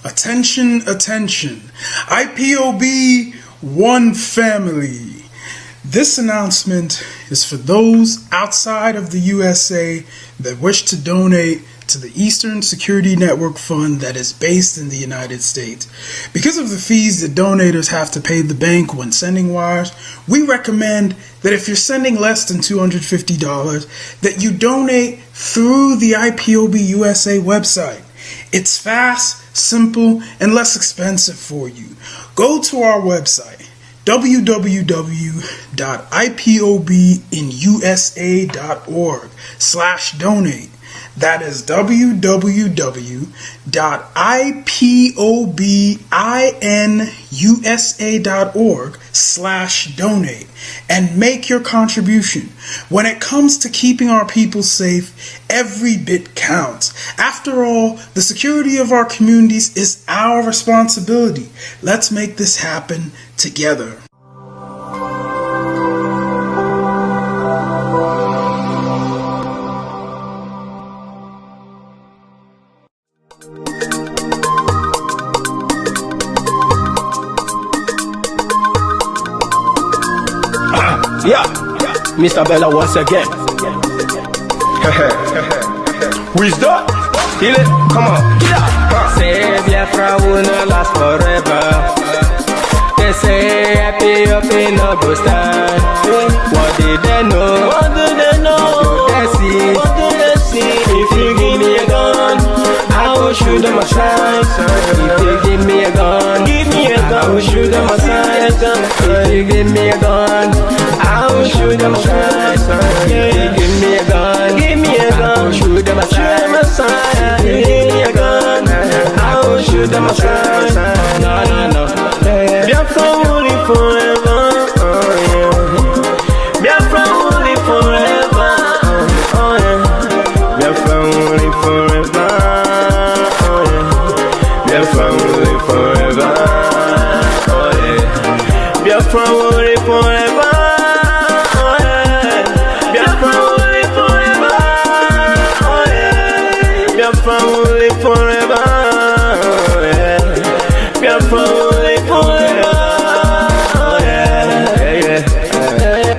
Attention, attention. IPOB One Family. This announcement is for those outside of the USA that wish to donate to the Eastern Security Network Fund that is based in the United States. Because of the fees that donators have to pay the bank when sending wires, we recommend that if you're sending less than $250, that you donate through the IPOB USA website. It's fast, simple, and less expensive for you. Go to our website, www.ipobinusa.org/donate. That is www.ipobinusa.org/donate and make your contribution. When it comes to keeping our people safe, every bit counts. After all, the security of our communities is our responsibility. Let's make this happen together. Yeah, Mr. Bella once again. Wisdom, heal it, come on. Yeah. Say Biafra will not last forever. They say happy up in no go stand. What did they know? What do they know? What do they see? What do they see? If you give me a gun, I will shoot them aside. If you give me a gun, I will shoot them aside. If you give me a gun, I will shoot them aside. If you give me a gun, I will shoot them aside. If you give me a gun, I will shoot them aside. No. Biafra will live forever. Biafra will live forever. Biafra will live forever. Biafra will live forever. Biafra will live forever. Biafra will live forever. Biafra will live forever. Biafra will live forever.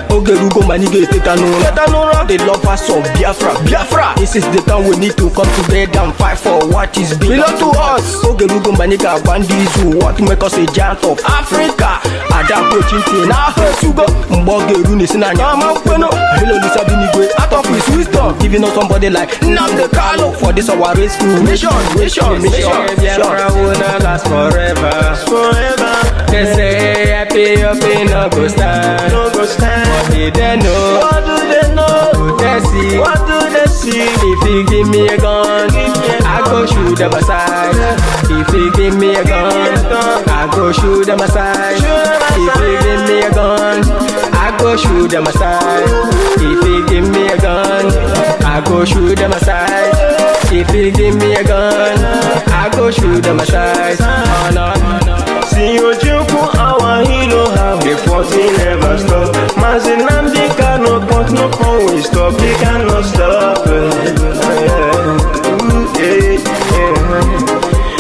Ogerugo manige tetanura. The lovers of Biafra. This is the time we need to come together and fight for what is belong to us. Ogerugo maniga bandits who what make us a giant of Africa. Ada approaching na sugar. Mbogeru ni sina nyama kweno. Hello Lisa Binigwe out of his wisdom, giving us somebody like Nnamdi Kanu for this our race mission. Biafra will not last forever. They say happy up in no go stand. What did they know? What do they know? What do they see? What do they see? If you give me a gun, I go shoot them aside. If you give me a gun, I go shoot them aside. If you give me a gun, I go shoot them aside. If you give me a gun, I go shoot them aside. If you give me a gun, I go shoot them aside. Oh no. See you joke, our hero have the fighting never stop. Nnamdi Kanu, but no power will stop. He cannot stop.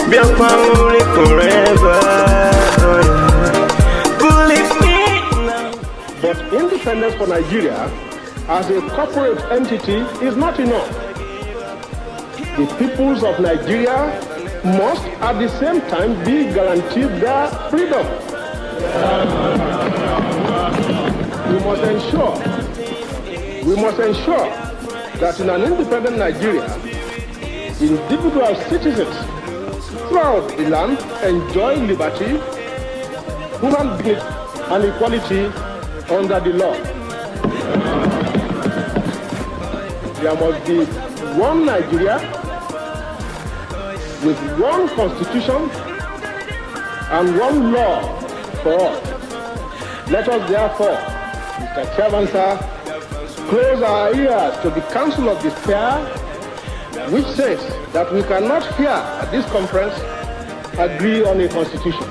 Biafra will live forever. Believe me now. But independence for Nigeria as a corporate entity is not enough. The peoples of Nigeria must at the same time be guaranteed their freedom. We must ensure that in an independent Nigeria, individual citizens throughout the land enjoy liberty, human dignity, and equality under the law. There must be one Nigeria with one constitution and one law for all. Let us therefore, Mr. Chairman, sir, close our ears to the counsel of despair, which says that we cannot here at this conference agree on a constitution.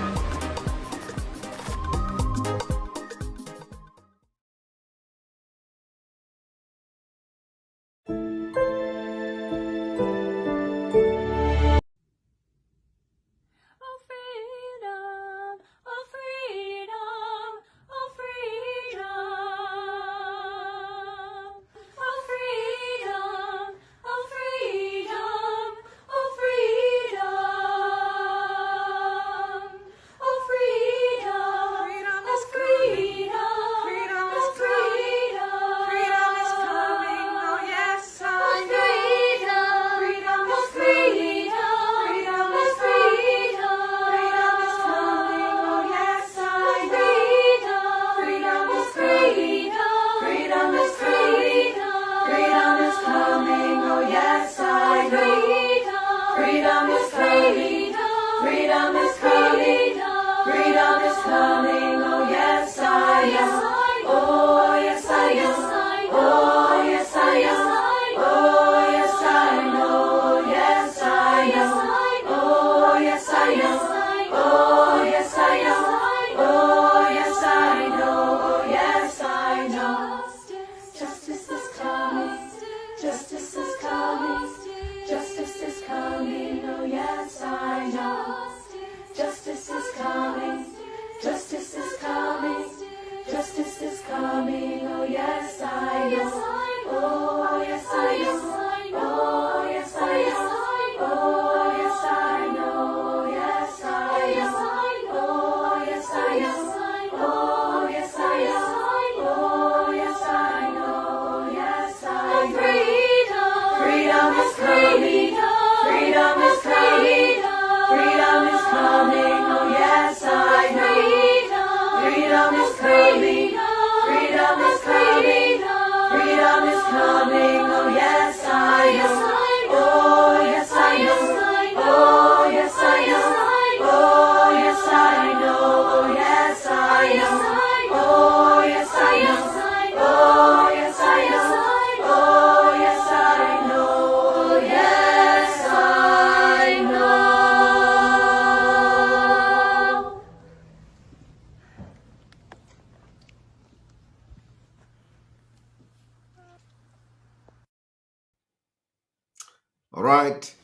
All right.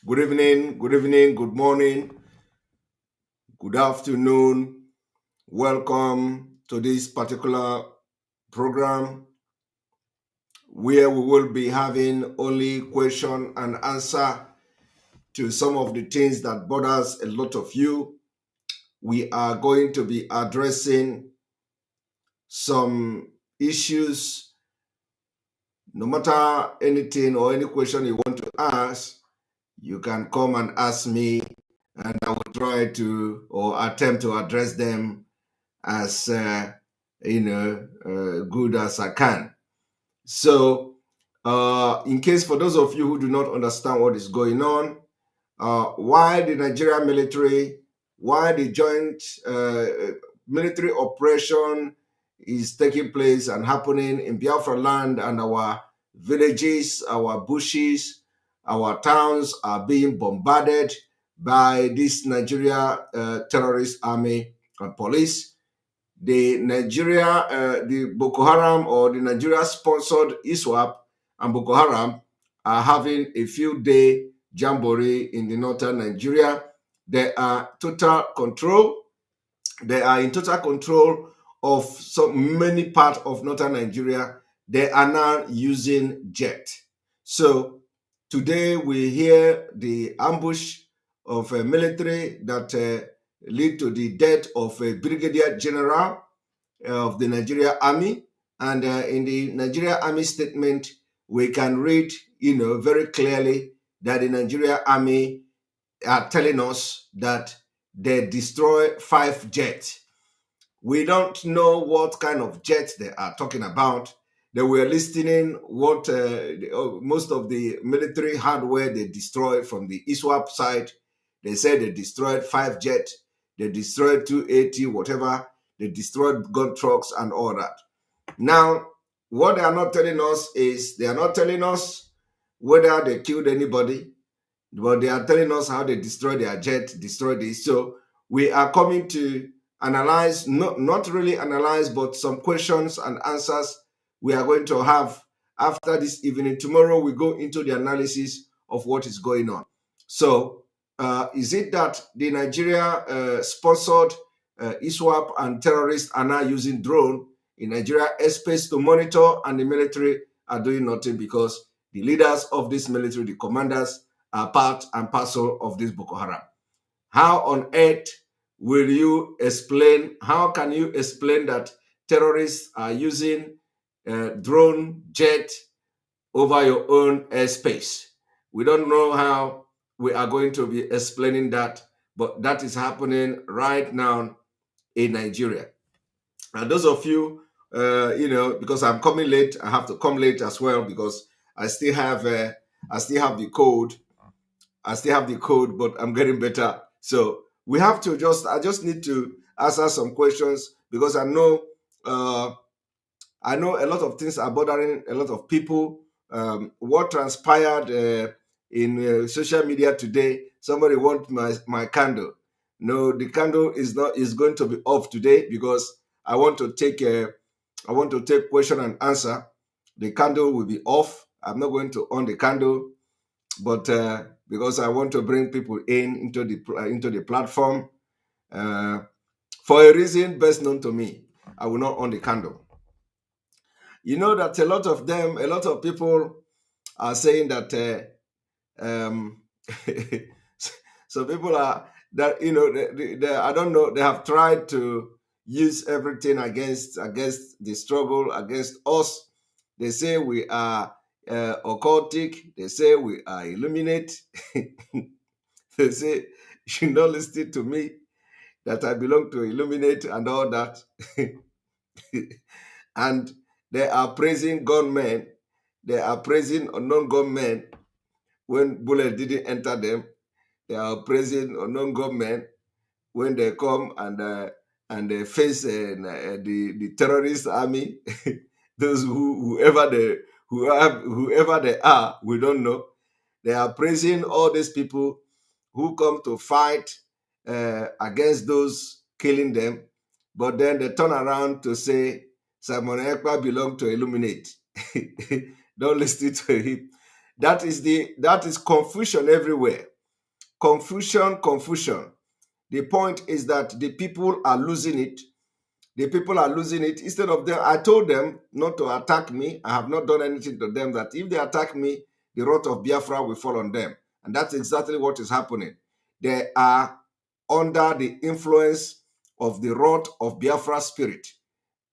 Good evening, good morning, good afternoon. Welcome to this particular program where we will be having only question and answer to some of the things that bothers a lot of you. We are going to be addressing some issues. No matter anything or any question you want to ask, you can come and ask me, and I will try to or attempt to address them as good as I can. So, in case for those of you who do not understand what is going on, why the Nigerian military, why the joint military operation is taking place and happening in Biafra land, and our villages, our bushes, our towns are being bombarded by this Nigeria terrorist army and police. The Boko Haram or the Nigeria-sponsored ISWAP and Boko Haram are having a few-day jamboree in the northern Nigeria. They are total control. They are in total control of so many parts of northern Nigeria. They are now using jet. So today we hear the ambush of a military that lead to the death of a brigadier general of the Nigeria Army. And in the Nigeria Army statement, we can read, very clearly that the Nigeria Army are telling us that they destroy 5 jets. We don't know what kind of jets they are talking about. They were listing what most of the military hardware they destroyed from the ISWAP side. They said they destroyed 5 jets. They destroyed 280, whatever. They destroyed gun trucks and all that. Now, what they are not telling us is they are not telling us whether they killed anybody, but they are telling us how they destroyed their jet, destroyed this. So we are coming to analyze, not really analyze, but some questions and answers we are going to have after this evening. Tomorrow we go into the analysis of what is going on. So is it that the Nigeria sponsored ISWAP and terrorists are now using drone in Nigeria airspace to monitor, and the military are doing nothing because the leaders of this military, the commanders, are part and parcel of this Boko Haram? How on earth will you explain, how can you explain that terrorists are using drone jet over your own airspace? We don't know how we are going to be explaining that, but that is happening right now in Nigeria. And those of you, because I'm coming late, I have to come late as well because I still have the code. I still have the code, but I'm getting better. So we have to I just need to answer some questions because I know I know a lot of things are bothering a lot of people. What transpired in social media today? Somebody want my candle. No, the candle is going to be off today because I want to take question and answer. The candle will be off. I'm not going to on the candle, but because I want to bring people into the platform for a reason best known to me, I will not on the candle. You know that a lot of people are saying that so people are that I don't know, they have tried to use everything against the struggle, against us. They say we are occultic. They say we are illuminate. They say you should not listen to me, that I belong to illuminate and all that. And they are praising gunmen. They are praising unknown gunmen when bullet didn't enter them. They are praising unknown gunmen when they come and they face the terrorist army. Those whoever they are, we don't know. They are praising all these people who come to fight against those killing them, but then they turn around to say Simon Ekpa belonged to Illuminate. Don't listen to him. That is confusion everywhere. Confusion. The point is that the people are losing it. The people are losing it. Instead of them, I told them not to attack me. I have not done anything to them. That if they attack me, the wrath of Biafra will fall on them. And that's exactly what is happening. They are under the influence of the wrath of Biafra spirit.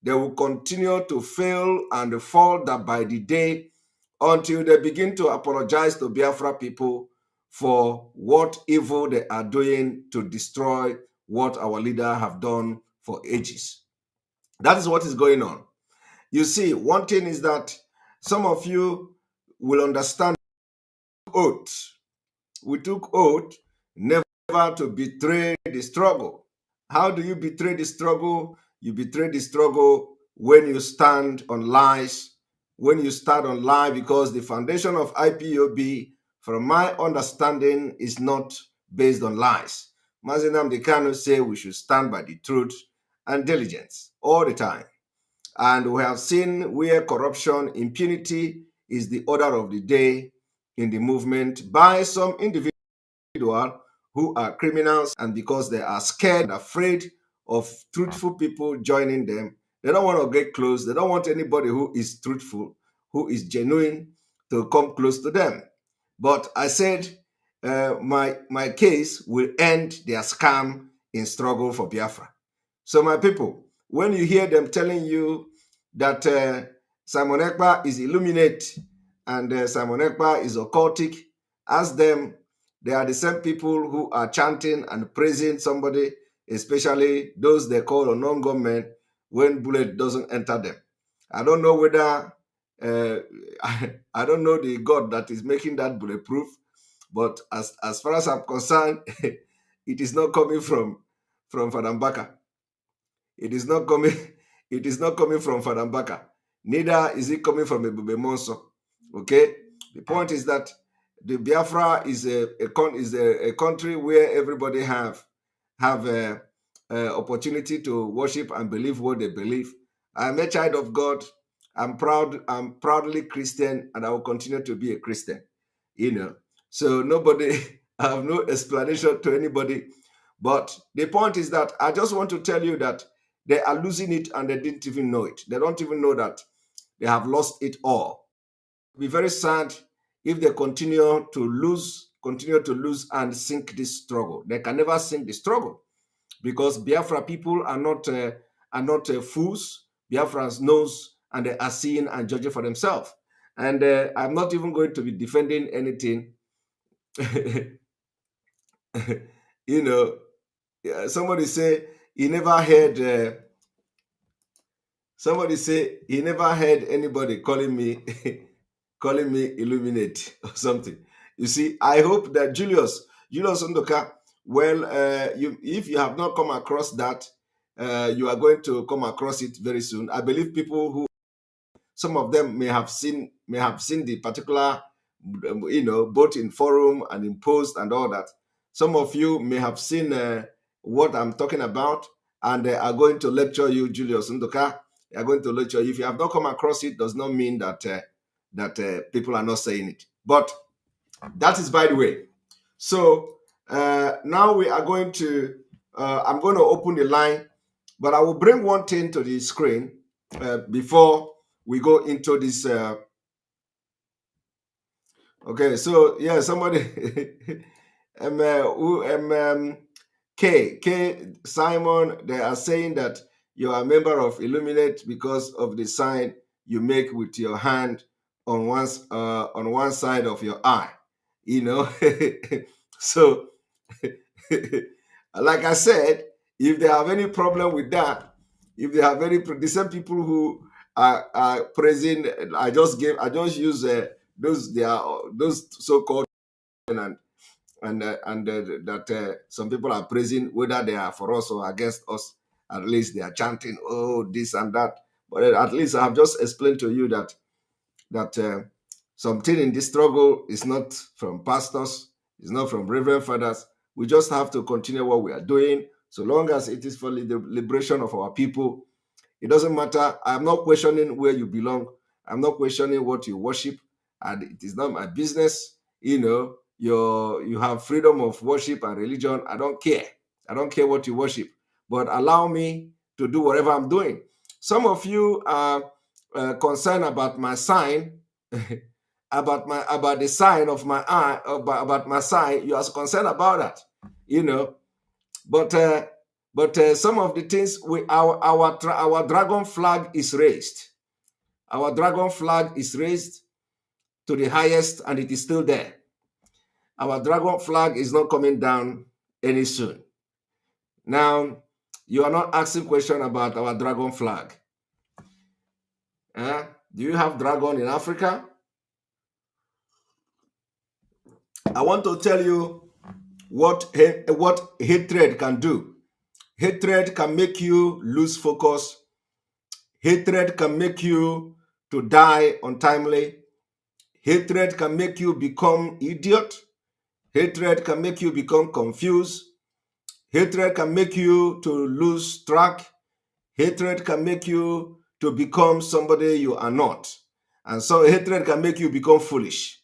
They will continue to fail and fall that by the day until they begin to apologize to Biafra people for what evil they are doing to destroy what our leader have done for ages. That is what is going on. You see, one thing is that some of you will understand oath. We took oath never to betray the struggle. How do you betray the struggle? You betray the struggle when you stand on lies. When you stand on lie, because the foundation of IPOB, from my understanding, is not based on lies. Mazi Nnamdi Kanu say we should stand by the truth and diligence all the time. And we have seen where corruption, impunity is the order of the day in the movement by some individuals who are criminals, and because they are scared and afraid of truthful people joining them, they don't want to get close. They don't want anybody who is truthful, who is genuine, to come close to them. But I said my case will end their scam in struggle for Biafra. So my people, when you hear them telling you that Simon Ekpa is illuminate and Simon Ekpa is occultic, ask them. They are the same people who are chanting and praising somebody, especially those they call unknown gunmen, when bullet doesn't enter them. I don't know whether I don't know the God that is making that bulletproof, but as far as I'm concerned, it is not coming from Fadambaka. It is not coming. It is not coming from Fadambaka. Neither is it coming from Ebube Monso. Okay. The point is that the Biafra is a country where everybody have a opportunity to worship and believe what they believe. I'm a child of God. I'm proudly Christian, and I will continue to be a Christian. So nobody, I have no explanation to anybody. But the point is that I just want to tell you that they are losing it and they didn't even know it. They don't even know that they have lost it all. It'll be very sad if they continue to lose and sink this struggle. They can never sink the struggle, because Biafra people are not fools. Biafrans knows, and they are seeing and judging for themselves. And I'm not even going to be defending anything. Somebody say he never heard. Somebody say he never heard anybody calling me illuminate or something. You see, I hope that Julius Ndoka, well, if you have not come across that, you are going to come across it very soon. I believe people who, some of them may have seen the particular, both in forum and in post and all that. Some of you may have seen what I'm talking about, and they are going to lecture you, Julius Ndoka. They are going to lecture you. If you have not come across it, does not mean that people are not saying it. But that is by the way. So now we are going to, I'm going to open the line, but I will bring one thing to the screen before we go into this. Okay, so yeah, somebody, K Simon, they are saying that you are a member of Illuminate because of the sign you make with your hand on one side of your eye, So, like I said, if they have any problem with that, if they have any, the same people who are praising, I just use those so-called and that some people are praising, whether they are for us or against us. At least they are chanting, oh, this and that. But at least I have just explained to you that something in this struggle is not from pastors, it's not from reverend fathers. We just have to continue what we are doing, so long as it is for the liberation of our people. It doesn't matter. I'm not questioning where you belong. I'm not questioning what you worship, and it is not my business. You have freedom of worship and religion. I don't care. I don't care what you worship, but allow me to do whatever I'm doing. Some of you are concerned about my sign, about the sign of my eye, about my sign. You are concerned about that, but some of the things our dragon flag is raised. Our dragon flag is raised to the highest, and it is still there. Our dragon flag is not coming down any soon. Now, you are not asking question about our dragon flag. Do you have dragon in Africa? I want to tell you what hatred can do. Hatred can make you lose focus. Hatred can make you to die untimely. Hatred can make you become idiot. Hatred can make you become confused. Hatred can make you to lose track. Hatred can make you to become somebody you are not. And so hatred can make you become foolish.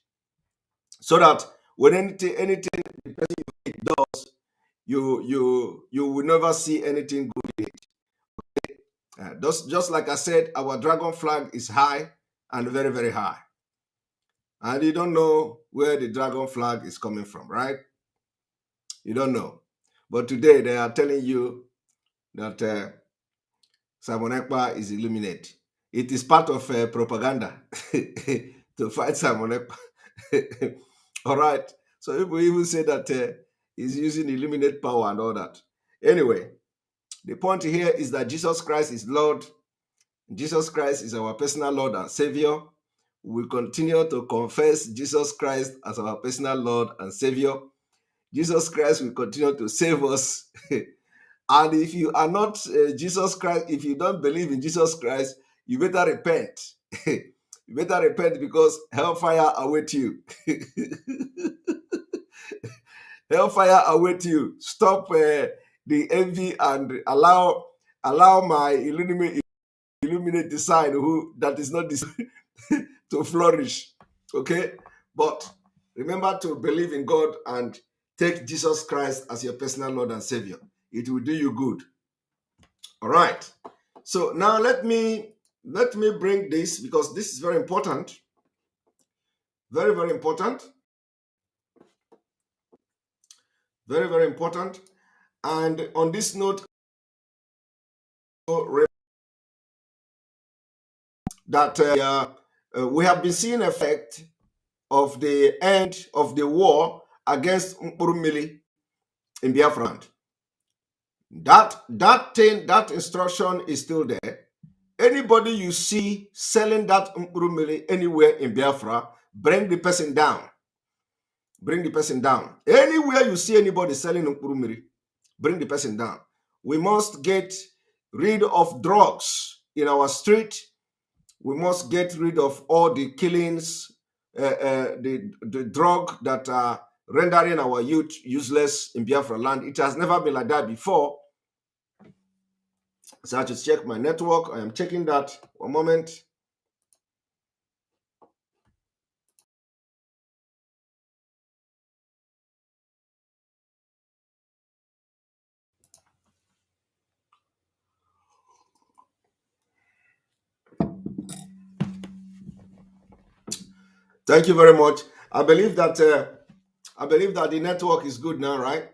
So that when anything the person you hate does, you will never see anything good in it. Just like I said, our dragon flag is high and very, very high. And you don't know where the dragon flag is coming from, right? You don't know. But today they are telling you that Simon Ekpa is Illuminate. It is part of propaganda to fight Simon Ekpa. All right. So people even say that he's using Illuminate power and all that. Anyway, the point here is that Jesus Christ is Lord. Jesus Christ is our personal Lord and Savior. We continue to confess Jesus Christ as our personal Lord and Savior. Jesus Christ will continue to save us. And if you are not Jesus Christ, if you don't believe in Jesus Christ, you better repent. You better repent, because hellfire awaits you. Hellfire awaits you. Stop the envy and allow my illuminate design that is not to flourish. Okay? But remember to believe in God and take Jesus Christ as your personal Lord and Savior. It will do you good. All right. So now let me bring this, because this is very important. Very, very important. Very, very important. And on this note, that we have been seeing effect of the end of the war against Mkpurumili in Biafra. That instruction is still there. Anybody you see selling that Mkpurumili anywhere in Biafra, bring the person down. Bring the person down. Anywhere you see anybody selling Mkpurumili, bring the person down. We must get rid of drugs in our street. We must get rid of all the killings, the drug that are rendering our youth useless in Biafra land. It has never been like that before. So I have to check my network. I am checking that. One moment. Thank you very much. I believe that the network is good now, right?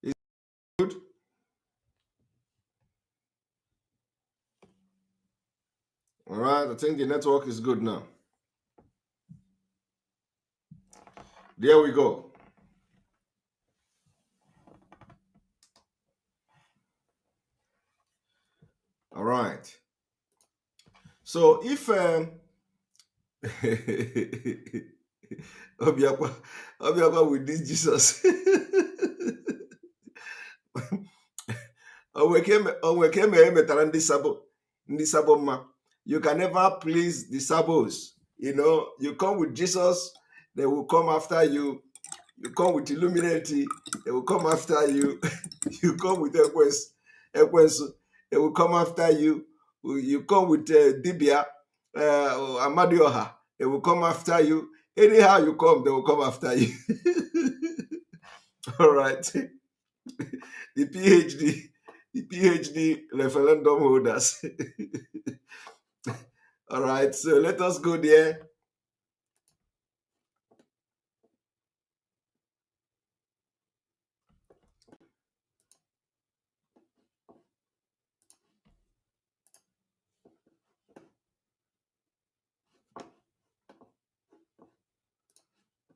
Is it good? All right. I think the network is good now. There we go. All right. So if Obiakwa with this Jesus. You can never please the sabos. You come with Jesus, they will come after you. You come with Illuminati, they will come after you. You come with Ekwensu, they will come after you. You come with Dibia, Amadioha, they will come after you. Anyhow you come, they will come after you. All right. The PhD referendum holders. All right, so let us go there.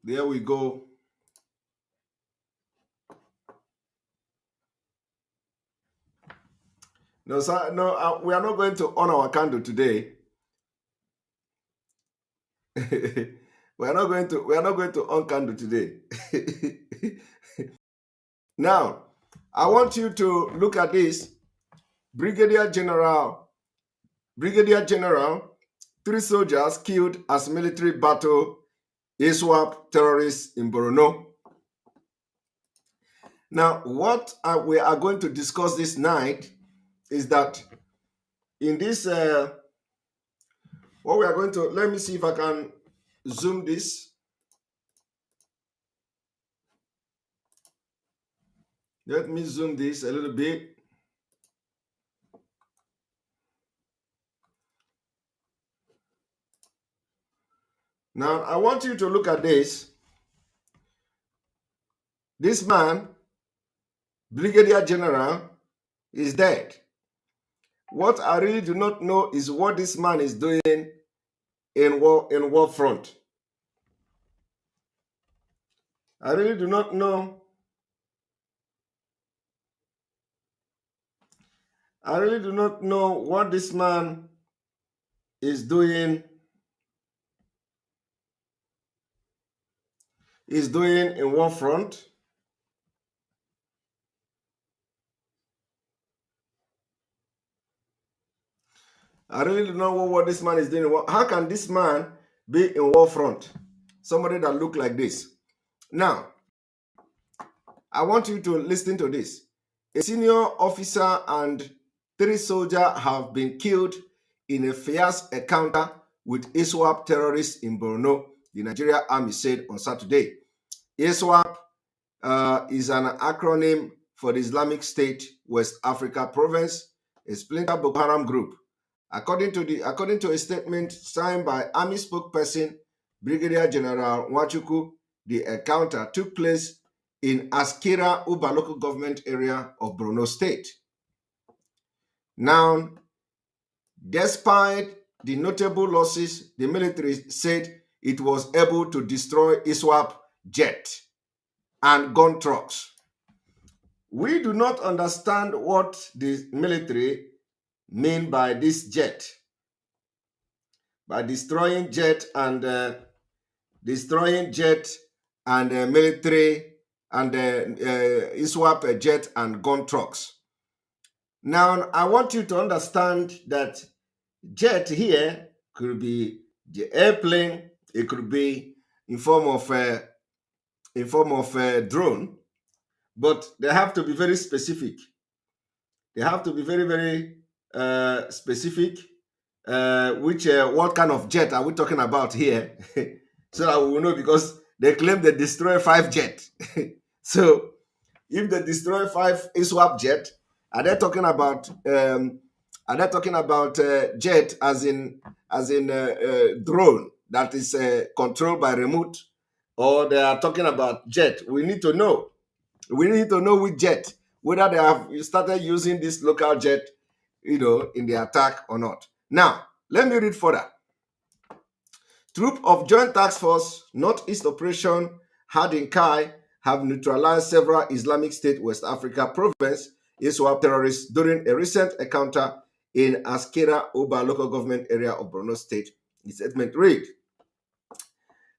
There we go. No, sir, no, we are not going to on our candle today. We are not going to on candle today. Now, I want you to look at this. Brigadier General, 3 soldiers killed as military battle ISWAP terrorists in Borno. Now, what we are going to discuss this night is that in this, what we are going to, let me see if I can zoom this. Let me zoom this a little bit. Now, I want you to look at this. This man, Brigadier General, is dead. What I really do not know is what this man is doing in war front. I really do not know. I really do not know what this man is doing in war front. I really don't know what this man is doing. How can this man be in war front? Somebody that look like this. Now, I want you to listen to this. A senior officer and 3 soldiers have been killed in a fierce encounter with ISWAP terrorists in Borno, the Nigeria Army said on Saturday. ISWAP is an acronym for the Islamic State West Africa Province, a splinter Boko Haram group. According to a statement signed by Army spokesperson Brigadier General Nwachukwu, the encounter took place in Askira Uba local government area of Borno State. Now, despite the notable losses, the military said it was able to destroy ISWAP jet and gun trucks. We do not understand what the military mean by this jet, by destroying jet and military and ISWAP jet and gun trucks. Now, I want you to understand that jet here could be the airplane. It could be in form of a drone, but they have to be very specific. They have to be very, very specific. What kind of jet are we talking about here? So that we will know, because they claim they destroy 5 jet. So if they destroy 5 ISWAP jet, are they talking about jet as in drone that is controlled by remote, or they are talking about jet? We need to know. We need to know which jet, whether they have started using this local jet, in the attack or not. Now, let me read further. Troop of Joint Task Force Northeast Operation Hadin-Kai have neutralized several Islamic State West Africa province ISWAP terrorists during a recent encounter in Askera Oba local government area of Borno State. The statement read,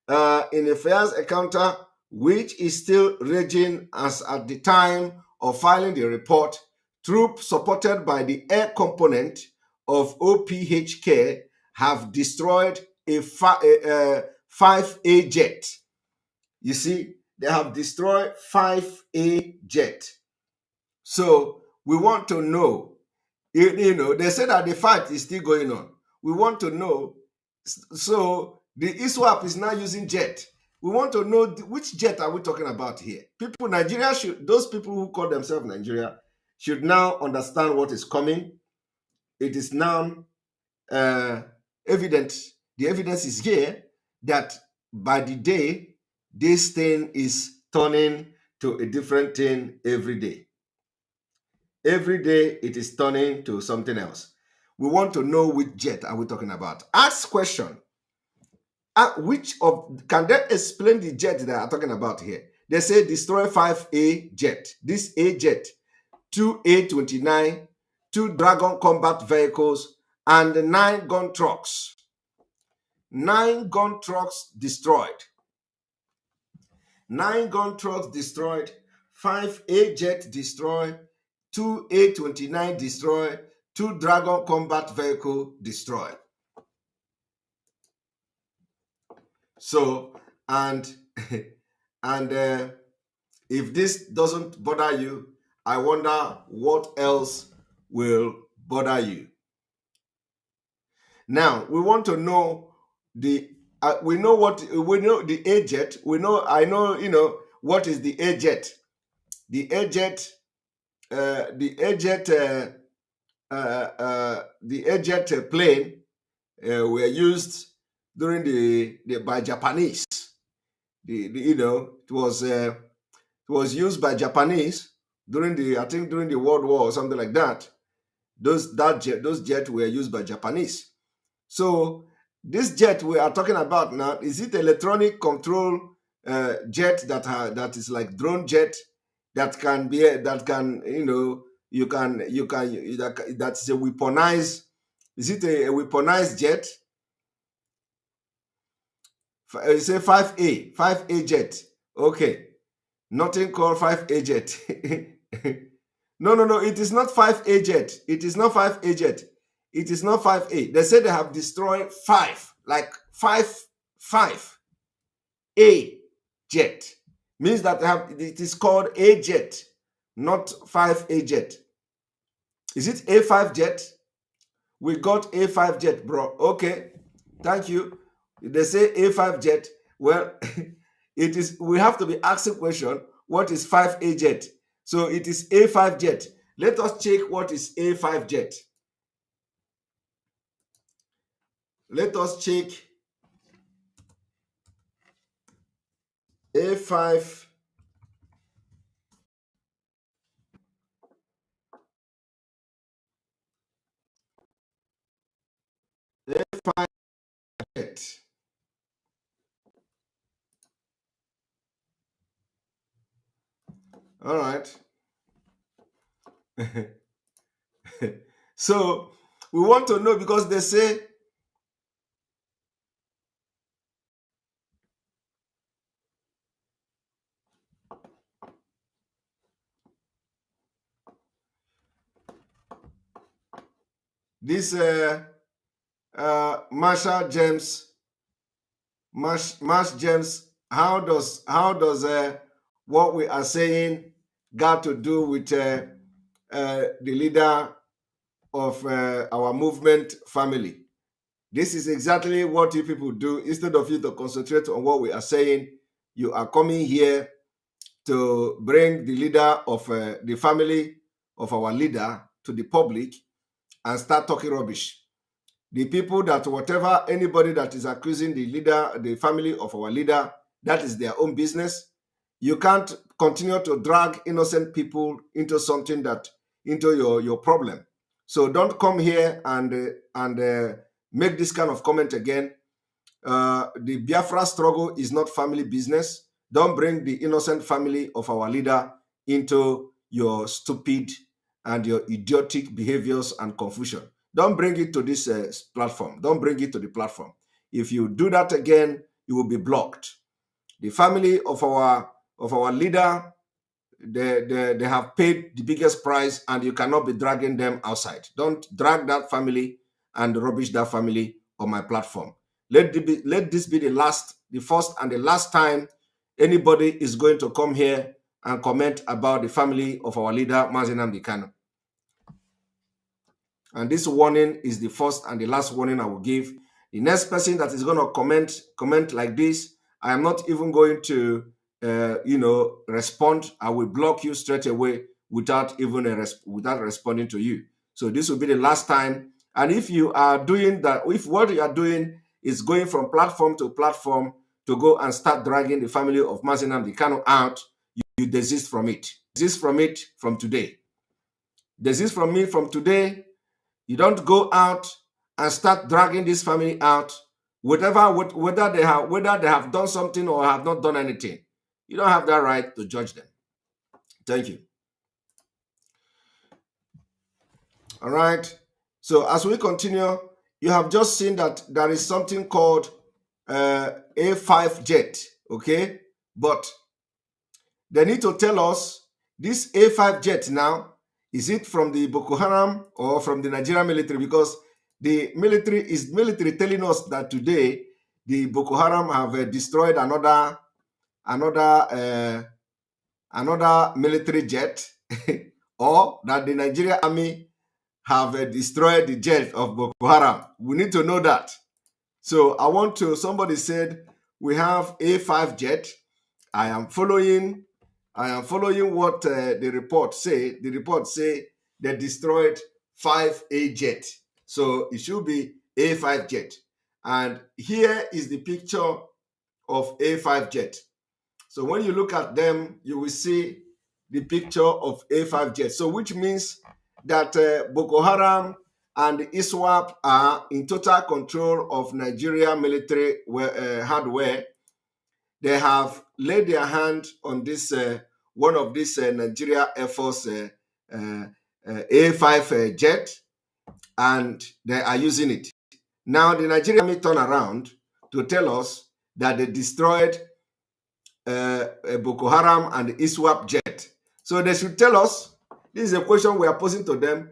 in a first encounter, which is still raging as at the time of filing the report, troops supported by the air component of OPHK have destroyed a 5A jet. You see, they have destroyed 5A jet. So we want to know, they say that the fight is still going on. We want to know, so the ISWAP is now using jet. We want to know which jet are we talking about here. Those people who call themselves Nigeria should now understand what is coming. It is now evident. The evidence is here that by the day, this thing is turning to a different thing every day. Every day it is turning to something else. We want to know which jet are we talking about. Ask question. Can they explain the jet they are talking about here? They say destroy 5A jet. This A jet, 2 A-29, 2 Dragon combat vehicles, and 9 gun trucks. 9 gun trucks destroyed. 9 gun trucks destroyed. 5 A jet destroyed. 2 A-29 destroyed. 2 Dragon combat vehicle destroyed. So, and if this doesn't bother you, I wonder what else will bother you. Now, we want to know the A jet. I know what is the A jet. The A jet, the A jet plane were used during by Japanese. It was used by Japanese during the World War or something like that. Those jets were used by Japanese. So this jet we are talking about now, is it electronic control jet that is like drone jet that's a weaponized? Is it a weaponized jet? You say 5A jet. Okay. Nothing called 5A jet. No. It is not 5A jet. It is not 5A jet. It is not 5A. They say they have destroyed 5, like 5 A jet. Means that it is called A jet, not 5A jet. Is it A5 jet? We got A5 jet, bro. Okay. Thank you. They say A5 jet. Well, it is. We have to be asking question, what is 5A jet? So it is A5 jet. Let us check what is A5 jet. Let us check A5 jet. All right. So we want to know, because they say this Marshall James, Marsh James, how does what we are saying got to do with the leader of our movement family? This is exactly what you people do. Instead of you to concentrate on what we are saying, you are coming here to bring the leader of the family of our leader to the public and start talking rubbish. The people that whatever, anybody that is accusing the leader, the family of our leader, that is their own business. You can't continue to drag innocent people into something into your problem. So don't come here and make this kind of comment again. The Biafra struggle is not family business. Don't bring the innocent family of our leader into your stupid and your idiotic behaviors and confusion. Don't bring it to this platform. Don't bring it to the platform. If you do that again, you will be blocked. The family of our leader, they have paid the biggest price, and you cannot be dragging them outside. Don't drag that family and rubbish that family on my platform. Let this be the first and the last time anybody is going to come here and comment about the family of our leader, Mazi Nnamdi Kanu. And this warning is the first and the last warning I will give. The next person that is going to comment like this, I am not even going to, respond. I will block you straight away without even without responding to you. So this will be the last time. And if you are doing that, if what you are doing is going from platform to platform to go and start dragging the family of Mazi Nnamdi Kanu out, you desist from it. Desist from it from today. Desist from me from today. You don't go out and start dragging this family out, whether they have done something or have not done anything. You don't have that right to judge them. Thank you. All right. So as we continue, you have just seen that there is something called A5 jet. Okay, but they need to tell us this A5 jet now. Is it from the Boko Haram or from the Nigerian military? Because the military telling us that today the Boko Haram have destroyed another military jet, or that the Nigerian army have destroyed the jet of Boko Haram. We need to know that. So somebody said we have A5 jet. I am following what the report say. The report say they destroyed 5A jet. So it should be A5 jet. And here is the picture of A5 jet. So when you look at them, you will see the picture of A5 jet. So which means that Boko Haram and ISWAP are in total control of Nigeria military hardware. They have laid their hand on this one of these Nigeria Air Force A5 jet, and they are using it. Now the Nigerian Army turn around to tell us that they destroyed Boko Haram and the ISWAP jet. So they should tell us, this is a question we are posing to them,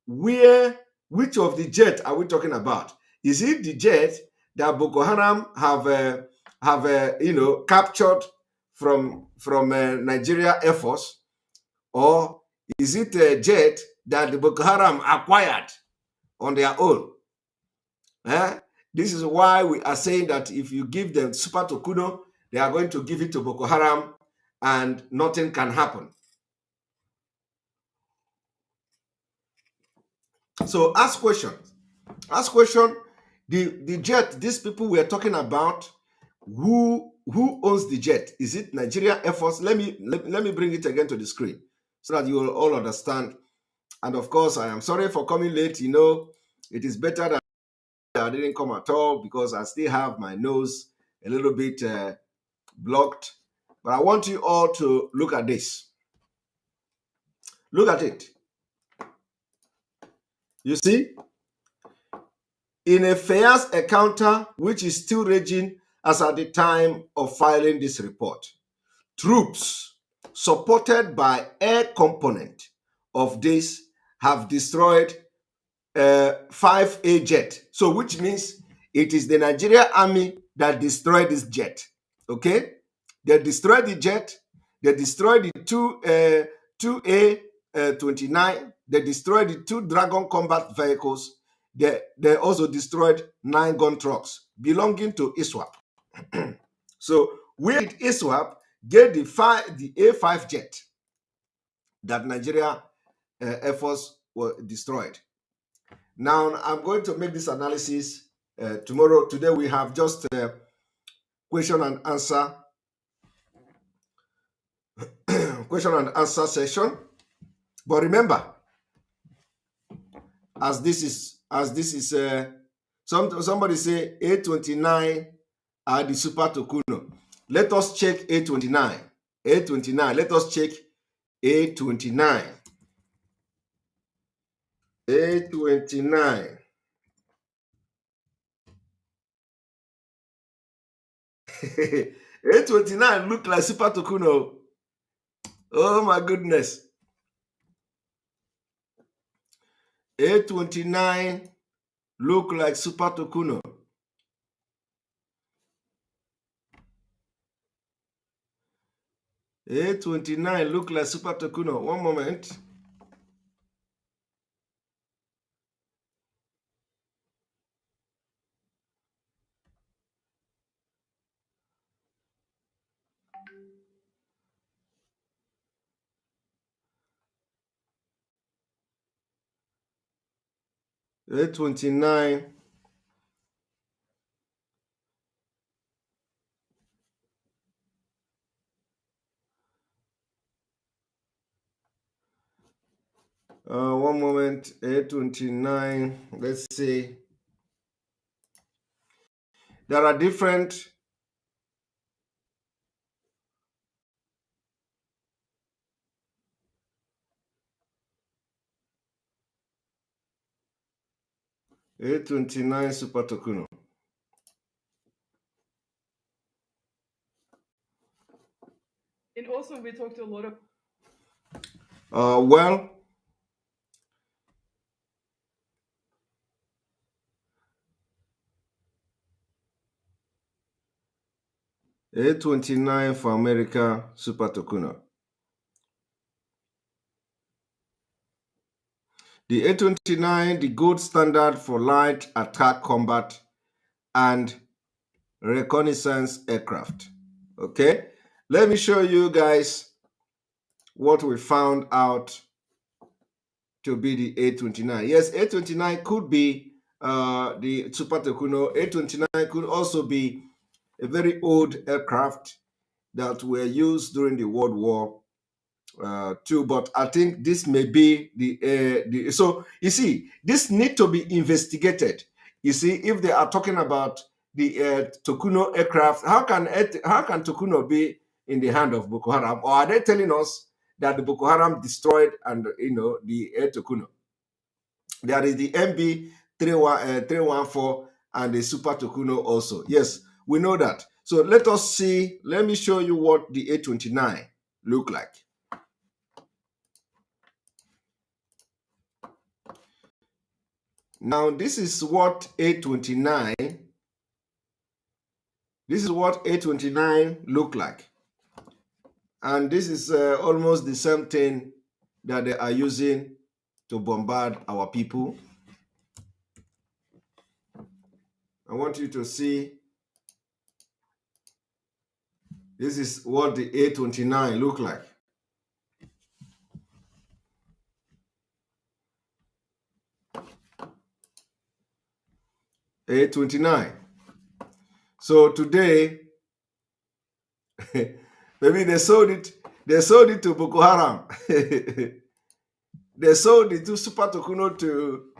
which of the jet are we talking about? Is it the jet that Boko Haram have captured from Nigeria Air Force, or is it a jet that the Boko Haram acquired on their own? This is why we are saying that if you give them Super Tokuno, they are going to give it to Boko Haram and nothing can happen. So ask questions. Ask question. The jet, these people we are talking about, who owns the jet? Is it Nigeria Air Force? Let me bring it again to the screen so that you will all understand. And of course, I am sorry for coming late. You know, it is better that I didn't come at all because I still have my nose a little bit blocked. But I want you all to look at this. Look at it. You see? In a fierce encounter which is still raging as at the time of filing this report, troops supported by air component of this have destroyed 5A jet. So which means it is the Nigeria Army that destroyed this jet. Okay? They destroyed the jet. They destroyed the 2A-29. They destroyed the 2 Dragon combat vehicles. They also destroyed 9 gun trucks belonging to ISWAP. So we at ISWAP get the A5 jet that Nigeria Air Force were destroyed. Now I'm going to make this analysis tomorrow. Today we have just question and answer question and answer session. But remember, as this is somebody say A29 are the super Tokuno. Let us check A29. A29. Let us check A29. A29. A29 look like super Tokuno. Oh my goodness. A29 look like super Tokuno. A29 look like super Tokuno. One moment. A29 one moment. A29, let's see. There are different A29 Super Tokuno. And also we talked to a lot of Well, A29 for America Super Tokuno. The A29, the gold standard for light attack combat and reconnaissance aircraft. Okay, let me show you guys what we found out to be the A29. Yes, A29 could be the Super Tokuno. A29 could also be a very old aircraft that were used during the World War II. But I think this may be the so you see, this need to be investigated. You see, if they are talking about the Tokuno aircraft, how can Tokuno be in the hand of Boko Haram, or are they telling us that the Boko Haram destroyed and the air Tokuno? There is the MB 314 and the Super Tokuno also. Yes, we know that. So let us see. Let me show you what the A29 look like. Now this is what A29 look like. And this is almost the same thing that they are using to bombard our people. I want you to see. This is what the A29 look like. A29. So today, maybe they sold it. They sold it to Boko Haram. They sold it to Super Tokuno to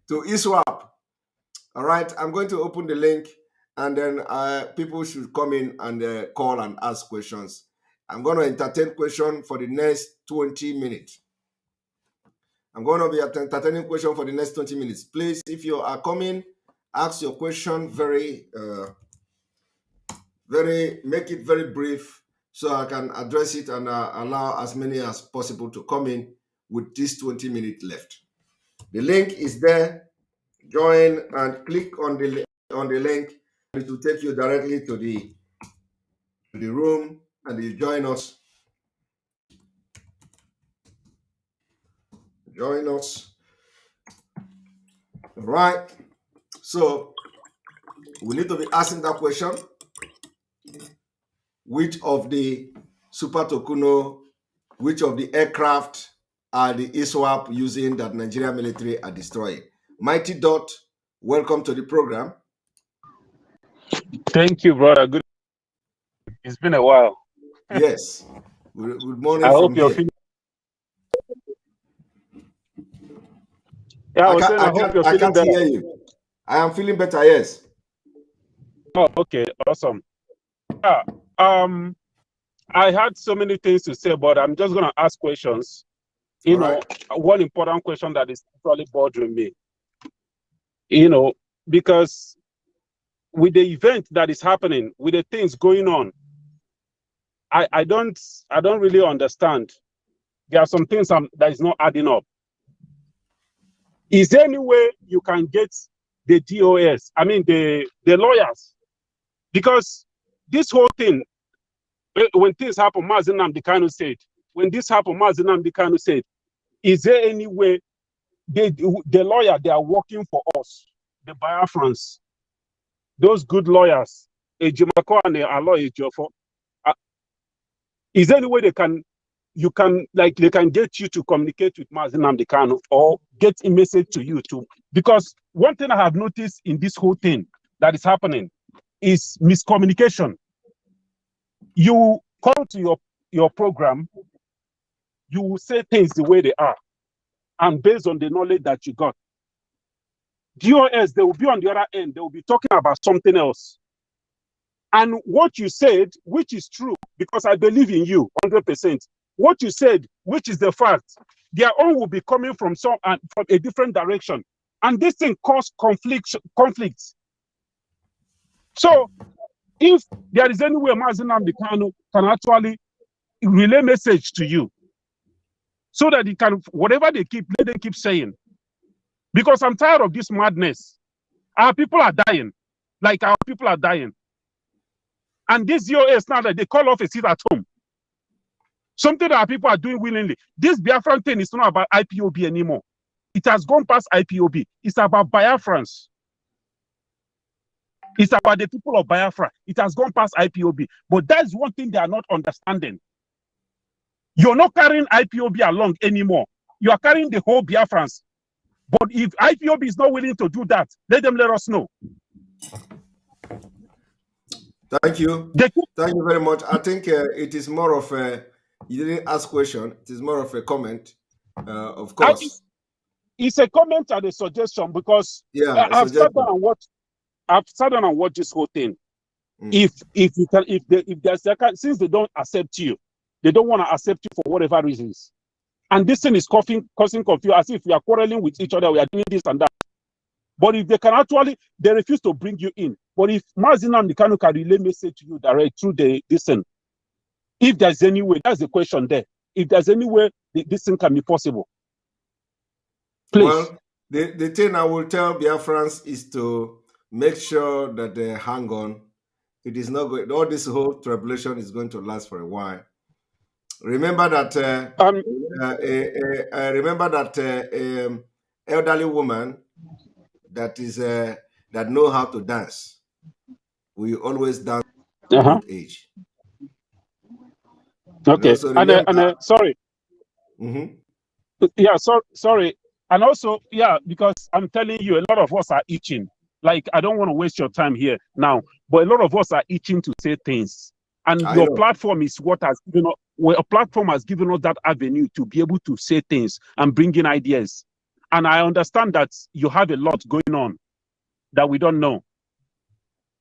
ISWAP. All right, I'm going to open the link, and then people should come in and call and ask questions. I'm going to entertain questions for the next 20 minutes. I'm going to be entertaining questions for the next 20 minutes. Please, if you are coming, ask your question make it very brief so I can address it and allow as many as possible to come in with this 20 minutes left. The link is there. Join and click on the link. It will take you directly to the room, and you join us. Join us. All right. So we need to be asking that question: which of the Super Tucano, which of the aircraft are the ISWAP using that Nigerian military are destroying? Mighty Dot, welcome to the program. Thank you, brother. Good. It's been a while. Yes. Good morning. I hope you're feeling. Yeah, I hope you're feeling better. Hear you. I am feeling better. Yes. Oh, okay, awesome. Yeah. I had so many things to say, but I'm just gonna ask questions. You know, one important question that is actually bothering me. You know, because with the event that is happening, with the things going on, I don't really understand. There are some things that is not adding up. Is there any way you can get the DOS, I mean the lawyers? Because this whole thing, when things happen, Mazi Nnamdi Kanu said, when this happened, Mazi Nnamdi Kanu said, is there any way the lawyer, they are working for us, the Biafrans, those good lawyers, Ejimako and Aloy Ejiofor, is there any way they can get you to communicate with Mazi Nnamdi Kanu or get a message to you too? Because one thing I have noticed in this whole thing that is happening is miscommunication. You come to your program, you will say things the way they are, and based on the knowledge that you got. DOS, they will be on the other end, they will be talking about something else. And what you said, which is true, because I believe in you 100%, what you said, which is the fact, their own will be coming from from a different direction. And this thing causes conflicts. So if there is any way Mazi Nnamdi Kanu can actually relay message to you, so that it can, whatever they keep, let them keep saying. Because I'm tired of this madness. Our people are dying. Like our people are dying. And this DOS now that they call off a seat at home. Something that our people are doing willingly. This Biafran thing is not about IPOB anymore. It has gone past IPOB. It's about Biafrans. It's about the people of Biafra. It has gone past IPOB. But that's one thing they are not understanding. You're not carrying IPOB along anymore. You are carrying the whole Biafrans. But if IPOB is not willing to do that, let them let us know. Thank you. Thank you very much. I think it is more of a, you didn't ask question, it is more of a comment, of course. It's a comment and a suggestion, because I've sat down and watched this whole thing. If there's since they don't accept you, they don't want to accept you for whatever reasons. And this thing is causing confusion, as if we are quarreling with each other, we are doing this and that. But if they can actually, they refuse to bring you in. But if Mazi Nnamdi Kanu can relay message to you direct through this thing, if there's any way, that's the question there. If there's any way this thing can be possible, please. Well, the thing I will tell Biafrans is to make sure that they hang on. It is not going, all this whole tribulation is going to last for a while. Remember that elderly woman that is that know how to dance. We always dance at age. Okay. Sorry. Yeah, sorry. And also, yeah, because I'm telling you, a lot of us are itching. Like, I don't want to waste your time here now, but a lot of us are itching to say things. And your platform is what has, a platform has given us that avenue to be able to say things and bring in ideas. And I understand that you have a lot going on that we don't know.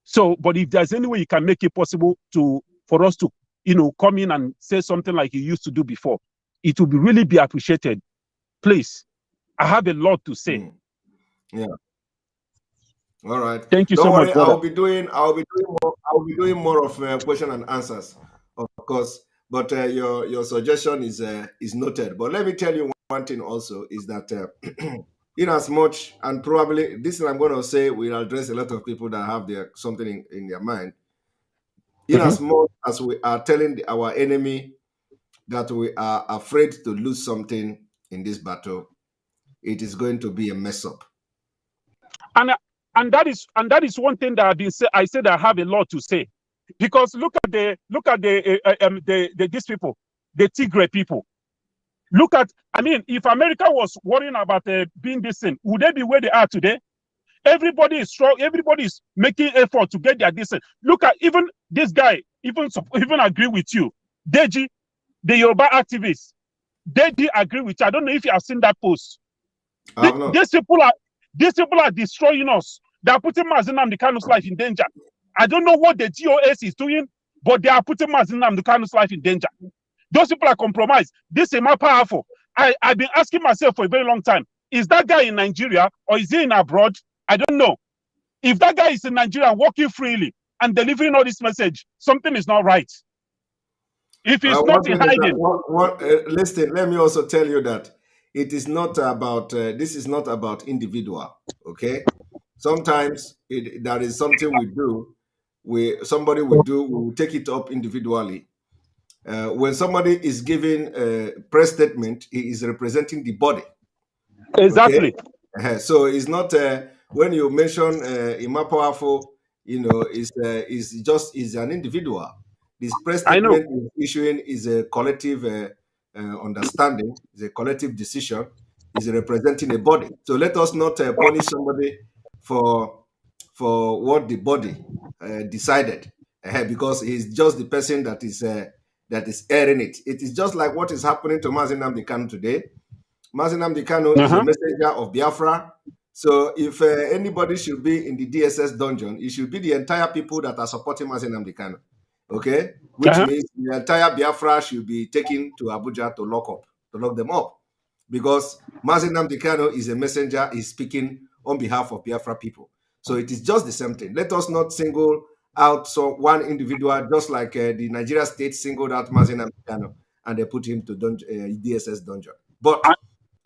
So, but if there's any way you can make it possible for us to, come in and say something like you used to do before, it will really be appreciated. Please, I have a lot to say. Yeah. All right. Thank you so much. I'll be doing more of question and answers, of course. But your suggestion is noted. But let me tell you one thing also is that in as much, and probably this thing I'm going to say will address a lot of people that have something in their mind. In as much as we are telling our enemy that we are afraid to lose something in this battle, it is going to be a mess up. And that is one thing that I said I have a lot to say, because look at these people, the Tigray people. Look at, I mean, if America was worrying about being this thing, would they be where they are today? Everybody is strong. Everybody is making effort to get their distance. Look at even this guy, even agree with you, Deji, the Yoruba activist. Deji agree with you. I don't know if you have seen that post. These people are destroying us. They are putting Mazi Nnamdi Kanu's life in danger. I don't know what the GOS is doing, but they are putting Mazi Nnamdi Kanu's life in danger. Those people are compromised. This is more powerful. I've been asking myself for a very long time, is that guy in Nigeria or is he in abroad? I don't know. If that guy is in Nigeria walking freely and delivering all this message, something is not right. If he's not in hiding. Listen, let me also tell you that it is not about, this is not about individual, okay? Sometimes that is something we do, we will take it up individually. When somebody is giving a press statement, he is representing the body. Exactly. Okay? So it's not, when you mention Ima Powerful, you know, is an individual. This press statement is issuing is a collective understanding, is a collective decision, is representing a body. So let us not punish somebody for what the body decided, because he's just the person that is airing it. It is just like what is happening to Mazi Nnamdi Kanu today. Mazi Nnamdi Kanu is a messenger of Biafra. So if anybody should be in the DSS dungeon, it should be the entire people that are supporting Mazi Nnamdi Kanu. Okay? Which means the entire Biafra should be taken to Abuja to lock them up. Because Mazi Nnamdi Kanu is a messenger, is speaking on behalf of Biafra people. So it is just the same thing. Let us not single out one individual, just like the Nigeria state singled out Mazi Nnamdi Kanu and they put him to DSS dungeon. But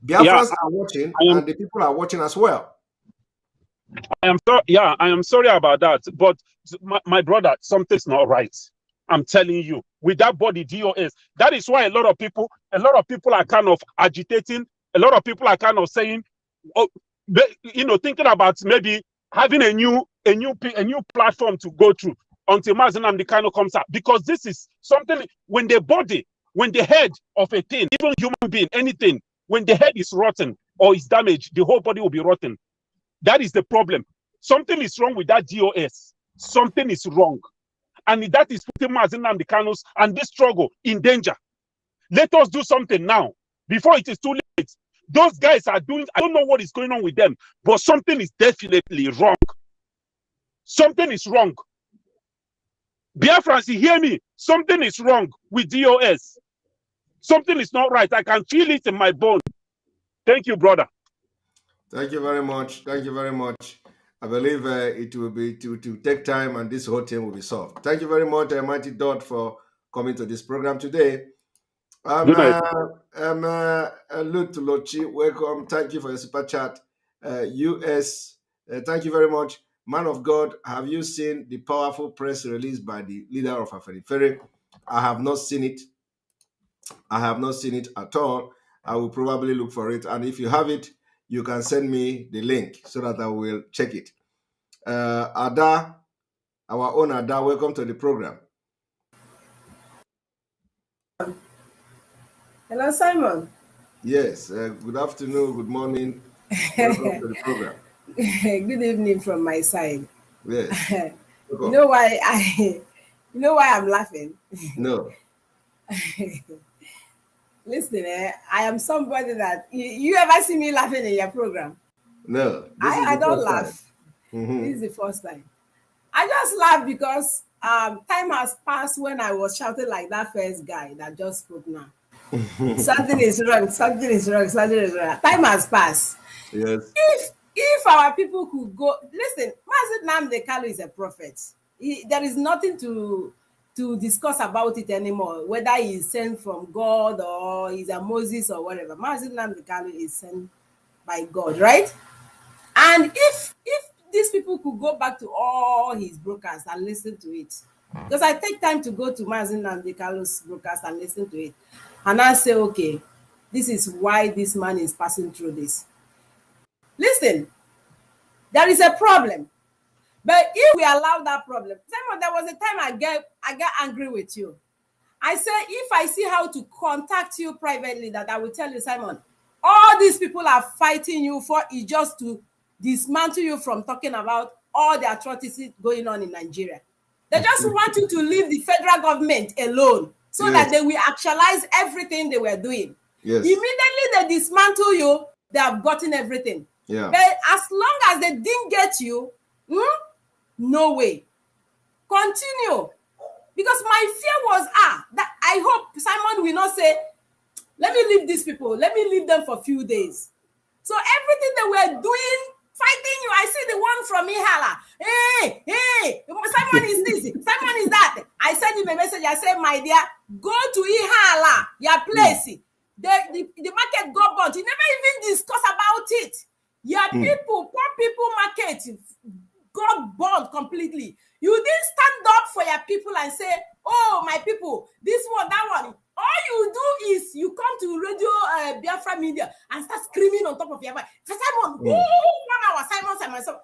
Biafrans are watching, and the people are watching as well. I am sorry about that, but my brother, something's not right. I'm telling you, with that body DOS, that is why a lot of people are kind of agitating. A lot of people are kind of saying, oh, you know, thinking about maybe having a new platform to go through until Mazi Nnamdi Kanu comes out, because this is something. When the head of a thing, even human being, anything, when the head is rotten or is damaged, the whole body will be rotten. That is the problem. Something is wrong with that DOS. Something is wrong. And that is putting Mazi Nnamdi Kanu and this struggle in danger. Let us do something now, before it is too late. Those guys are doing, I don't know what is going on with them, but something is definitely wrong. Something is wrong. Biafrans, you hear me? Something is wrong with DOS. Something is not right. I can feel it in my bone. Thank you, brother. Thank you very much. Thank you very much. I believe it will be to take time, and this whole thing will be solved. Thank you very much, Mighty Dot, for coming to this program today. Good night. Lutulochi, welcome. Thank you for your super chat. US, thank you very much. Man of God, have you seen the powerful press release by the leader of Afenifere? I have not seen it. I have not seen it at all. I will probably look for it. And if you have it, you can send me the link so that I will check it. Ada, our own Ada, welcome to the program. Hello, Simon. Yes, good afternoon, good morning. Welcome to the program. Good evening from my side. Yes. You know why I'm laughing? No. Listen, I am somebody that you ever see me laughing in your program? No. I don't laugh. This is the first time. I just laugh because time has passed when I was shouting like that first guy that just spoke now. Something is wrong. Time has passed. Yes. If our people could go, listen, Mazi Nnamdi Kanu is a prophet. There is nothing to discuss about it anymore, whether he's sent from God or he's a Moses or whatever. Mazi Nnamdi Kanu is sent by God, right? And if these people could go back to all his broadcasts and listen to it, because I take time to go to Mazin and the Carlos broadcast and listen to it, and I say, okay, this is why this man is passing through this. Listen, there is a problem, but if we allow that problem, Simon, there was a time I get angry with you. I said, if I see how to contact you privately, that I will tell you, Simon, all these people are fighting you for is just to dismantle you from talking about all the atrocities going on in Nigeria. They just want you to leave the federal government alone so that they will actualize everything they were doing. Yes. Immediately they dismantle you, they have gotten everything. Yeah. But as long as they didn't get you, no way. Continue. Because my fear was, that I hope Simon will not say, let me leave these people. Let me leave them for a few days. So everything they were doing, fighting you, I see the one from Ihala. Hey, Simon is this, Simon is that. I sent him a message. I said, my dear, go to Ihala, your place. The market got burnt. He never even discussed about it. Your people, poor people market got burnt completely. You didn't stand up for your people and say, oh, my people, this one, that one. All you do is you come to Radio Biafra Media and start screaming on top of your voice. Simon, 1 hour, Simon. So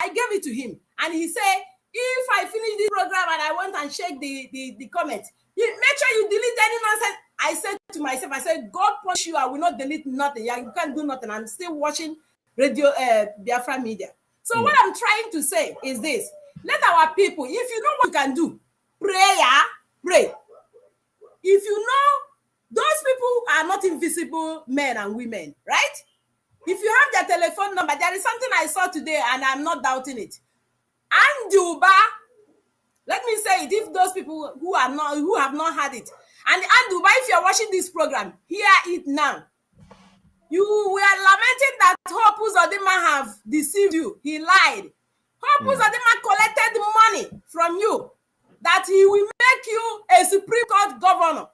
I gave it to him. And he said, if I finish this program and I went and check the comments, make sure you delete any nonsense. I said to myself, I said, God punish you, I will not delete nothing. You can't do nothing. I'm still watching Radio Biafra Media. So what I'm trying to say is this. Let our people, if you know what you can do, pray. If you know those people are not invisible men and women, right? If you have their telephone number, there is something I saw today and I'm not doubting it. Anduba, let me say it, if those people who have not had it, and Anduba, if you're watching this program, hear it now. You were lamenting that Hope Uzodinma have deceived you. He lied. Hope Uzodinma collected money from you that he will make you a Supreme Court governor.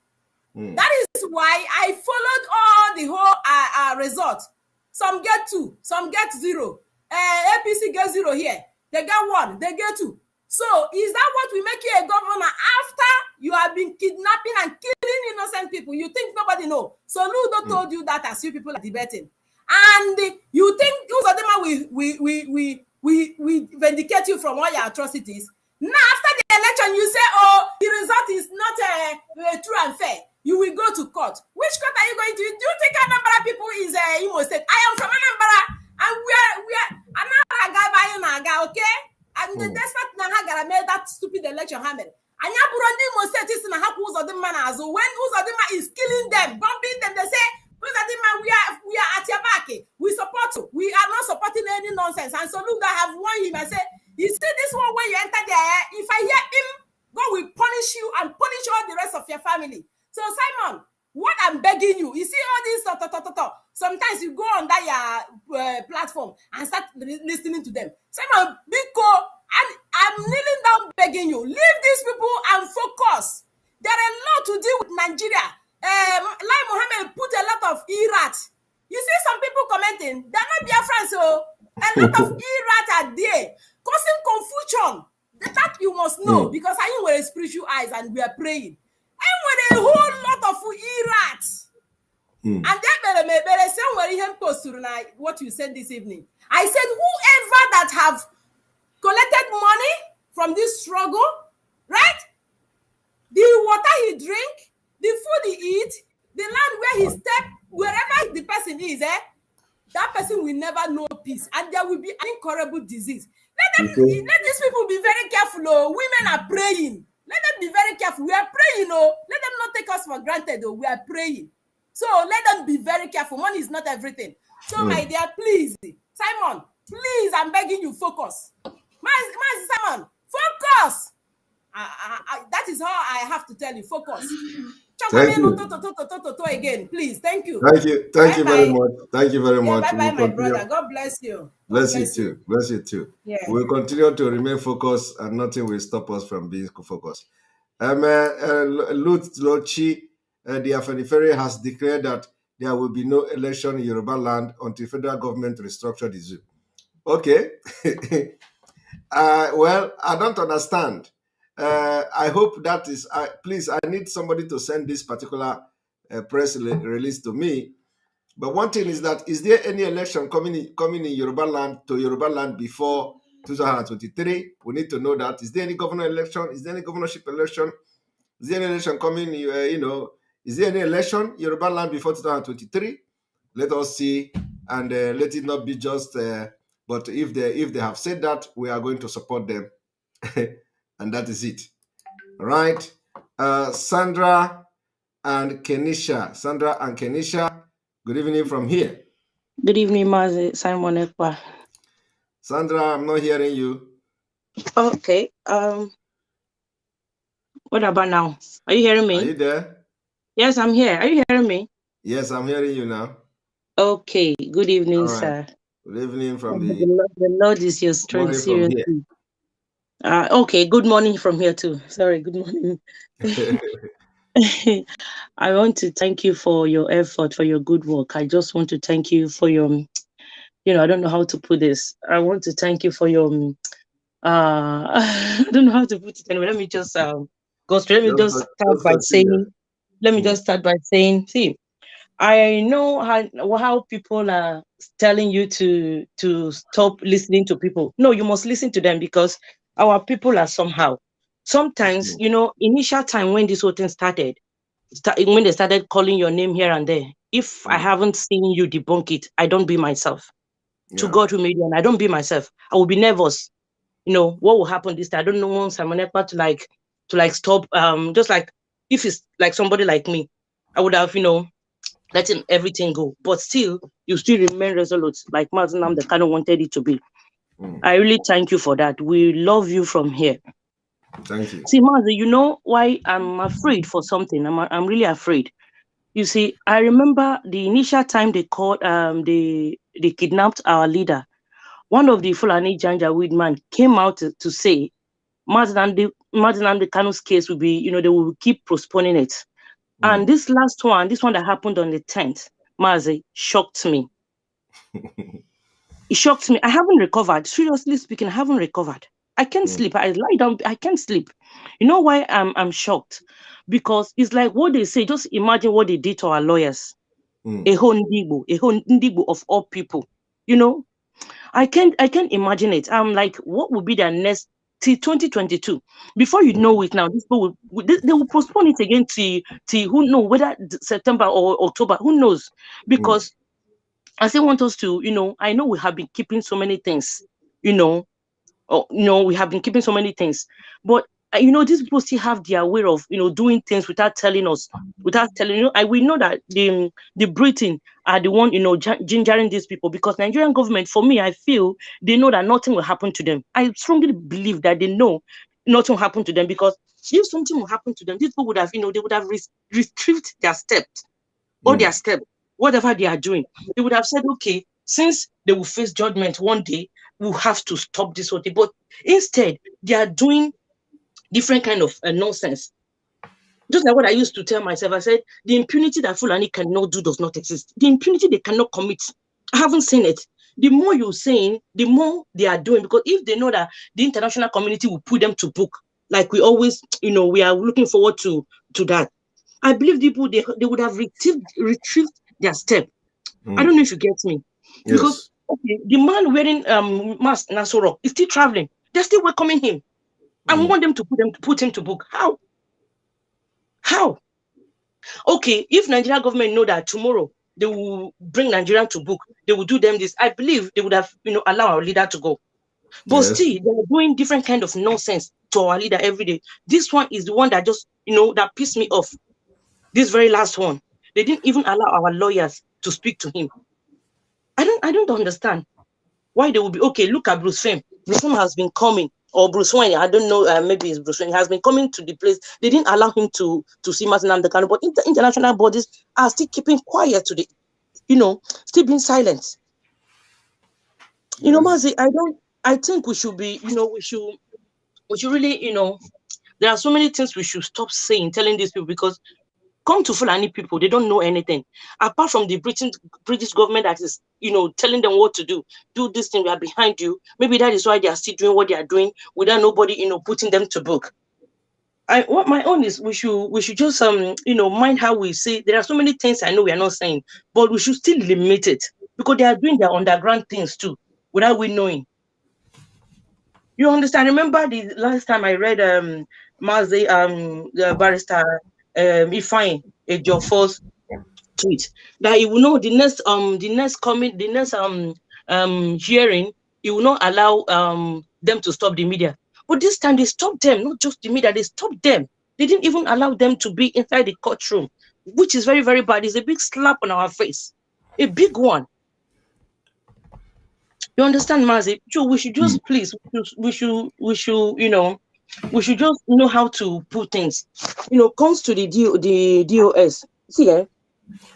That is why I followed all the whole results. Some get 2, some get 0. APC get 0 here. They get 1, they get 2. So is that what will make you a governor after you have been kidnapping and killing innocent people? You think nobody know? So Ludo told you that as you people are debating. And you think Uzodinma will vindicate you from all your atrocities? Now, after the election, you say, oh, the result is not true and fair. You will go to court. Which court are you going to? Do you think Anambra people is Imo State? I am from Anambra, and we are Anambra, okay? And the despite Nahagara made that stupid election happen. And Imo State is Uzodinma as when Uzodinma is killing them, bombing them, they say, Uzodinma, we are at your back. We support you. We are not supporting any nonsense. And so look, I have warned him and say, you see this one when you enter there, if I hear him, God will punish you and punish all the rest of your family. So Simon, what I'm begging you, you see all this, sometimes you go on that your platform and start listening to them. Simon, because I'm kneeling down begging you, leave these people and focus. There are a lot to do with Nigeria. Lai Mohammed put a lot of irate. You see some people commenting, they're not Biafran, so a lot of irate are there, causing confusion. That you must know, because I wear spiritual eyes and we are praying. And with a whole lot of irate. And then somewhere he post tonight what you said this evening. I said, whoever that have collected money from this struggle, right? The water he drink, the food he eat, the land where he step, wherever the person is, that person will never know peace, and there will be an incurable disease. Let these people be very careful. Oh, women are praying. Let them be very careful. We are praying. Oh, let them not take us for granted. Oh, we are praying. So let them be very careful. Money is not everything. So my dear, please, Simon, please, I'm begging you, focus. Simon, focus. That is how I have to tell you, focus. Thank you. Again, please. Thank you. Thank you. Thank you very much. Thank you very much. Bye-bye, my brother. God bless you. Bless you too. Bless you too. Yeah. We'll continue to remain focused, and nothing will stop us from being focused. Lut Lochi, the Afenifere has declared that there will be no election in Yoruba land until federal government restructure the zoo. Okay. Well, I don't understand. I hope that is, please, I need somebody to send this particular press release to me. But one thing is that, is there any election coming in Yoruba land to Yoruba land before 2023? We need to know that. Is there any governor election? Is there any governorship election? Is there any election coming, is there any election Yoruba land before 2023? Let us see, and let it not be just, but if they have said that, we are going to support them. And that is it. All right. Sandra and Kenisha. Good evening from here. Good evening, Mazi. Simon Ekpa. Sandra, I'm not hearing you. Okay. What about now? Are you hearing me? Are you there? Yes, I'm here. Are you hearing me? Yes, I'm hearing you now. Okay. Good evening, All right. sir. Good evening from the Lord is your strength. Seriously. Okay. Good morning from here too. Sorry. Good morning. I want to thank you for your effort, for your good work. I just want to thank you for your, I don't know how to put this. I want to thank you for your, I don't know how to put it anyway. Let me just go straight. Let me just start by saying, see, I know how people are telling you to stop listening to people. No, you must listen to them, because our people are somehow. Sometimes, initial time when this whole thing started, when they started calling your name here and there, if I haven't seen you debunk it, I don't be myself. To God who made you, and I don't be myself. I will be nervous. What will happen this time? I don't know Simon Ekpa to stop. Just like if it's like somebody like me, I would have, letting everything go. But still, you still remain resolute, like Martin Nam, the kind of wanted it to be. I really thank you for that. We love you from here. Thank you. See, Mazi, you know why I'm afraid for something? I'm really afraid. You see, I remember the initial time they called, they kidnapped our leader. One of the Fulani Janjaweed man came out to say, Martin the Kanu's case will be, they will keep postponing it. And this one that happened on the 10th, Mazi, shocked me. It shocked me. I haven't recovered. Seriously speaking, I haven't recovered. I can't sleep. I lie down. I can't sleep. You know why I'm shocked? Because it's like what they say. Just imagine what they did to our lawyers. A whole Ndigbo of all people. I can't imagine it. I'm like, what will be their next till 2022? Before you know it now, these people they will postpone it again till who knows, whether September or October, who knows? Because I still want us to, I know we have been keeping so many things, we have been keeping so many things, but these people still have their way of, doing things without telling us, we know that the Britain are the one, gingering these people, because Nigerian government, for me, I feel they know that nothing will happen to them. I strongly believe that they know nothing will happen to them, because if something will happen to them, these people would have, they would have retrieved their steps, all their steps, whatever they are doing. They would have said, okay, since they will face judgment one day, we'll have to stop this whole thing. But instead, they are doing different kind of nonsense. Just like what I used to tell myself, I said, the impunity that Fulani cannot do does not exist. The impunity they cannot commit, I haven't seen it. The more you're saying, the more they are doing, because if they know that the international community will put them to book, like we always, we are looking forward to that. I believe people, they would have retrieved their step. I don't know if you get me. Yes. Because the man wearing mask, Nasoro, is still traveling. They're still welcoming him. I want them to put him to book. How? Okay, if Nigeria government know that tomorrow they will bring Nigeria to book, they will do them this, I believe they would have, allow our leader to go. But still, they're doing different kind of nonsense to our leader every day. This one is the one that just, that pissed me off. This very last one. They didn't even allow our lawyers to speak to him. I don't understand why they will be okay. Look at Bruce Fame. Bruce Fame has been coming, or Bruce Wayne. I don't know. Maybe it's Bruce Wayne. He has been coming to the place. They didn't allow him to see Martin Namdekano, but international bodies are still keeping quiet today. Still being silent. Mazi, I think we should be. We should really. There are so many things we should stop saying, telling these people, because come to Fulani people, they don't know anything. Apart from the British government that is, telling them what to do this thing, we are behind you. Maybe that is why they are still doing what they are doing without nobody, putting them to book. What my own is, we should just mind how we say. There are so many things I know we are not saying, but we should still limit it, because they are doing their underground things too without we knowing. You understand? Remember the last time I read Mazi the barrister Ifeanyi Ejiofor's tweet, that he will know the next hearing, he will not allow them to stop the media. But this time they stopped them, not just the media, they stopped them. They didn't even allow them to be inside the courtroom, which is very, very bad. It's a big slap on our face, a big one. You understand, Mazi? So we should just please, we should just know how to put things. Comes to the DOS. See,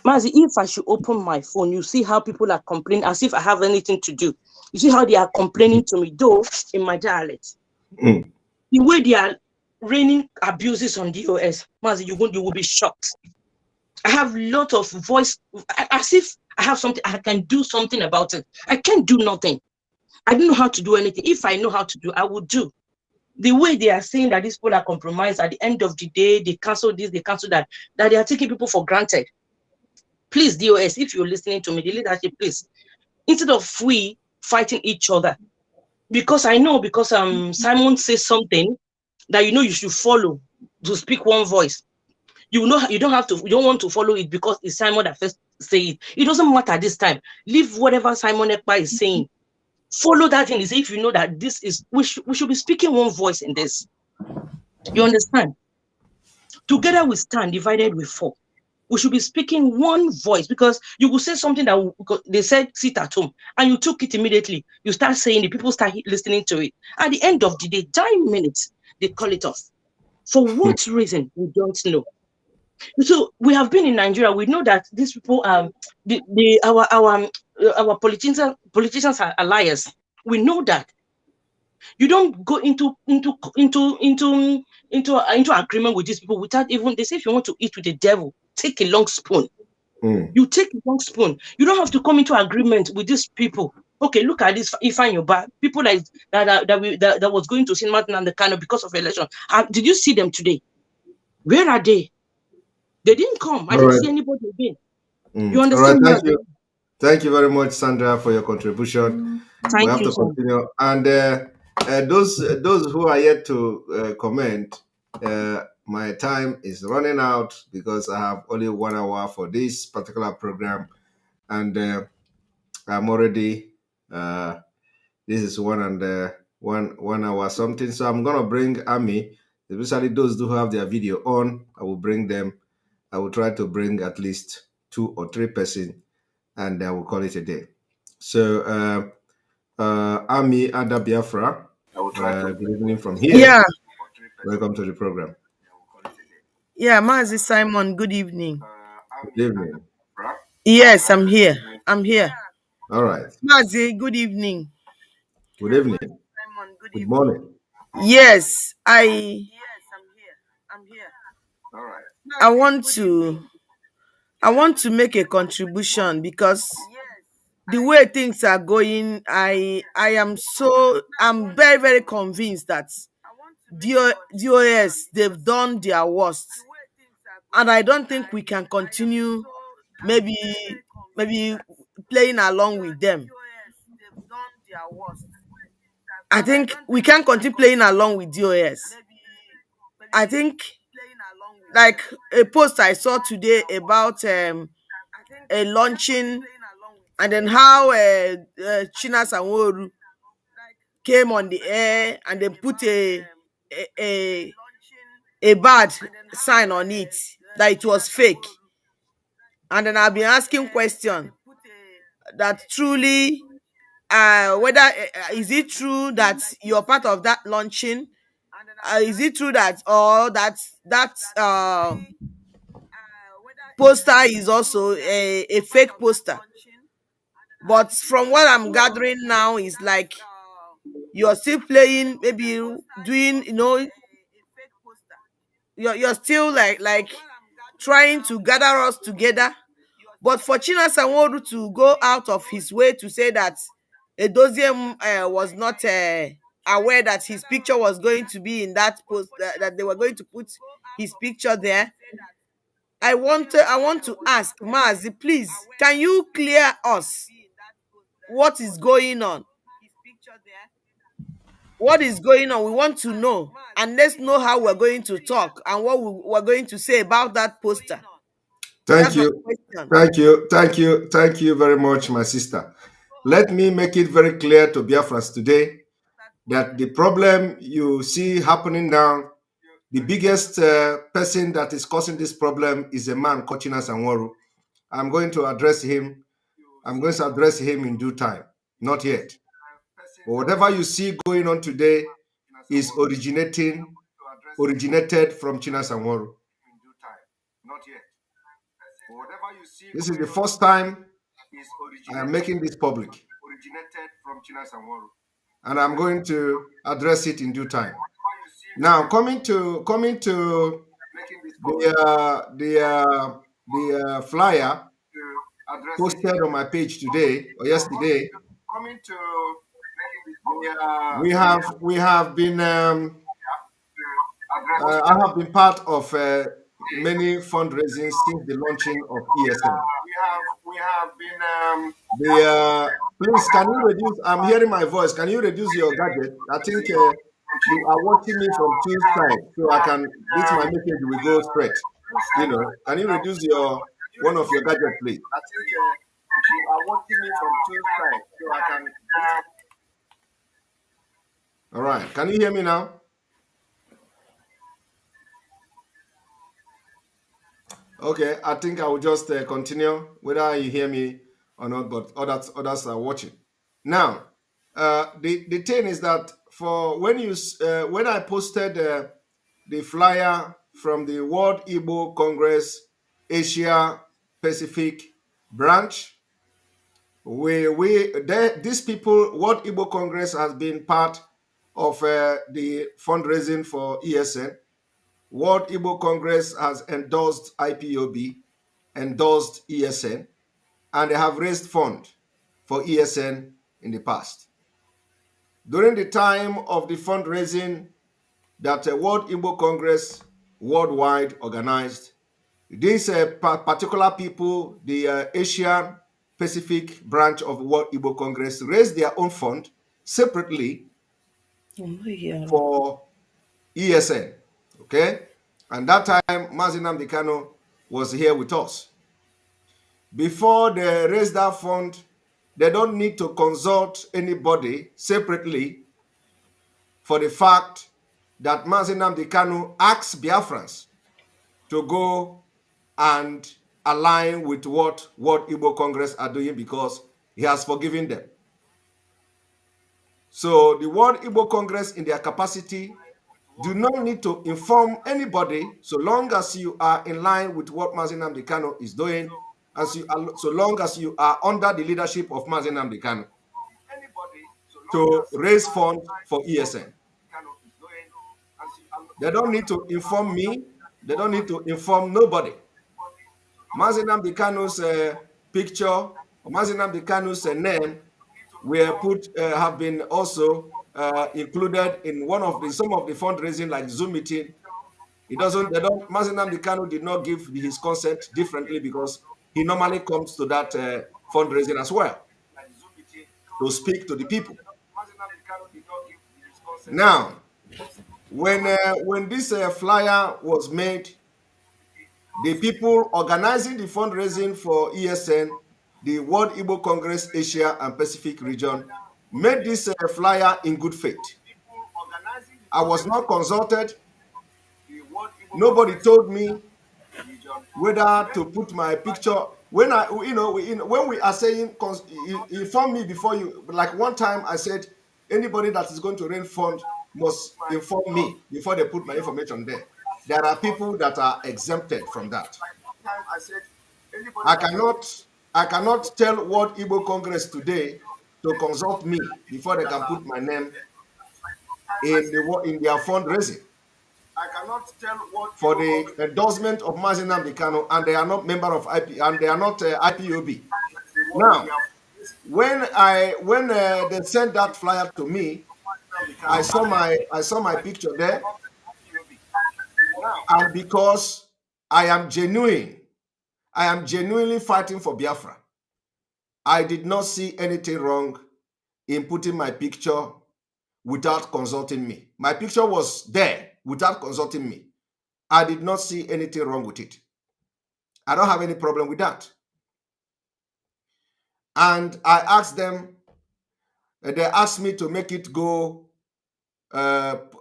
Mazi, if I should open my phone, you see how people are complaining as if I have anything to do. You see how they are complaining to me, though in my dialect. The way they are raining abuses on DOS, Mazi, you will be shocked. I have a lot of voice, as if I have something, I can do something about it. I can't do nothing. I don't know how to do anything. If I know how to do, I would do. The way they are saying that these people are compromised, at the end of the day, they cancel this, they cancel that they are taking people for granted. Please, DOS, if you're listening to me, the leadership, please, instead of we fighting each other, because I know, Simon says something that you should follow to speak one voice. You don't want to follow it because it's Simon that first say it. It doesn't matter this time. Leave whatever Simon Ekpa is saying. Follow that thing. If you know that this is, we should be speaking one voice in this. You understand? Together we stand, divided we fall. We should be speaking one voice, because you will say something that they said sit at home, and you took it immediately. You start saying it, people start listening to it. At the end of the day, 9 minutes, they call it off. For what reason? We don't know. So we have been in Nigeria. We know that these people, our politicians are liars. We know that. You don't go into agreement with these people without even, they say if you want to eat with the devil, take a long spoon. You take a long spoon. You don't have to come into agreement with these people. Okay, look at this. Ifeanyi Ekpa, people that was going to St. Martin and the Kano because of election. Did you see them today? Where are they? They didn't come. I didn't see anybody again. You understand? All right, thank you. Thank you very much, Sandra, for your contribution. Thank we have you, to continue. And those who are yet to comment, my time is running out because I have only 1 hour for this particular program, and I'm already this is 1 hour something. So I'm gonna bring Ami, especially those who have their video on. I will bring them. I will try to bring at least 2 or 3 persons, and I will call it a day. So, Ami Ada Biafra, good evening from here. Yeah. Welcome to the program. Yeah, Mazi Simon, good evening. Good evening. Yes, I'm here. All right. Mazi, good evening. Good evening. Good morning. Yes, I'm here. All right. I want to make a contribution, because the way things are going, I'm very, very convinced that DOS, they've done their worst, and I don't think we can continue maybe playing along with them. I think we can't continue playing along with DOS. I think, like a post I saw today about a launching, and then how China Sanwo-Olu came on the air and then put a bad sign on it that it was fake. And then I've been asking questions that truly, whether is it true that you're part of that launching? Is it true that, or that poster is also a fake poster? But from what I'm gathering now is like you're still playing, maybe doing, you're still like trying to gather us together. But for China Sanwo-Olu to go out of his way to say that Edoziem was not aware that his picture was going to be in that post, that they were going to put his picture there, I want to ask Mazi, please, can you clear us what is going on? What is going on? We want to know, and let's know how we're going to talk and what we're going to say about that poster. Thank you. Thank you. Thank you. Thank you very much, my sister. Let me make it very clear to Biafrans today that the problem you see happening now, the biggest person that is causing this problem is a man called China Sanwo-Olu. I'm going to address him. I'm going to address him in due time. Not yet. But whatever you see going on today is originated from China Sanwo-Olu. Not yet. This is the first time I am making this public. And I'm going to address it in due time. Now, coming to the flyer posted on my page today or yesterday, we have been I have been part of many fundraising since the launching of ESN. Please, can you reduce? I'm hearing my voice. Can you reduce your gadget? I think you are watching me from two sides, so I can. This my message will go straight. You know, can you reduce one of your gadgets, please? I think you are watching me from two sides, so I can. All right. Can you hear me now? Okay, I think I will just continue, whether you hear me or not, but others are watching. Now, the thing is that for when I posted the flyer from the World Igbo Congress Asia Pacific branch, these people, World Igbo Congress has been part of the fundraising for ESN. World Igbo Congress has endorsed IPOB, endorsed ESN, and they have raised funds for ESN in the past. During the time of the fundraising that World Igbo Congress worldwide organized, these particular people, the Asian Pacific branch of World Igbo Congress, raised their own fund separately for ESN. Okay? And that time, Mazi Nnamdi Kanu was here with us. Before they raise that fund, they don't need to consult anybody separately for the fact that Mazi Nnamdi Kanu asked Biafrans to go and align with what World Igbo Congress are doing because he has forgiven them. So the World Igbo Congress, in their capacity, do not need to inform anybody so long as you are in line with what Mazi Nnamdi Kanu is doing, and so long as you are under the leadership of Mazi Nnamdi Kanu to raise funds for ESN. They don't need to inform me. They don't need to inform nobody. Mazi Nnamdi Kanu's picture, or Mazi Nnamdi Kanu's name have been also included in some of the fundraising, like Zoom meeting. Mazi Nnamdi Kanu did not give his consent differently because he normally comes to that fundraising as well to speak to the people. Now, when this flyer was made, the people organizing the fundraising for ESN, the World Igbo Congress Asia and Pacific region, made this flyer in good faith. I was not consulted. Nobody told me whether to put my picture. When we are saying, inform me before you. Like one time I said, anybody that is going to raise fund must inform me before they put my information there. There are people that are exempted from that. I cannot tell World Igbo Congress today to consult me before they can put my name in their fundraising. for the endorsement of Mazi Nnamdi Kanu, and they are not member of IP, and they are not IPOB. Now, when they sent that flyer to me, I saw my picture there, and because I am genuinely fighting for Biafra. I did not see anything wrong in putting my picture without consulting me. My picture was there without consulting me. I did not see anything wrong with it. I don't have any problem with that. And I asked them, they asked me to make it go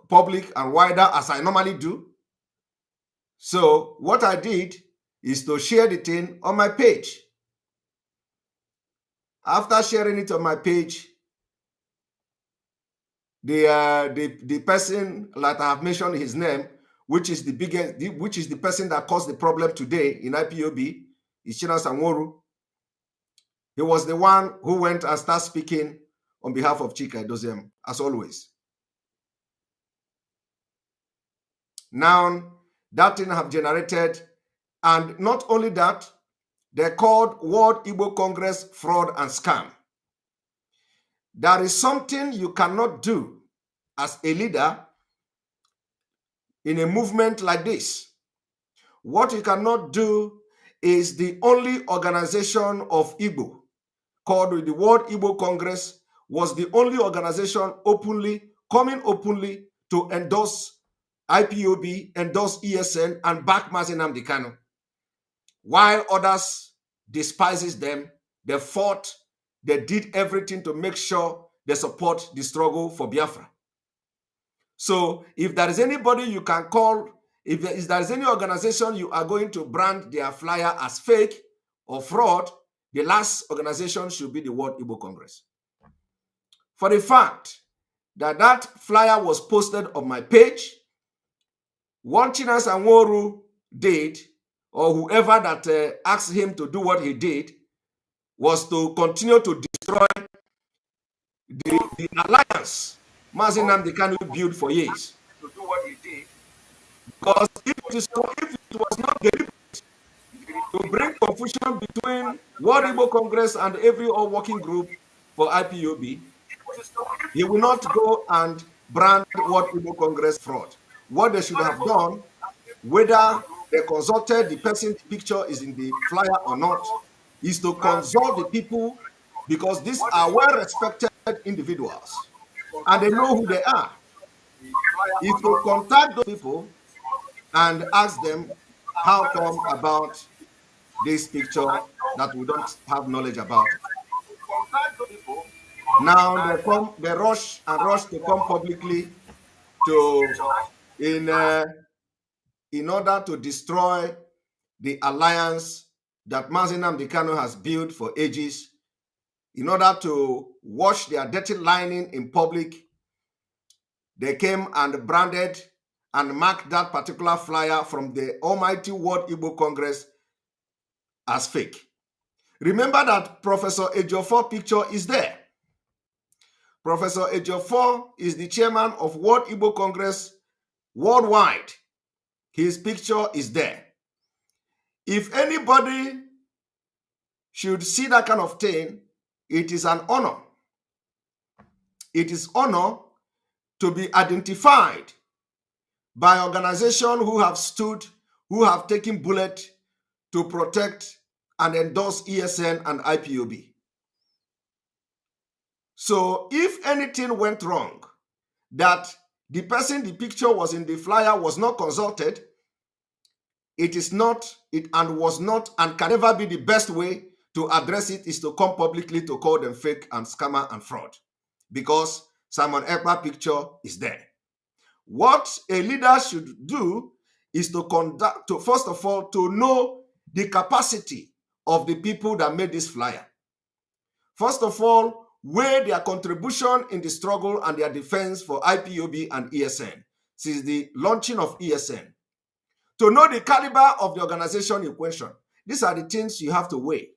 public and wider as I normally do. So what I did is to share the thing on my page. After sharing it on my page, the person, like I have mentioned his name, which is the person that caused the problem today in IPOB, is China Sanworu. He was the one who went and started speaking on behalf of Chika Edoziem, as always. Now, that thing have generated, and not only that, they called World Igbo Congress fraud and scam. There is something you cannot do as a leader in a movement like this. What you cannot do is the only organization of Igbo called the World Igbo Congress was the only organization coming openly to endorse IPOB, endorse ESN, and back Mazi Nnamdi Kanu. While others despises them, they fought, they did everything to make sure they support the struggle for Biafra. So if there is anybody you can call, if there is any organization you are going to brand their flyer as fake or fraud, the last organization should be the World Igbo Congress. For the fact that that flyer was posted on my page, what China Sanworu did, or whoever that asked him to do what he did, was to continue to destroy the alliance Mazi Nnamdi Kanu built for years. Because if it was not deliberate to bring confusion between World Igbo Congress and every other working group for IPOB, he will not go and brand World Igbo Congress fraud. What they should have done, whether they consulted the person the picture is in the flyer or not, is to consult the people, because these are well-respected individuals and they know who they are. Is to contact those people and ask them how come about this picture that we don't have knowledge about it. Now they rush to come publicly in order to destroy the alliance that Mazi Nnamdi Kanu has built for ages, in order to wash their dirty lining in public. They came and branded and marked that particular flyer from the almighty World Igbo Congress as fake. Remember that Professor Ejiofor picture is there. Professor Ejiofor is the chairman of World Igbo Congress worldwide. His picture is there. If anybody should see that kind of thing, it is an honor. It is honor to be identified by organizations who have stood, who have taken bullet to protect and endorse ESN and IPOB. So if anything went wrong, that the person the picture was in the flyer was not consulted, it is not, and was not, and can never be the best way to address it is to come publicly to call them fake and scammer and fraud, because Simon Ekpa picture is there. What a leader should do is to conduct, first of all, to know the capacity of the people that made this flyer. First of all, weigh their contribution in the struggle and their defense for IPOB and ESN since the launching of ESN. To know the caliber of the organization in question. These are the things you have to weigh.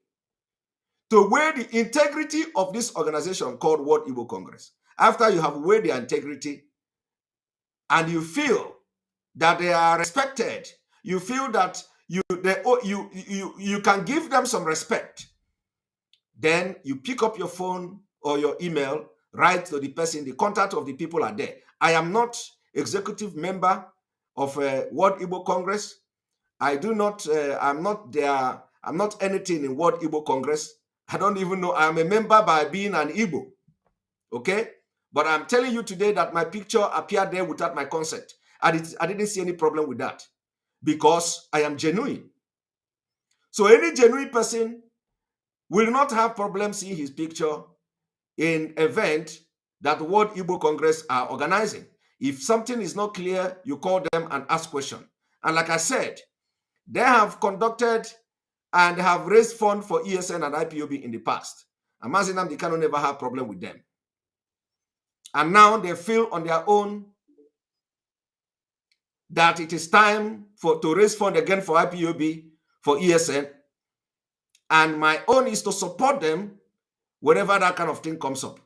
To weigh the integrity of this organization called World Igbo Congress. After you have weighed their integrity and you feel that they are respected, you feel that you can give them some respect, then you pick up your phone or your email, write to the person, the contact of the people are there. I am not executive member of World Igbo Congress. I do not, I'm not there, I'm not anything in World Igbo Congress. I don't even know, I'm a member by being an Igbo, okay? But I'm telling you today that my picture appeared there without my consent. I didn't see any problem with that because I am genuine. So any genuine person will not have problems seeing his picture in event that World Igbo Congress are organizing. If something is not clear, you call them and ask questions. And like I said, they have conducted and have raised funds for ESN and IPOB in the past. And Mazinam Dikano never had a problem with them. And now they feel on their own that it is time to raise funds again for IPOB, for ESN. And my own is to support them whenever that kind of thing comes up.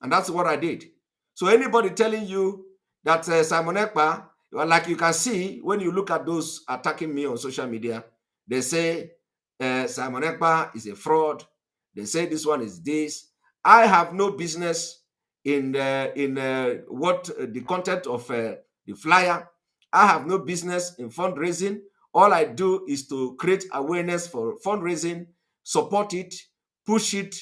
And that's what I did. So anybody telling you that Simon Ekpa, like you can see when you look at those attacking me on social media, they say Simon Ekpa is a fraud. They say this one is this. I have no business in what the content of the flyer. I have no business in fundraising. All I do is to create awareness for fundraising, support it, push it,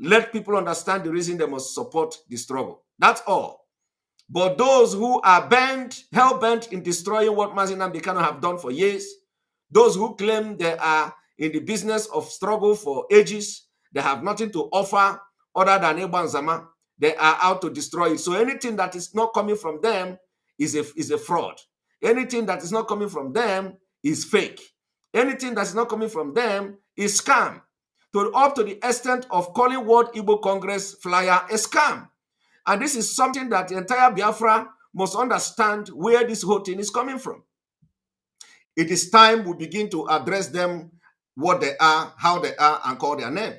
let people understand the reason they must support the struggle. That's all. But those who are hell-bent in destroying what Mazinam Dikano have done for years, those who claim they are in the business of struggle for ages, they have nothing to offer other than Eban Zama, they are out to destroy it. So anything that is not coming from them is a fraud. Anything that is not coming from them is fake. Anything that is not coming from them is scam. Up to the extent of calling World Igbo Congress flyer a scam. And this is something that the entire Biafra must understand where this whole thing is coming from. It is time we begin to address them, what they are, how they are, and call their name.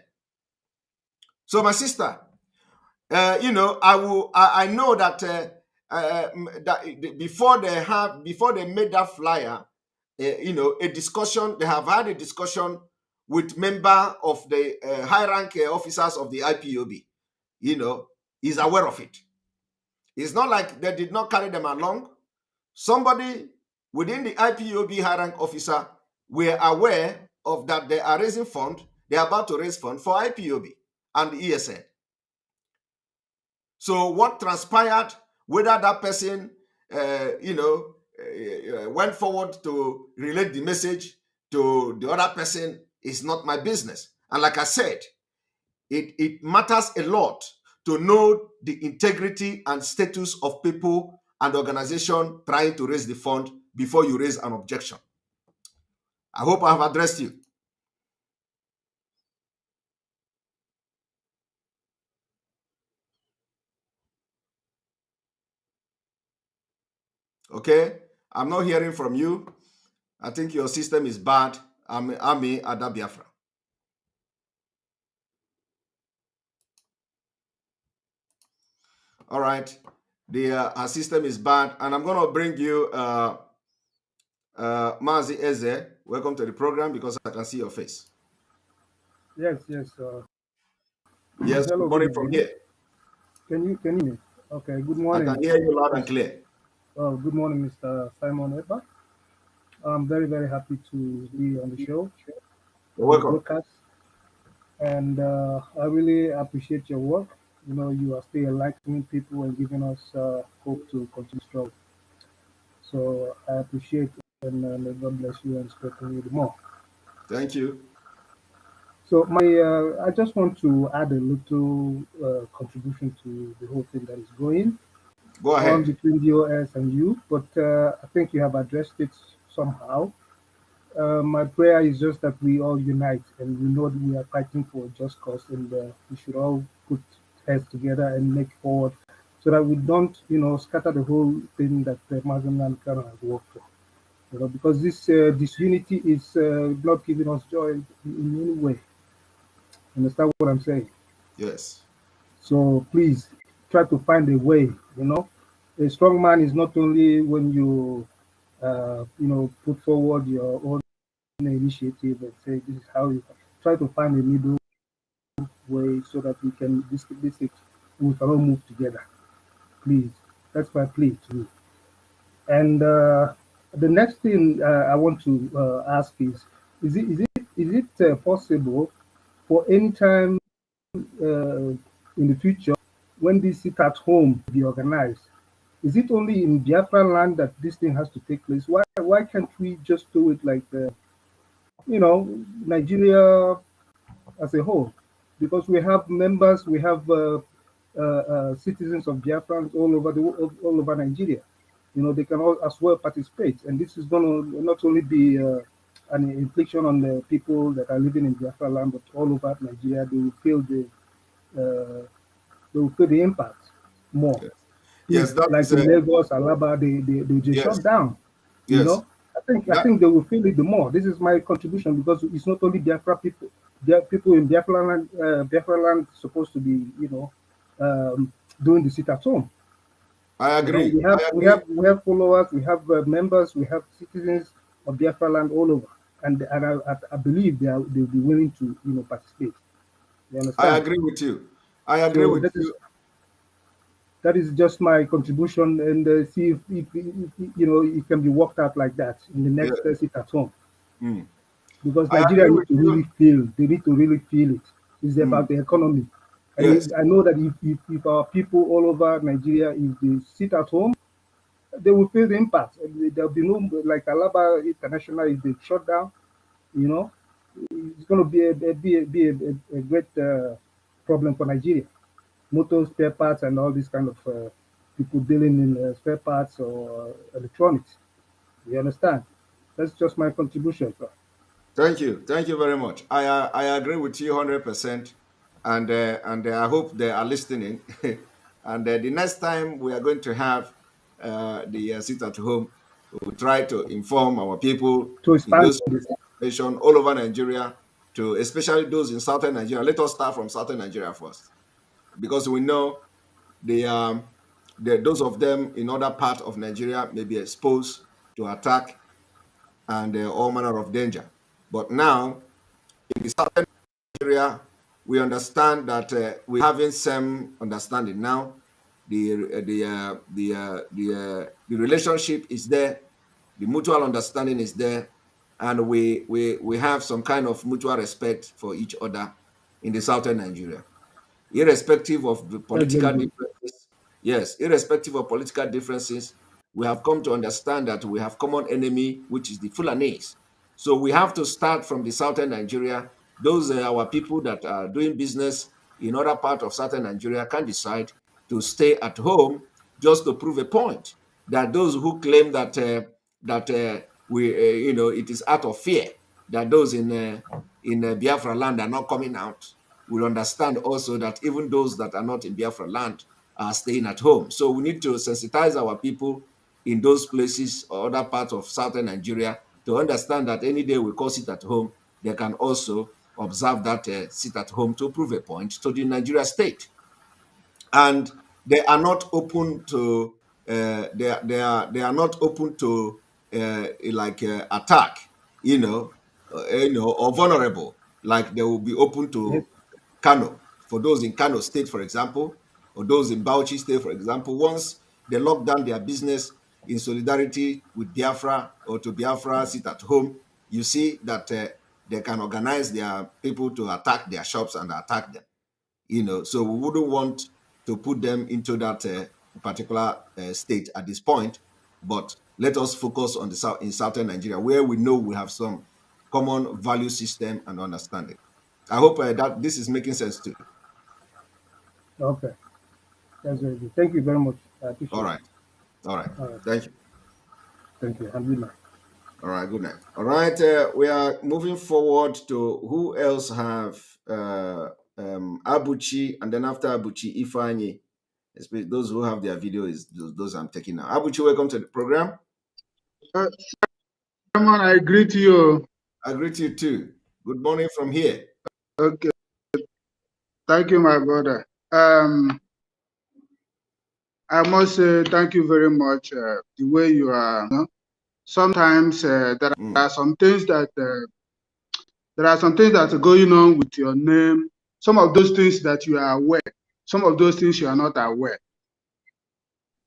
So my sister, you know, I know that, that before they made that flyer, you know, a discussion, they have had a discussion with member of the high-rank officers of the IPOB. You know, is aware of it. It's not like they did not carry them along. Somebody within the IPOB high-rank officer were aware of that they are raising fund, they are about to raise fund for IPOB and the ESN. So what transpired, whether that person, you know, went forward to relate the message to the other person is not my business. And like I said, it matters a lot to know the integrity and status of people and organization trying to raise the fund before you raise an objection. I hope I have addressed you. Okay, I'm not hearing from you. I think your system is bad. I'm Ami Ada Biafra. All right, our system is bad, and I'm going to bring you Mazi Eze. Welcome to the program because I can see your face. Yes. Yes, hello, good morning from here. Can you hear me? Okay, good morning. I can hear you loud and clear. Good morning, Mr. Simon Ekpa. I'm very, very happy to be on the show. You're welcome. Broadcast. And I really appreciate your work. You know, you are still enlightening people and giving us hope to continue strong. So I appreciate it, and may God bless you and strengthen you more. Thank you. So I just want to add a little contribution to the whole thing that is going Go ahead. on between the OS and you, but I think you have addressed it somehow. My prayer is just that we all unite and we know that we are fighting for a just cause, and we should all put heads together and make forward so that we don't, you know, scatter the whole thing that Mazen and Kano has worked for. You know, because this disunity is not giving us joy in any way. Understand what I'm saying? Yes. So please try to find a way. You know, a strong man is not only when you put forward your own initiative and say this is how you try to find a middle way so that we can we can all move together. Please, that's my plea to you. And the next thing I want to ask is it possible for any time in the future when this sit at home be organized? Is it only in Biafra land that this thing has to take place? Why can't we just do it like Nigeria as a whole? Because we have members, we have citizens of Biafra all over Nigeria. They can all as well participate, and this is going to not only be an infliction on the people that are living in Biafra land, but all over Nigeria. They will feel the impact more. Yes, that Like is in Lagos, Alaba, they yes, shut down. yes. I think they will feel it the more. This is my contribution because it's not only Biafra people. People in Biafra land supposed to be, doing the sit at home. I agree. We have followers, we have members, we have citizens of Biafra land all over, and I believe they'll be willing to participate. You understand? I agree with you. I agree with you. That is just my contribution, and see if it can be worked out like that in the next sit at home. Because Nigeria needs to really feel. They need to really feel it. It's about the economy. And I know that if our people all over Nigeria, if they sit at home, they will feel the impact. There'll be no, like Alaba International, if they shut down, it's going to be a great problem for Nigeria. Motor spare parts and all these kind of people dealing in spare parts or electronics. You understand? That's just my contribution, sir. Thank you very much. I agree with you 100%, and I hope they are listening. And the next time we are going to have the sit at home, we will try to inform our people To in expand those nations all over Nigeria, to especially those in southern Nigeria. Let us start from southern Nigeria first, because we know those of them in other parts of Nigeria may be exposed to attack and all manner of danger. But now, in the southern Nigeria, we understand that we're having some understanding now. The relationship is there, the mutual understanding is there, and we have some kind of mutual respect for each other in the southern Nigeria, irrespective of the political differences. Yes, irrespective of political differences, we have come to understand that we have common enemy, which is the Fulanese. So we have to start from the southern Nigeria. Those are our people that are doing business in other part of southern Nigeria can decide to stay at home just to prove a point that those who claim that it is out of fear that those in Biafra land are not coming out will understand also that even those that are not in Biafra land are staying at home. So we need to sensitize our people in those places or other parts of southern Nigeria to understand that any day we call sit at home, they can also observe that sit at home to prove a point to the Nigeria state. And they are not open to they are not open to attack, or vulnerable, like they will be open to Kano. For those in Kano State, for example, or those in Bauchi State, for example, once they lock down their business in solidarity with Biafra or to Biafra sit at home, you see that they can organize their people to attack their shops and attack them. So we wouldn't want to put them into that particular state at this point, but let us focus on in southern Nigeria, where we know we have some common value system and understanding. I hope that this is making sense to you. Okay, that's very good. Thank you very much. I appreciate it. All right. Thank you. Thank you. And good night. All right. Good night. All right. We are moving forward to who else have Abuchi, and then after Abuchi, Ifeanyi. Especially those who have their video is those I'm taking now. Abuchi, welcome to the program. Simon, I greet you. I greet you too. Good morning from here. Okay. Thank you, my brother. I must say thank you very much. The way you are sometimes there are some things that are going on with your name. Some of those things that you are aware, some of those things you are not aware.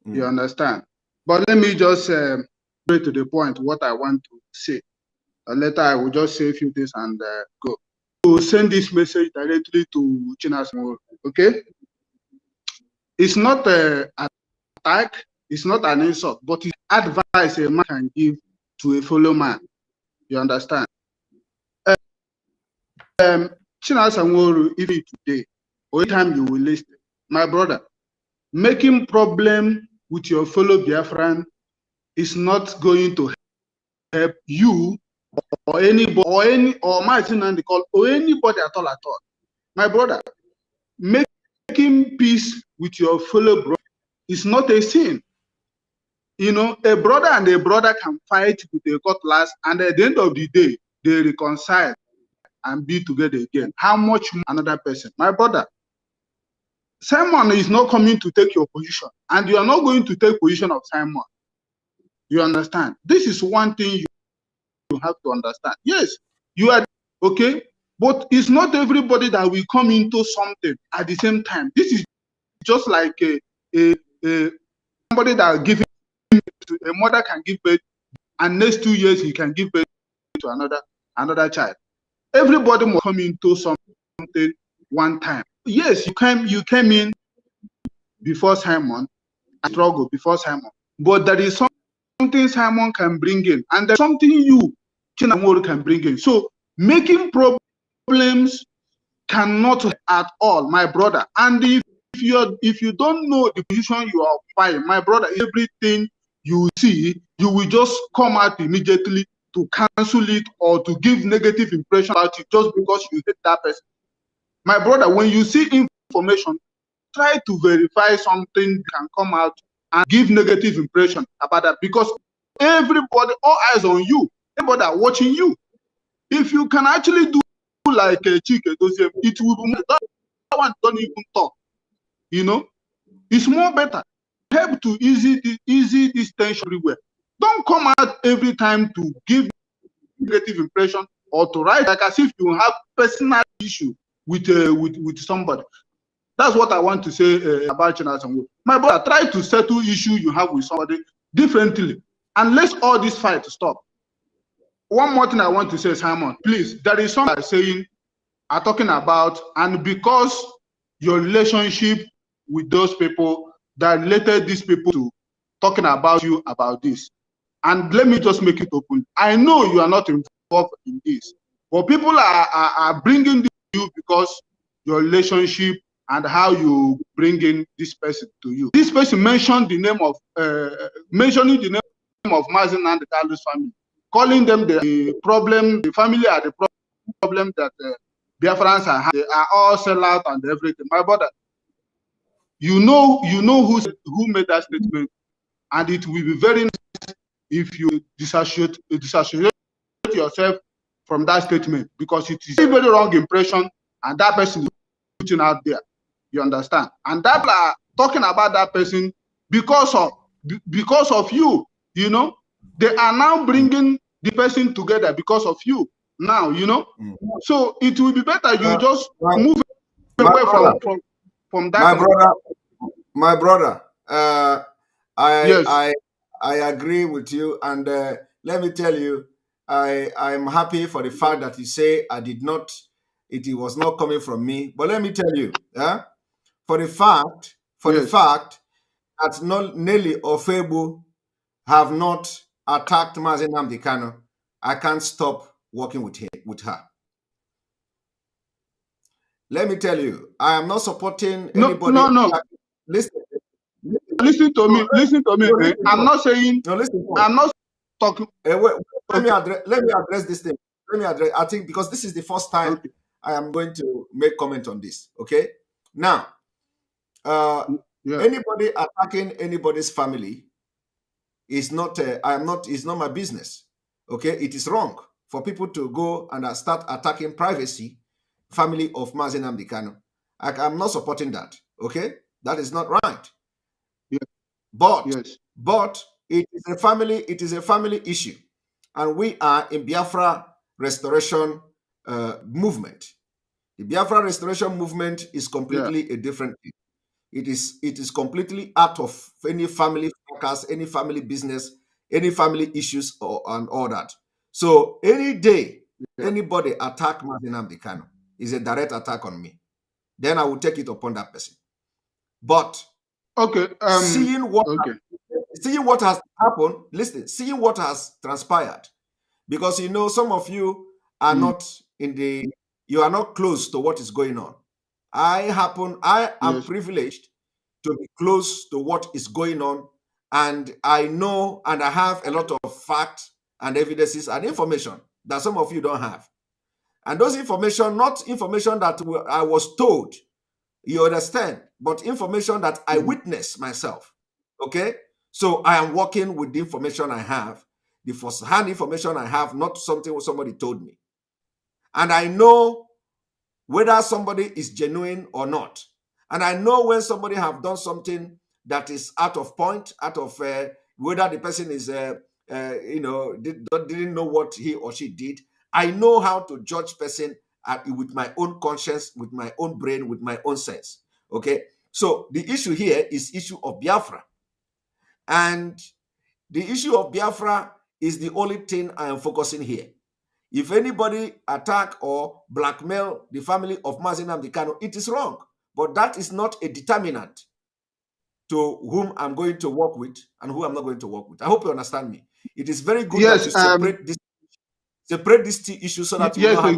You understand? But let me just go to the point what I want to say. Later I will just say a few things and go. To send this message directly to Chinasmo, okay? It's not an attack, it's not an insult, but it's advice a man can give to a fellow man. You understand? Chinasmo, even today, or time you will listen, my brother, making problem with your fellow Biafran is not going to help you or anybody or Martin and call or anybody at all. My brother, making peace with your fellow brother is not a sin. You know, a brother and a brother can fight with a cutlass, and at the end of the day, they reconcile and be together again. How much another person? My brother, Simon is not coming to take your position, and you are not going to take position of Simon. You understand? This is one thing you have to understand. Yes, you are okay, but it's not everybody that will come into something at the same time. This is just like somebody that giving a mother can give birth, and next 2 years he can give birth to another child. Everybody must come into something one time. Yes, you came in before Simon, and struggle before Simon, but there is something Simon can bring in, and there's something you Chinamoro can bring in. So making problems cannot at all, my brother. And if you don't know the position you are occupying, my brother, everything you see, you will just come out immediately to cancel it or to give negative impression about it just because you hate that person. My brother, when you see information, try to verify something can come out and give negative impression about that, because everybody, all eyes on you, everybody are watching you. If you can actually do like a chick, it will be that one don't even talk. You know, it's more better. Help to easy this tension everywhere. Don't come out every time to give negative impression or to write like as if you have personal issue with somebody. That's what I want to say about China. My brother, try to settle issue you have with somebody differently, and let all this fight stop. One more thing I want to say, Simon, please. There is something I'm saying, are talking about, and because your relationship with those people that related these people to talking about you about this. And let me just make it open. I know you are not involved in this, but people are bringing this to you because your relationship and how you bring in this person to you. This person mentioned the name of mentioning the name of Mazen and the Carlos family, calling them the problem. The family are the problem that Biafrans are. They are all sell out and everything. My brother, you know who made that statement, and it will be very nice if you disassociate yourself from that statement, because it is a very wrong impression, and that person is putting out there. You understand? And that are talking about that person because of you. You know, they are now bringing the person together because of you. Now, you know, so it will be better you just move away from that. My brother, I agree with you, and let me tell you, I'm happy for the fact that you say I did not. It was not coming from me, but let me tell you, for the fact that Nelly or Febu have not attacked Mazen Nnamdi Kanu, I can't stop working with her. Let me tell you, I am not supporting anybody. No. Listen to me. No, I'm not saying. No, listen. I'm not talking. Let me address this thing. I think because this is the first time I am going to make comment on this. Okay. Now, anybody attacking anybody's family is not. It's not my business. Okay. It is wrong for people to go and start attacking privacy, family of Mazen Nnamdi Kanu. I'm not supporting that. Okay. That is not right. Yeah. But It is a family issue. And we are in Biafra restoration movement. The Biafra restoration movement is completely a different thing. It is completely out of any family focus, any family business, any family issues, and all that. So any day anybody attack Mazi Nnamdi Kanu is a direct attack on me. Then I will take it upon that person. But seeing what has happened, listen, seeing what has transpired, because some of you are not you are not close to what is going on. I am privileged to be close to what is going on, and I know and I have a lot of facts and evidences and information that some of you don't have. And those information, not information that I was told, you understand, but information that I witnessed myself. Okay? So I am working with the information I have, the first-hand information I have, not something somebody told me. And I know whether somebody is genuine or not. And I know when somebody have done something that is out of point, out of whether the person is, didn't know what he or she did. I know how to judge person with my own conscience, with my own brain, with my own sense. Okay? So the issue here is issue of Biafra. And the issue of Biafra is the only thing I am focusing here. If anybody attack or blackmail the family of Mazi Nnamdi Kanu, it is wrong. But that is not a determinant to whom I'm going to work with and who I'm not going to work with. I hope you understand me. It is very good that you separate these two issues so that you know how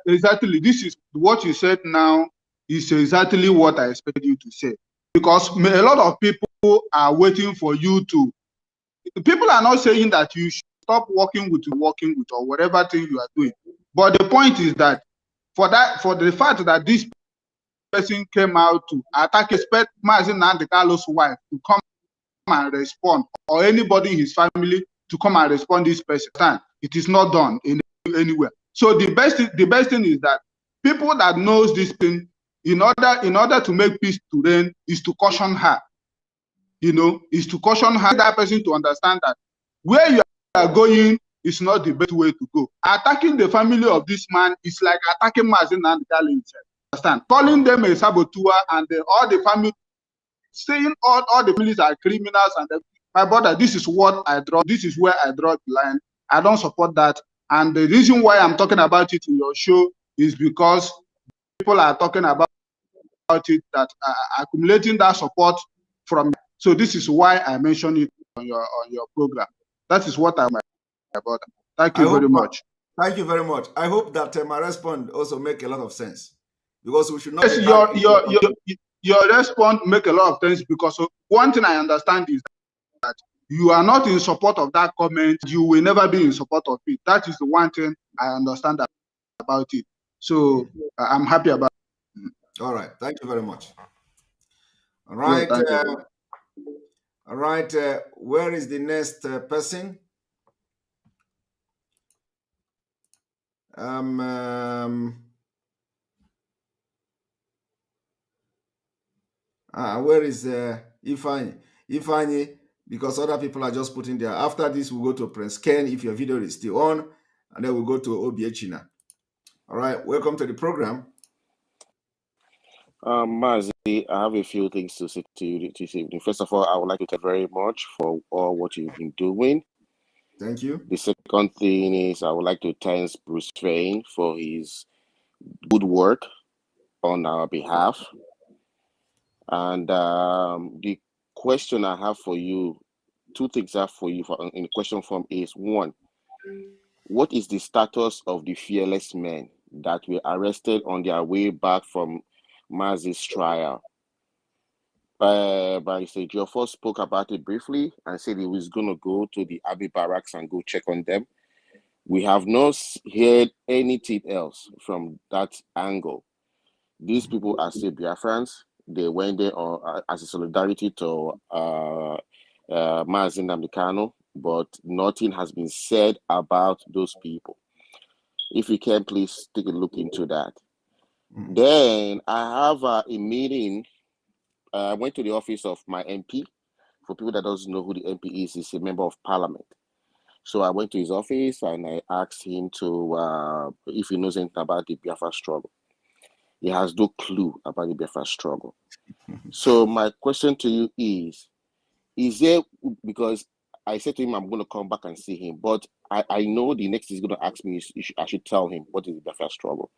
exactly. This is what you said now is exactly what I expected you to say. Because a lot of people are waiting for you to. People are not saying that you should stop working with or whatever thing you are doing. But the point is that for the fact that this person came out to attack, expect Mazi Nnamdi Kanu's wife to come and respond, or anybody in his family to come and respond this person. It is not done anywhere. So the best thing is that people that knows this thing, in order to make peace to reign, is to caution her. Is to caution her, that person, to understand that where you are going is not the best way to go. Attacking the family of this man is like attacking Mazi Nnamdi Kanu himself. Understand? Calling them a saboteur and all the family, saying all the families are criminals, and my brother, this is what I draw. This is where I draw the line. I don't support that. And the reason why I'm talking about it in your show is because people are talking about it, that are accumulating that support from. So this is why I mentioned it on your program. That is what I'm about. Thank you very much. Thank you very much. I hope that my response also make a lot of sense, because we should not. Yes, your response make a lot of sense, because one thing I understand is that you are not in support of that comment. You will never be in support of it. That is the one thing I understand about it. So I'm happy about it. All right. Thank you very much. All right. All right. Where is the next person? Where is Ifeanyi? Because other people are just putting there. After this, we'll go to Prince Ken, if your video is still on, and then we'll go to Obiechina. All right. Welcome to the program. Mazi, I have a few things to say to you this evening. First of all, I would like to thank you very much for all what you've been doing. Thank you. The second thing is I would like to thank Bruce Fain for his good work on our behalf. And the question I have for you, two things I have for you in the question form is: one, what is the status of the fearless men that were arrested on their way back from Mazi's trial? Barrister Geoffrey spoke about it briefly and said he was going to go to the Abbey Barracks and go check on them. We have not heard anything else from that angle. These people are still Biafrans. They went there as a solidarity to Mazi Nnamdi Kanu, but nothing has been said about those people. If you can, please take a look into that. Then I have a meeting. I went to the office of my MP for people that doesn't know who the MP is, he's a member of parliament. So I went to his office and I asked him to if he knows anything about the Biafra struggle. He has no clue about the Biafra struggle. So my question to you is there, because I said to him I'm going to come back and see him, but I know the next he's going to ask me, I should tell him what is the Biafra struggle.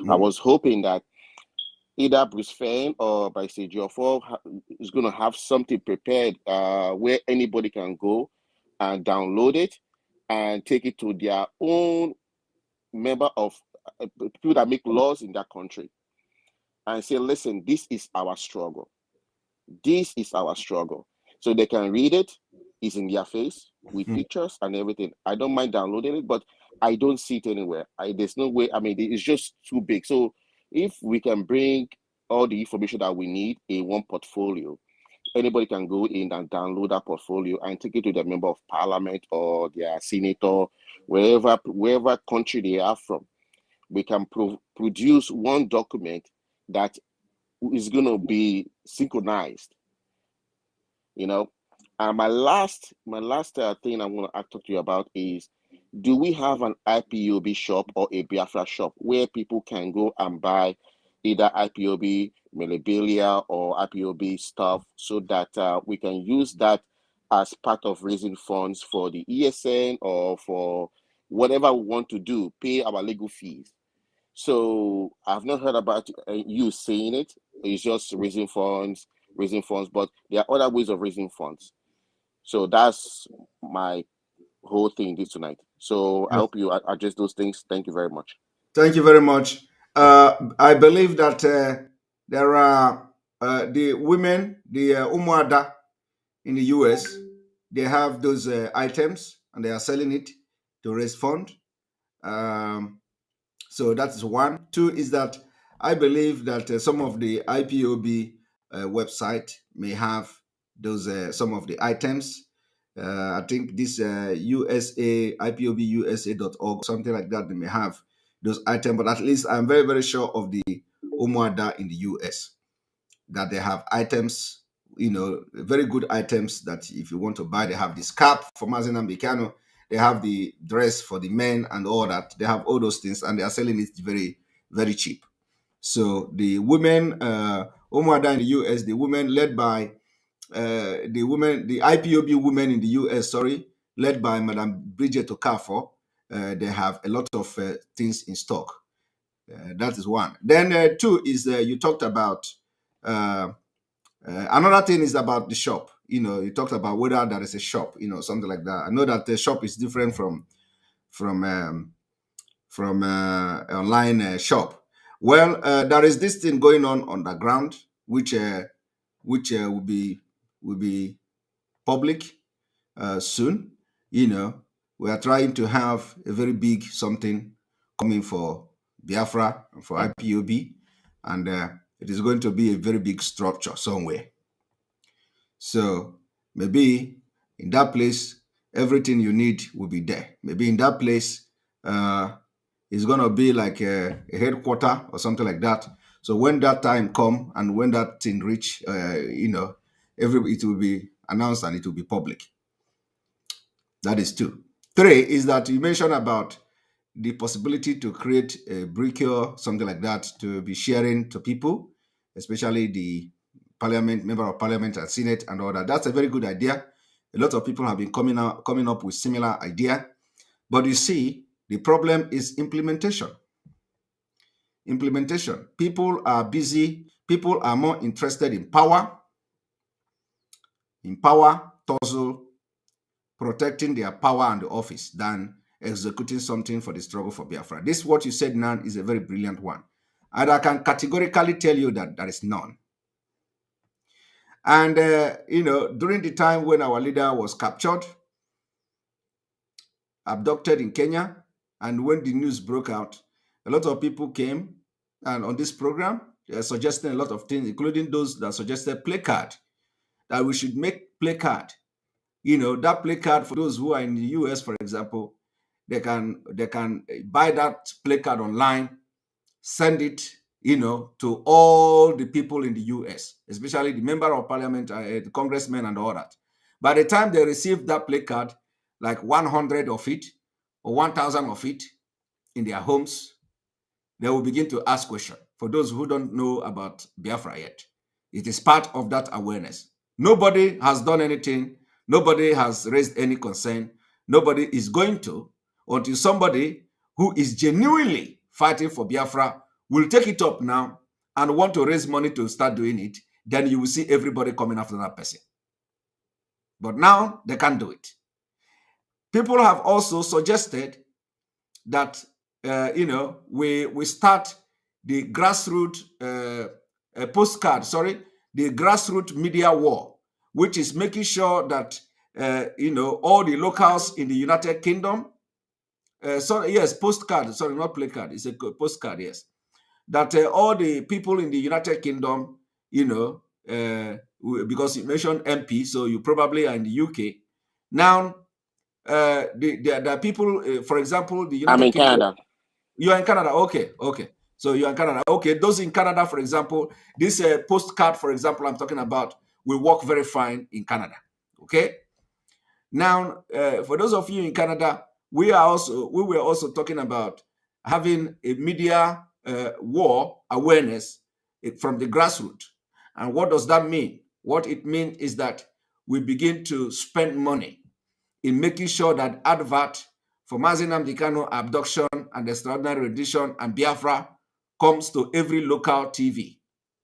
I was hoping that either Bruce Fain or by Geoffrey is going to have something prepared where anybody can go and download it and take it to their own member of people that make laws in that country and say, listen, this is our struggle. This is our struggle. So they can read it. It's in their face with pictures and everything. I don't mind downloading it, but I don't see it anywhere. There's no way. I mean, it's just too big. So if we can bring all the information that we need in one portfolio, anybody can go in and download that portfolio and take it to the member of parliament or their senator, wherever country they are from. We can produce one document that is going to be synchronized, you know. And my last thing I want to talk to you about is, do we have an IPOB shop or a Biafra shop where people can go and buy either IPOB memorabilia or IPOB stuff so that we can use that as part of raising funds for the ESN or for whatever we want to do, pay our legal fees? So I've not heard about you saying it. It's just raising funds, but there are other ways of raising funds. So that's my whole thing this tonight. So I hope you address those things. Thank you very much. Thank you very much. I believe that there are the women, the Umuada in the US, they have those items and they are selling it to raise fund. So that's one. Two is that I believe that some of the IPOB website may have those some of the items. I think this USA IPOBUSA.org, something like that, they may have those items. But at least I'm very, very sure of the Umuada in the US, that they have items, very good items that if you want to buy, they have this cap for Mazen and Bicano. They have the dress for the men and all that. They have all those things and they are selling it very, very cheap. So the women, Umuada in the US, the women led by the IPOB women in the US, led by Madam Bridget Okafor, they have a lot of things in stock. That is one. Then two is you talked about another thing is about the shop. You talked about whether there is a shop, something like that. I know that the shop is different from online shop. Well, there is this thing going on underground, which will be public soon. We are trying to have a very big something coming for Biafra and for IPOB, and it is going to be a very big structure somewhere. So maybe in that place, everything you need will be there. Maybe in that place, it's going to be like a headquarter or something like that. So when that time come and when that thing reach, it will be announced and it will be public. That is two. Three is that you mentioned about the possibility to create a brochure, something like that, to be sharing to people, especially the parliament, member of parliament and senate and all that. That's a very good idea. A lot of people have been coming up with similar idea. But you see, the problem is implementation. Implementation. People are busy. People are more interested in power, tussle, protecting their power and the office than executing something for the struggle for Biafra. This, what you said now, is a very brilliant one. And I can categorically tell you that there is none. And, during the time when our leader was captured, abducted in Kenya, and when the news broke out, a lot of people came and on this program, suggesting a lot of things, including those that suggested placard, that we should make placard. That placard, for those who are in the US, for example, they can buy that placard online, send it, to all the people in the US, especially the member of parliament, the congressmen and all that. By the time they receive that placard, like 100 of it or 1,000 of it in their homes, they will begin to ask questions. For those who don't know about Biafra yet, it is part of that awareness. Nobody has done anything. Nobody has raised any concern. Nobody is going to until somebody who is genuinely fighting for Biafra will take it up now and want to raise money to start doing it. Then you will see everybody coming after that person. But now they can't do it. People have also suggested that we start the grassroots the grassroots media war, which is making sure that all the locals in the United Kingdom, postcard, sorry, not placard, it's a postcard, yes, that all the people in the United Kingdom, because you mentioned MP, so you probably are in the UK now. The people, for example, the United I'm in Kingdom. Canada. You are in Canada, okay. So you are in Canada, okay. Those in Canada, for example, this postcard, for example, I'm talking about, will work very fine in Canada, okay. Now, for those of you in Canada, we were also talking about having a media war awareness from the grassroots. And what does that mean? What it means is that we begin to spend money in making sure that advert for Mazi Nnamdi Kanu abduction and extraordinary rendition and Biafra comes to every local TV.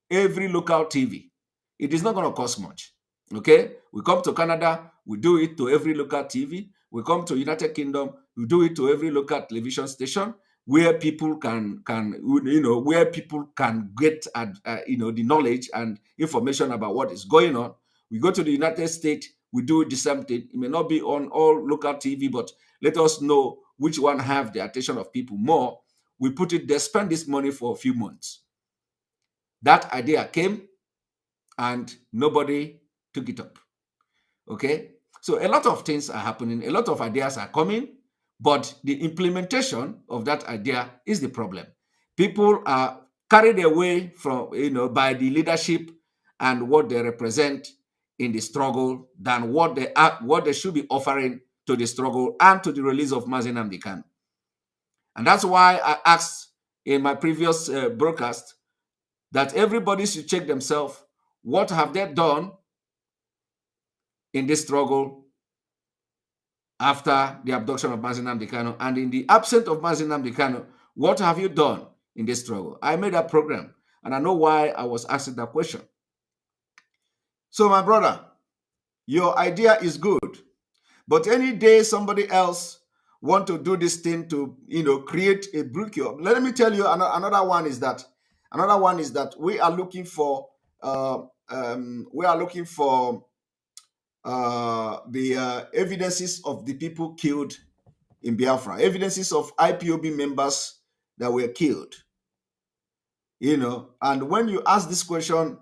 Every local TV. It is not going to cost much. Okay? We come to Canada, we do it to every local TV. We come to United Kingdom, we do it to every local television station where people can get the knowledge and information about what is going on. We go to the United States, we do the same thing. It may not be on all local TV, but let us know which one have the attention of people more. We put it there, spend this money for a few months. That idea came and nobody took it up. Okay? So a lot of things are happening, a lot of ideas are coming, but the implementation of that idea is the problem. People are carried away from, by the leadership and what they represent in the struggle than what they should be offering to the struggle and to the release of Mazi Nnamdi Kanu. And that's why I asked in my previous broadcast that everybody should check themselves. What have they done in this struggle after the abduction of Mazi Nnamdi Kanu? And in the absence of Mazi Nnamdi Kanu, what have you done in this struggle? I made a program, and I know why I was asking that question. So, my brother, your idea is good, but any day somebody else want to do this thing to, create a brochure. Let me tell you, another one is that we are looking for the evidences of the people killed in Biafra, evidences of IPOB members that were killed. And when you ask this question,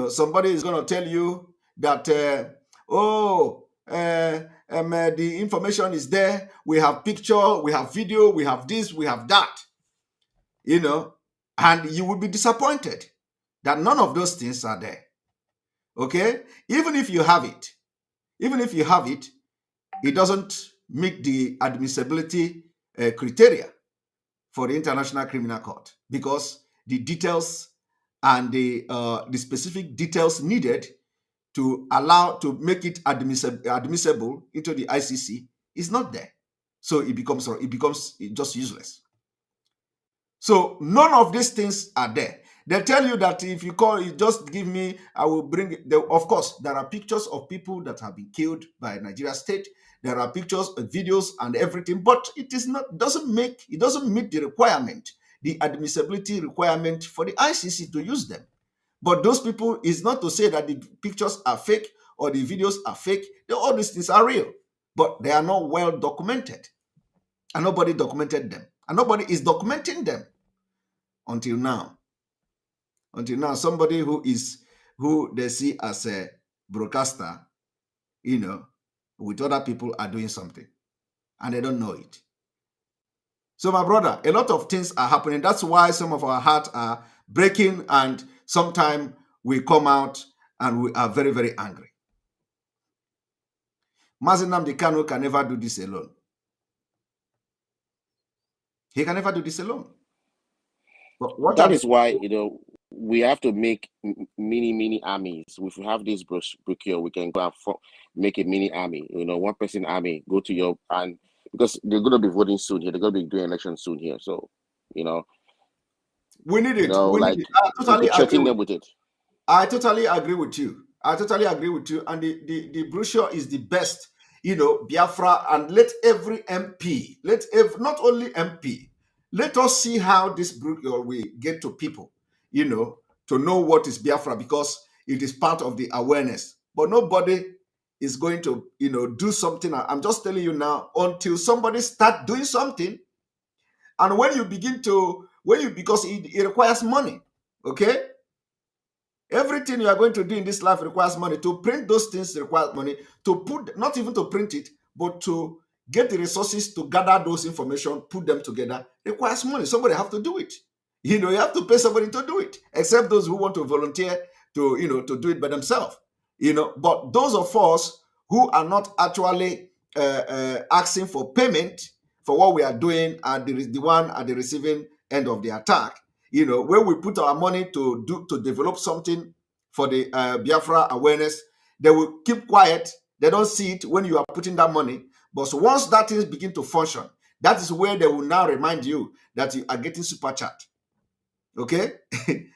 somebody is going to tell you that, the information is there. We have picture, we have video, we have this, we have that. And you will be disappointed that none of those things are there. Okay? Even if you have it, it doesn't meet the admissibility criteria for the International Criminal Court, because the details and the specific details needed to make it admissible into the ICC is not there. So it becomes just useless. So none of these things are there. They tell you that if you call, you just give me, I will bring it. Of course, there are pictures of people that have been killed by Nigeria state. There are pictures, videos, and everything, but it doesn't meet the requirement, the admissibility requirement for the ICC to use them. But those people is not to say that the pictures are fake or the videos are fake. All these things are real, but they are not well documented, and nobody documented them, and nobody is documenting them until now. Somebody who they see as a broadcaster, with other people are doing something, and they don't know it. So, my brother, a lot of things are happening. That's why some of our hearts are breaking, and sometimes we come out and we are very, very angry. Mazi Nnamdi Kanu can never do this alone. He can never do this alone. But what that is why, we have to make mini armies. If we have this brochure, we can go and make a mini army. One person army. Go to your and because they're going to be voting soon here. They're going to be doing elections soon here. So, we need it. We need it. I totally agree them with it. I totally agree with you. And the brochure is the best. Biafra, and let every MP, not only MP, let us see how this brochure will get to people, to know what is Biafra, because it is part of the awareness. But nobody is going to, do something. I'm just telling you now, until somebody start doing something. And when you begin to, because it requires money, okay? Everything you are going to do in this life requires money. To print those things requires money. To put, not even to print it, but to get the resources to gather those information, put them together, requires money. Somebody have to do it. You have to pay somebody to do it, except those who want to volunteer to, to do it by themselves. But those of us who are not actually asking for payment for what we are doing are the one at the receiving end of the attack. Where we put our money to develop something for the Biafra awareness, they will keep quiet. They don't see it when you are putting that money. But once that things begin to function, that is where they will now remind you that you are getting super chat. Okay?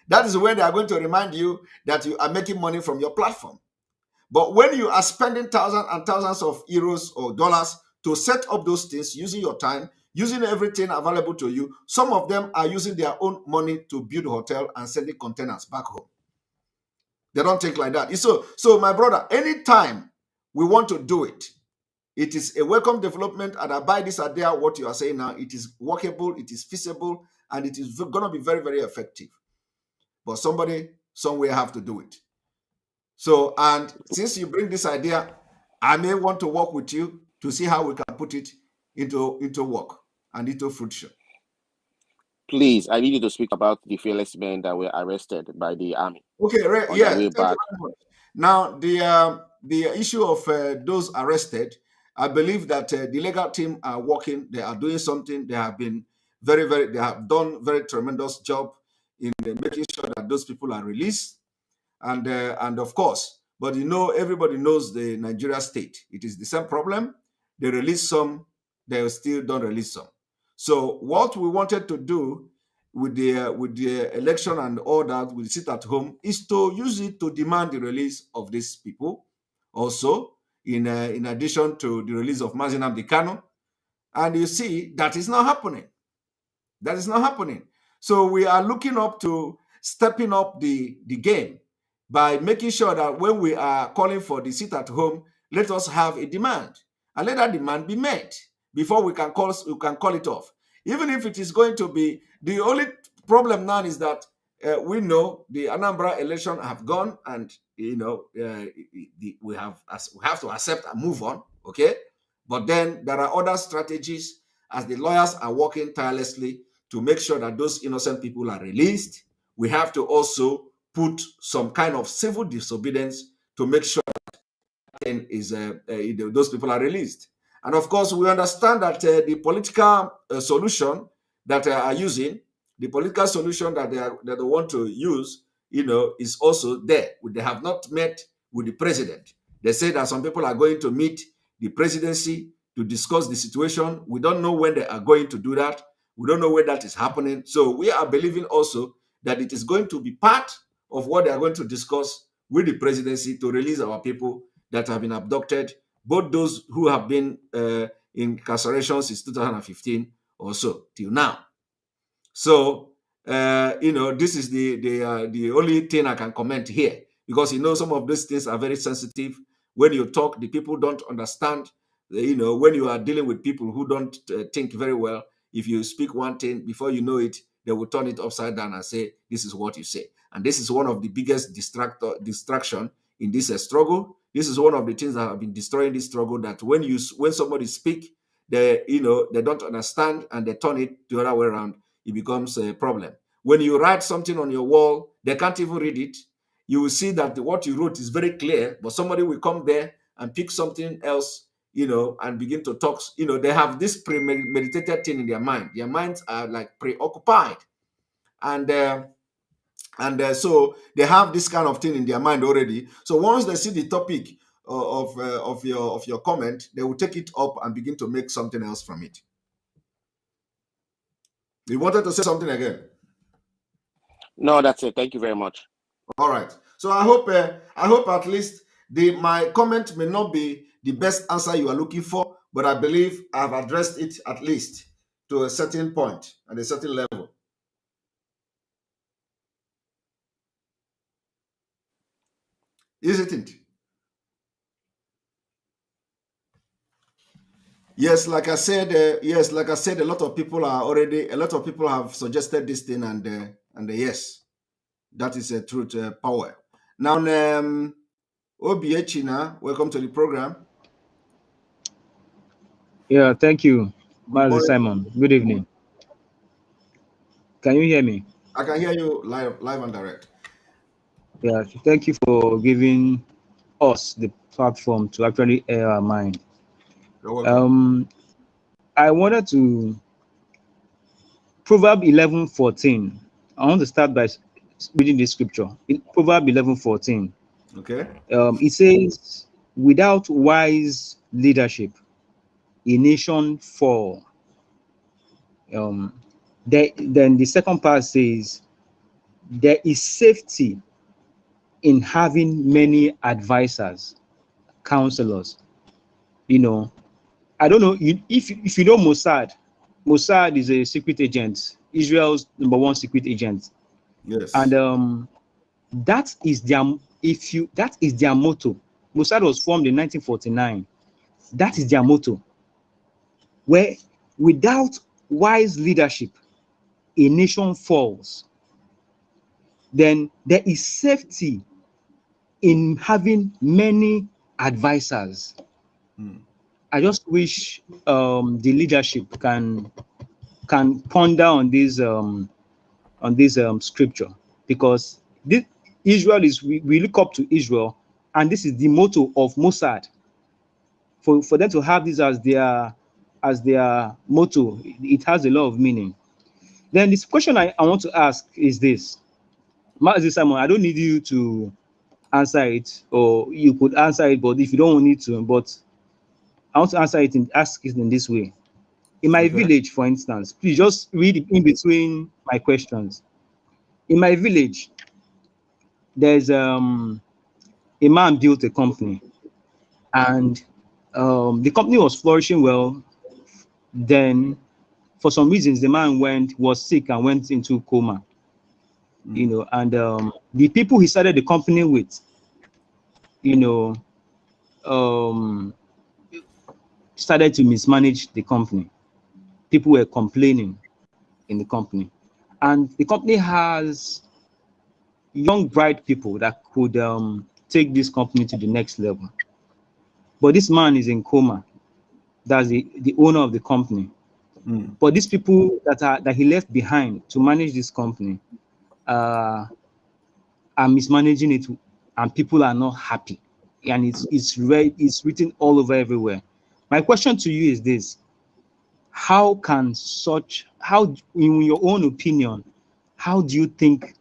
That is where they are going to remind you that you are making money from your platform. But when you are spending thousands and thousands of euros or dollars to set up those things, using your time, using everything available to you, some of them are using their own money to build a hotel and sending containers back home. They don't think like that. So my brother, anytime we want to do it, it is a welcome development, and I buy this idea, what you are saying now, it is workable, it is feasible, and it is going to be very, very effective. But somebody, somewhere have to do it. So, and since you bring this idea, I may want to work with you to see how we can put it into work and into fruition. Please, I need you to speak about the fearless men that were arrested by the army. Okay, yes. Thank you very much. Now, the issue of those arrested, I believe that the legal team are working. They are doing something. They have been they have done very tremendous job in making sure that those people are released. And of course, but everybody knows the Nigeria state. It is the same problem. They release some, they still don't release some. So what we wanted to do with the election and all that, we sit at home, is to use it to demand the release of these people. Also, in addition to the release of Mazi Nnamdi Kanu. And you see, that is not happening. That is not happening. So we are looking up to stepping up the game by making sure that when we are calling for the sit at home, let us have a demand and let that demand be met before we can call it off. Even if it is going to be, the only problem now is that we know the Anambra election have gone, and we have to accept and move on. Okay, but then there are other strategies as the lawyers are working tirelessly to make sure that those innocent people are released. We have to also put some kind of civil disobedience to make sure that those people are released. And of course, we understand that the political solution that they are using, the political solution that they want to use, is also there. They have not met with the president. They say that some people are going to meet the presidency to discuss the situation. We don't know when they are going to do that. We don't know where that is happening. So we are believing also that it is going to be part of what they are going to discuss with the presidency to release our people that have been abducted, both those who have been in incarceration since 2015 or so till now. So, this is the only thing I can comment here, because some of these things are very sensitive. When you talk, the people don't understand. When you are dealing with people who don't think very well, if you speak one thing, before you know it, they will turn it upside down and say, this is what you say. And this is one of the biggest distraction in this struggle. This is one of the things that have been destroying this struggle, that when somebody speak, they don't understand and they turn it the other way around. It becomes a problem. When you write something on your wall, they can't even read it. You will see that what you wrote is very clear, but somebody will come there and pick something else and begin to talk. They have this premeditated thing in their mind. Their minds are like preoccupied, and so they have this kind of thing in their mind already. So once they see the topic of your comment, they will take it up and begin to make something else from it. You wanted to say something again? No, that's it. Thank you very much. All right. So I hope at least my comment may not be the best answer you are looking for, but I believe I've addressed it at least to a certain point and a certain level. Isn't it? Yes, like I said, a lot of people have suggested this thing, and yes, that is a truth power. Now, Obiechina, welcome to the program. Yeah, thank you, Master Simon. Good evening. Can you hear me? I can hear you live and direct. Yeah, thank you for giving us the platform to actually air our mind. You're welcome. I wanted to Proverb 11:14. I want to start by reading this scripture. In Proverb 11:14. Okay. It says, "Without wise leadership, a nation fall." Then the second part says, "There is safety in having many advisors, counselors." I don't know if you know Mossad. Mossad is a secret agent, Israel's #1 secret agent. Yes. And that is their motto. Mossad was formed in 1949. That is their motto. Where without wise leadership, a nation falls. Then there is safety in having many advisors. I just wish the leadership can ponder on this scripture, because Israel is we look up to Israel, and this is the motto of Mossad. For them to have this as their motto, it has a lot of meaning. Then this question I want to ask is this, Master Simon. I don't need you to answer it, or you could answer it, but if you don't need to, but I want to ask it in this way. In my village, for instance, please just read in between my questions. In my village, there's a man built a company, and the company was flourishing well. Then, for some reasons, the man was sick and went into coma. And the people he started the company with, started to mismanage the company. People were complaining in the company, and the company has young bright people that could take this company to the next level. But this man is in coma. That's the owner of the company. But these people that he left behind to manage this company are mismanaging it, and people are not happy. And it's written all over everywhere. My question to you is this: how, in your own opinion, how do you think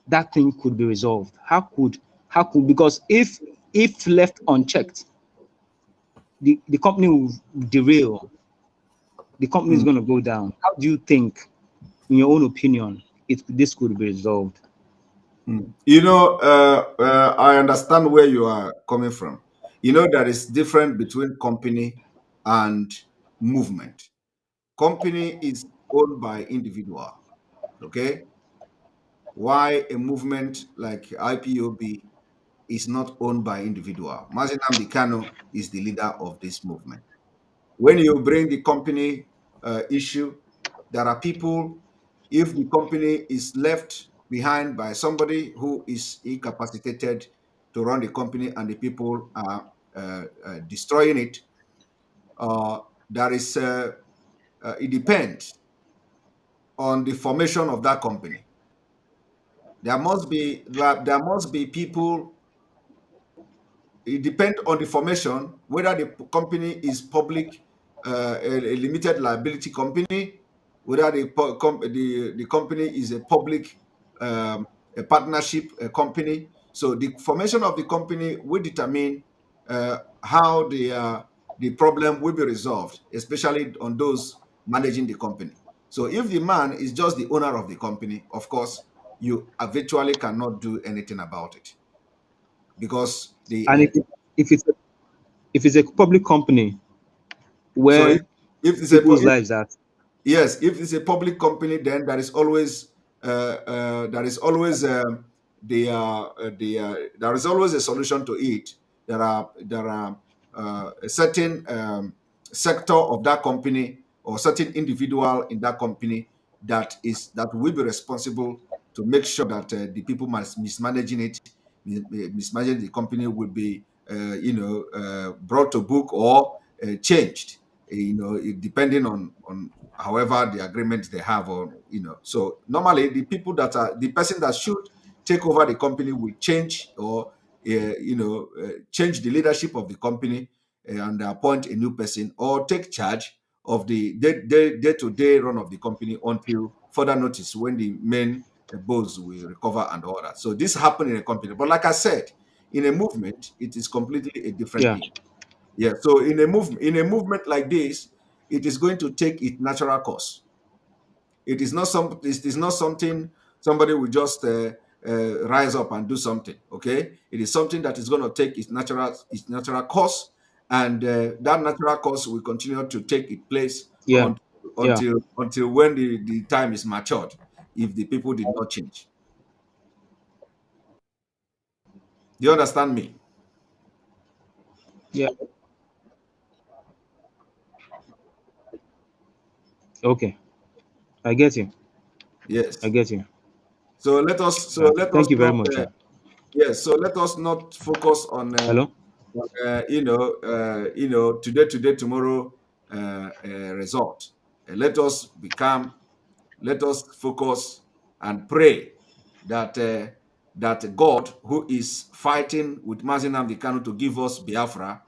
that thing could be resolved? How could because if left unchecked, the company will derail. The company is going to go down. How do you think, in your own opinion, this could be resolved? I understand where you are coming from. There is difference between company and movement. Company is owned by individual, okay? Why a movement like IPOB is not owned by individual. Mazi Nnamdi Kanu is the leader of this movement. When you bring the company issue, there are people, if the company is left behind by somebody who is incapacitated to run the company and the people are destroying it, it depends on the formation of that company. There must be people it depends on the formation, whether the company is public, a limited liability company, whether the company is a public, a partnership company. So the formation of the company will determine how the problem will be resolved, especially on those managing the company. So if the man is just the owner of the company, of course, you virtually cannot do anything about it, because And the if it's a public company so where if it's people's lives are, yes, if it's a public company, then there is always there is always a solution to it. There are a certain sector of that company or certain individual in that company that will be responsible to make sure that the people mismanaging it, mismanaging the company, will be brought to book or changed. Depending on however the agreement they have, or so normally the person that should take over the company will change, or change the leadership of the company, and appoint a new person, or take charge of the day-to-day run of the company until further notice, when the main boss will recover and all that. So this happened in a company, but like I said, in a movement it is completely a different yeah, thing. Yeah. So in a movement like this, it is going to take its natural course. It is not something somebody will just rise up and do something. Okay. It is something that is going to take its natural course, and that natural course will continue to take its place yeah, yeah, until when the time is matured, if the people did not change. Do you understand me? yeah. Okay, I get you. I Yes. get you. So let us Thank you very not much. yes, so let us not focus on Hello. today, tomorrow result. Let us become. Let us focus and pray that that God, who is fighting with Mazi Nnamdi Kanu to give us Biafra,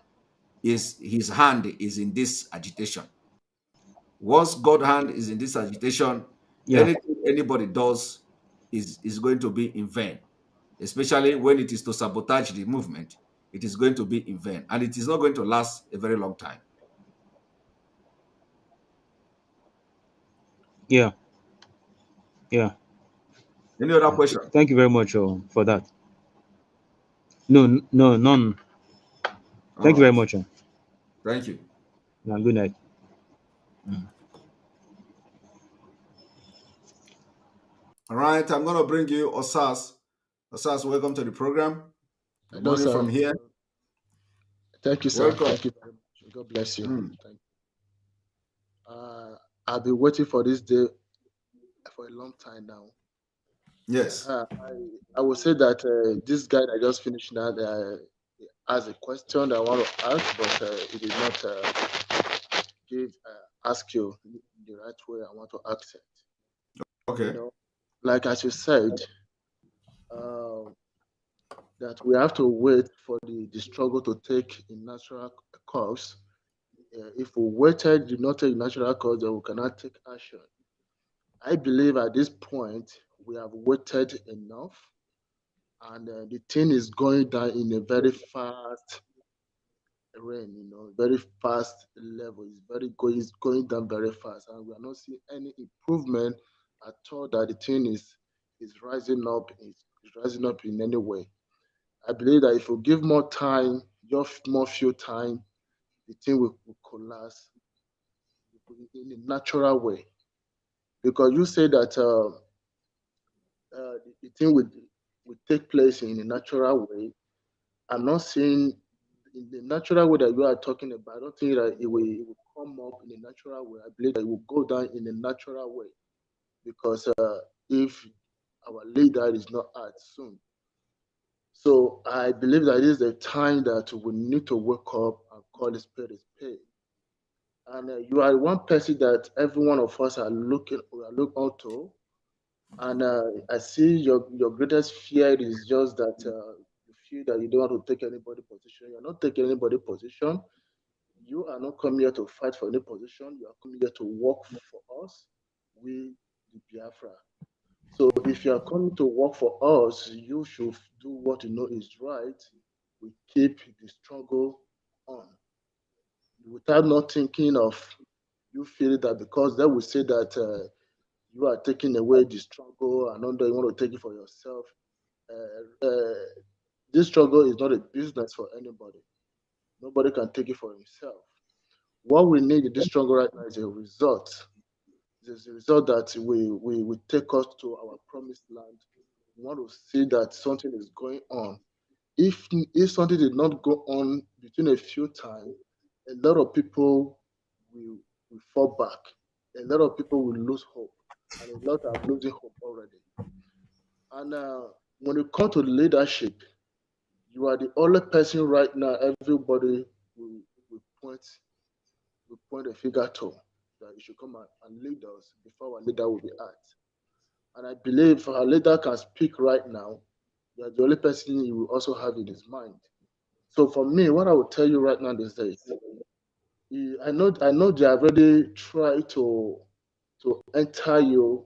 his hand is in this agitation. Once God's hand is in this agitation, Yeah, anything anybody does is going to be in vain, especially when it is to sabotage the movement. It is going to be in vain, and it is not going to last a very long time. yeah, yeah. Any other question? Thank you very much for that. No, no, none. All Thank you very right. much. Thank you. Good night. All right. I'm going to bring you Osas. Osas, welcome to the program. Good Hello, morning sir. from here. Thank you, sir. Welcome. Thank you very much. God bless you. Mm. Thank you. I've been waiting for this day for a long time now. Yes. I would say that this guy that just finished now has a question that I want to ask, but he did not ask you the right way I want to ask it. Okay. Like as you said, that we have to wait for the struggle to take a natural course. If we waited, did not take natural course, then we cannot take action. I believe at this point we have waited enough, and the thing is going down in a very fast rain, very fast level. It's going down very fast, and we are not seeing any improvement at all. That the thing is rising up, is rising up in any way. I believe that if we give more time, just more few time, the thing will collapse in a natural way. Because you say that the thing would take place in a natural way. I'm not saying in the natural way that you are talking about. I don't think that it will come up in a natural way. I believe that it will go down in a natural way, because if our leader is not out soon. So I believe that is the time that we need to wake up and call the spade a spade. And you are one person that every one of us we are looking onto. And I see your greatest fear is just that you feel that you don't want to take anybody position. You're not taking anybody position. You are not coming here to fight for any position. You are coming here to work for us, we the Biafra. So if you are coming to work for us, you should do what you know is right. We keep the struggle on without not thinking of you feel that because they will say that you are taking away the struggle and under you want to take it for yourself. This struggle is not a business for anybody. Nobody can take it for himself. What we need in this struggle right now is a result. It's a result that will take us to our promised land. We want to see that something is going on. If something did not go on between a few times, a lot of people will fall back. A lot of people will lose hope, and a lot are losing hope already. And when it comes to leadership, you are the only person right now. Everybody will point a finger to that you should come and lead us before our leader will be asked. And I believe if our leader can speak right now, you are the only person he will also have in his mind. So for me, what I will tell you right now is this: I know they have already tried to enter you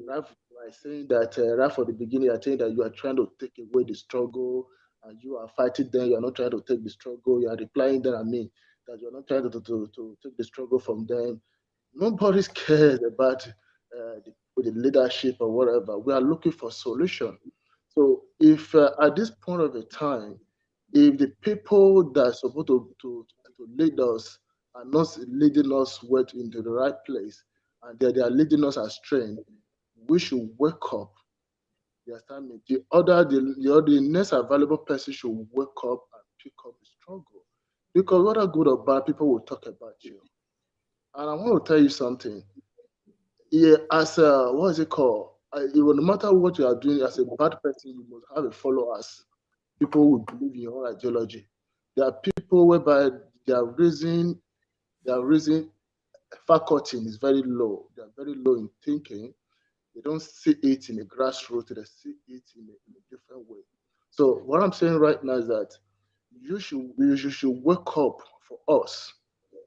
by saying that right from the beginning, I think that you are trying to take away the struggle and you are fighting them. You are not trying to take the struggle. You are replying them. I mean that you are not trying to take the struggle from them. Nobody cares about the leadership or whatever. We are looking for solution. So if at this point of the time, if the people that are supposed to lead us are not leading us well into the right place, and they are leading us astray, we should wake up. You understand me? The next available person should wake up and pick up the struggle. Because whether good or bad, people will talk about you. And I want to tell you something. Yeah, as a, what is it called? No matter what you are doing as a bad person, you must have a followers. People will believe in your ideology. There are people whereby their reason faculty is very low. They are very low in thinking. They don't see it in a grassroots. They see it in a different way. So what I'm saying right now is that you should wake up for us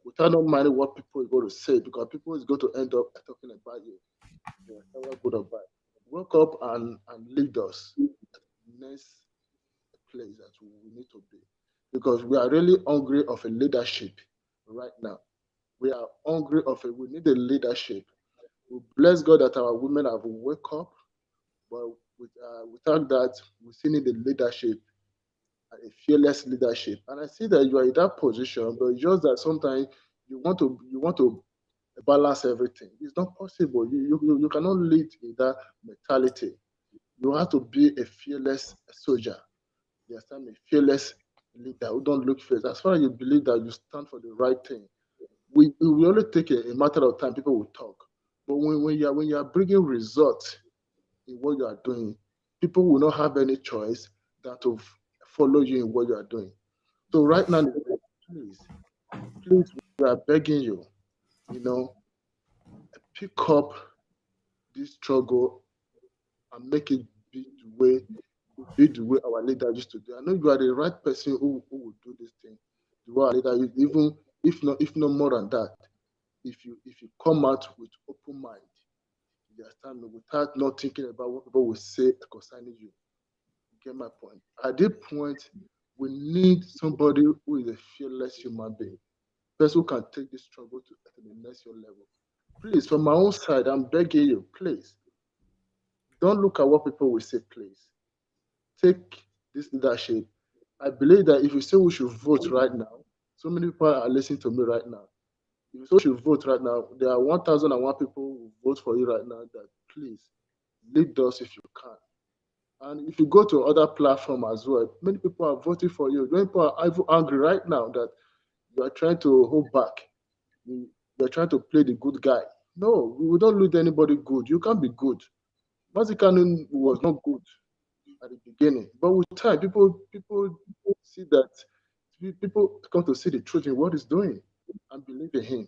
without not minding what people are going to say, because people is going to end up talking about you. Whether good or bad. Wake up and lead us to the next place that we need to be, because we are really hungry of a leadership right now. We are hungry of it. We need a leadership. We bless God that our women have woke up, but without that, we still need a leadership, a fearless leadership. And I see that you are in that position, but it's just that sometimes you want to balance everything. It's not possible. You cannot lead in that mentality. You have to be a fearless soldier. You understand me? Fearless leader who don't look fierce. As far as you believe that you stand for the right thing, we only take a matter of time. People will talk, but when you are bringing results in what you are doing, people will not have any choice than to follow you in what you are doing. So right now, please, we are begging you, pick up this struggle and make it be the way our leader used to do. I know you are the right person who will do this thing. The way our leader, even if not more than that, if you come out with open mind, you understand me, without not thinking about what people will say concerning you. You get my point. At this point, we need somebody who is a fearless human being, person who can take this struggle to the next level. Please, from my own side, I'm begging you, please, don't look at what people will say, please. Take this leadership. I believe that if you say we should vote right now, so many people are listening to me right now. If you say we should vote right now, there are 1,001 people who vote for you right now that please lead us if you can. And if you go to other platforms as well, many people are voting for you. Many people are even angry right now that you are trying to hold back. You are trying to play the good guy. No, we don't lead anybody good. You can't be good. Mazikanu was not good at the beginning, but with time, people see that people come to see the truth in what he's doing and believe in him.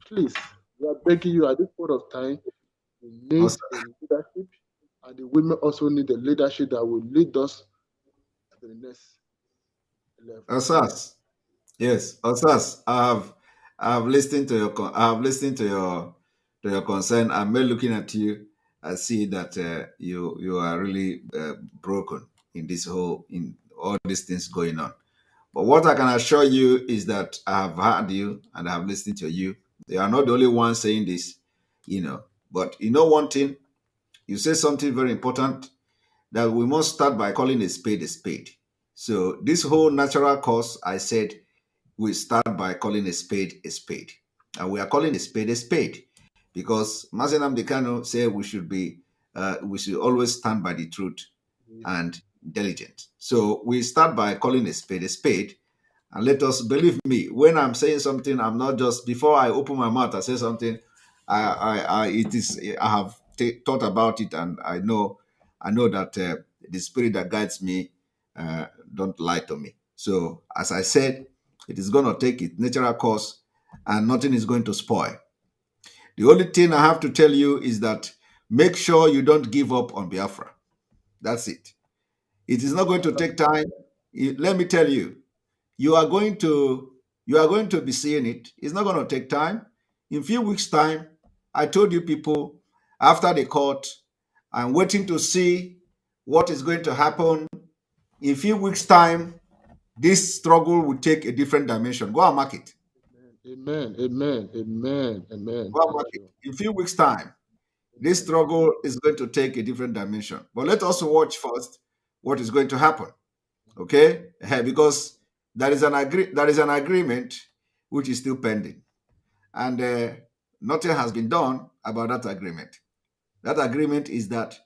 Please, we are begging you at this point of time. We need a leadership, and the women also need a leadership that will lead us to the next level. Osas, yes, Osas, I have listened to your concern. I'm not looking at you. I see that you are really broken in all these things going on. But what I can assure you is that I have heard you and I have listened to you. You are not the only one saying this, But you know one thing, you say something very important, that we must start by calling a spade a spade. So this whole natural cause, I said, we start by calling a spade a spade. And we are calling a spade because Mazen Amdekano said we should always stand by the truth and diligent. So we start by calling a spade. And let us, believe me, when I'm saying something, I'm not just, before I open my mouth, I say something, I have thought about it, and I know that the spirit that guides me don't lie to me. So as I said, it is going to take its natural course, and nothing is going to spoil. The only thing I have to tell you is that make sure you don't give up on Biafra. That's it. It is not going to take time. Let me tell you, you are going to be seeing it. It's not going to take time. In a few weeks' time, I told you people, after the court, I'm waiting to see what is going to happen. In a few weeks' time, this struggle will take a different dimension. Go and mark it. Amen. Go and mark it. You. In a few weeks' time, this struggle is going to take a different dimension. But let us watch first what is going to happen. Okay? Because there is an agreement which is still pending. And nothing has been done about that agreement. That agreement is that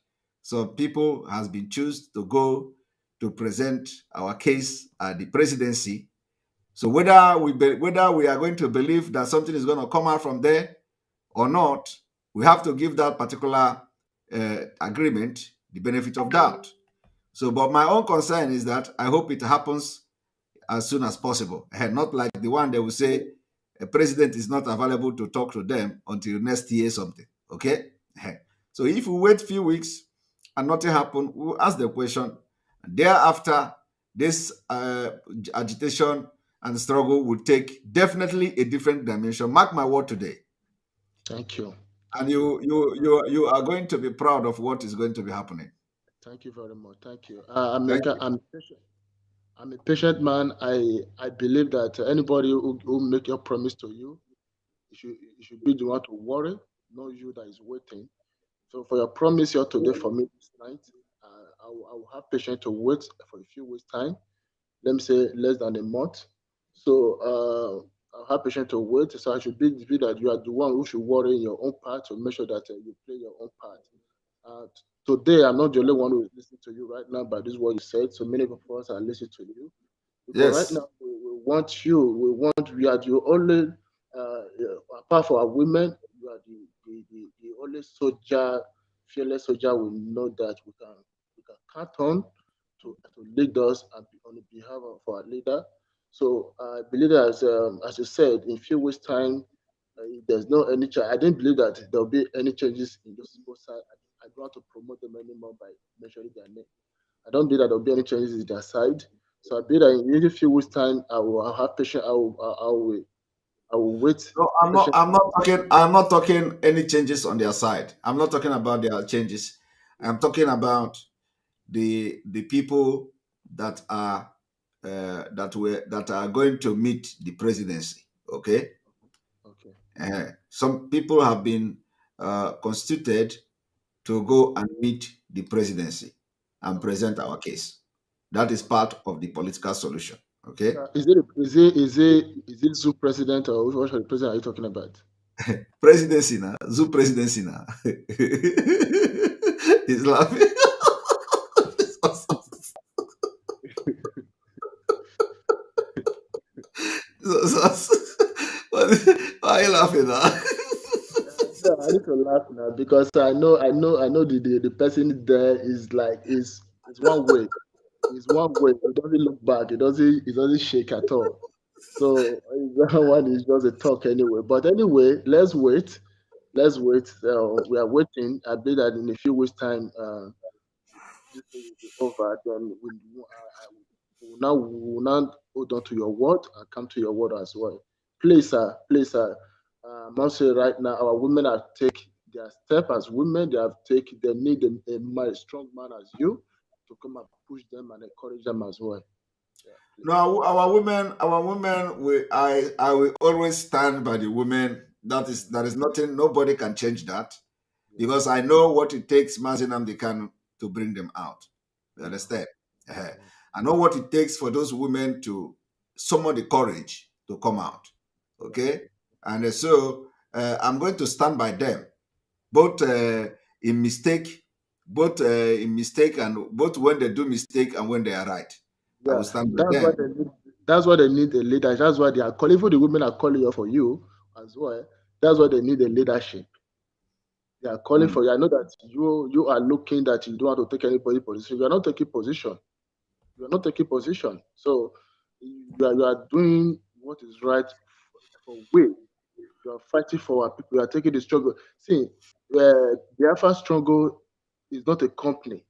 some people has been chosen to go to present our case at the presidency. So whether we are going to believe that something is going to come out from there or not, we have to give that particular agreement the benefit of doubt. So, but my own concern is that I hope it happens as soon as possible. Not like the one that will say a president is not available to talk to them until next year something. Okay? So if we wait a few weeks and nothing happen, we'll ask the question. Thereafter, this agitation and struggle will take definitely a different dimension. Mark my word today. Thank you. And you are going to be proud of what is going to be happening. Thank you very much. Thank you. I'm patient. I'm a patient man. I believe that anybody who make your promise to you, you should be the one to worry, not you that is waiting. So for your promise here today for me this night, I will have patience to wait for a few weeks time. Let me say less than a month. So I'll have patience to wait. So I should be that you are the one who should worry in your own part to make sure that you play your own part. Today, I'm not the only one who is listening to you right now, but this is what you said. So many of us are listening to you. Because right now, we want you. We are the only, apart from our women, you are the only soldier, fearless soldier we know that we can count on to lead us and on the behalf of our leader. So I believe that, as you said, in a few weeks' time, there's no any change. I didn't believe that there'll be any changes in those both sides. I don't want to promote them anymore by mentioning their name. I don't believe that there'll be any changes in their side. So I believe that in a few weeks' time, I'll have patience. I will wait. No, I'm not talking any changes on their side. I'm not talking about their changes. I'm talking about the people that are going to meet the presidency. Okay. Some people have been constituted to go and meet the presidency and present our case. That is part of the political solution. Okay. Is it Zoo president or which president are you talking about? Presidency now, Zoo presidency now. He's laughing. Why are you laughing now? No, I need to laugh now because I know the person there is one way. It's one way. It doesn't look back. It doesn't shake at all. So that one is just a talk anyway. But anyway, let's wait. Let's wait. We are waiting. I believe that in a few weeks' time, this thing will be over. Then We will now hold on to your word and come to your word as well. Please, sir, I must say right now, our women have taken their step as women. They need a strong man as you to come and push them and encourage them as well. No, our women, I will always stand by the women. That is nothing. Nobody can change that, because I know what it takes, Mazinam Dekan, to bring them out. You understand? I know what it takes for those women to summon the courage to come out. Okay, and so I'm going to stand by them, both in mistake, and both when they do mistake and when they are right. I will stand by them. That's why they need a leader. That's why they are calling for the women are calling you for you as well. That's why they need a leadership. They are calling for you. I know that you are looking that you don't want to take anybody position. You are not taking position. You are not taking position. So you are doing what is right for we. You are fighting for our people. You are taking the struggle. See, the Alpha struggle is not a company.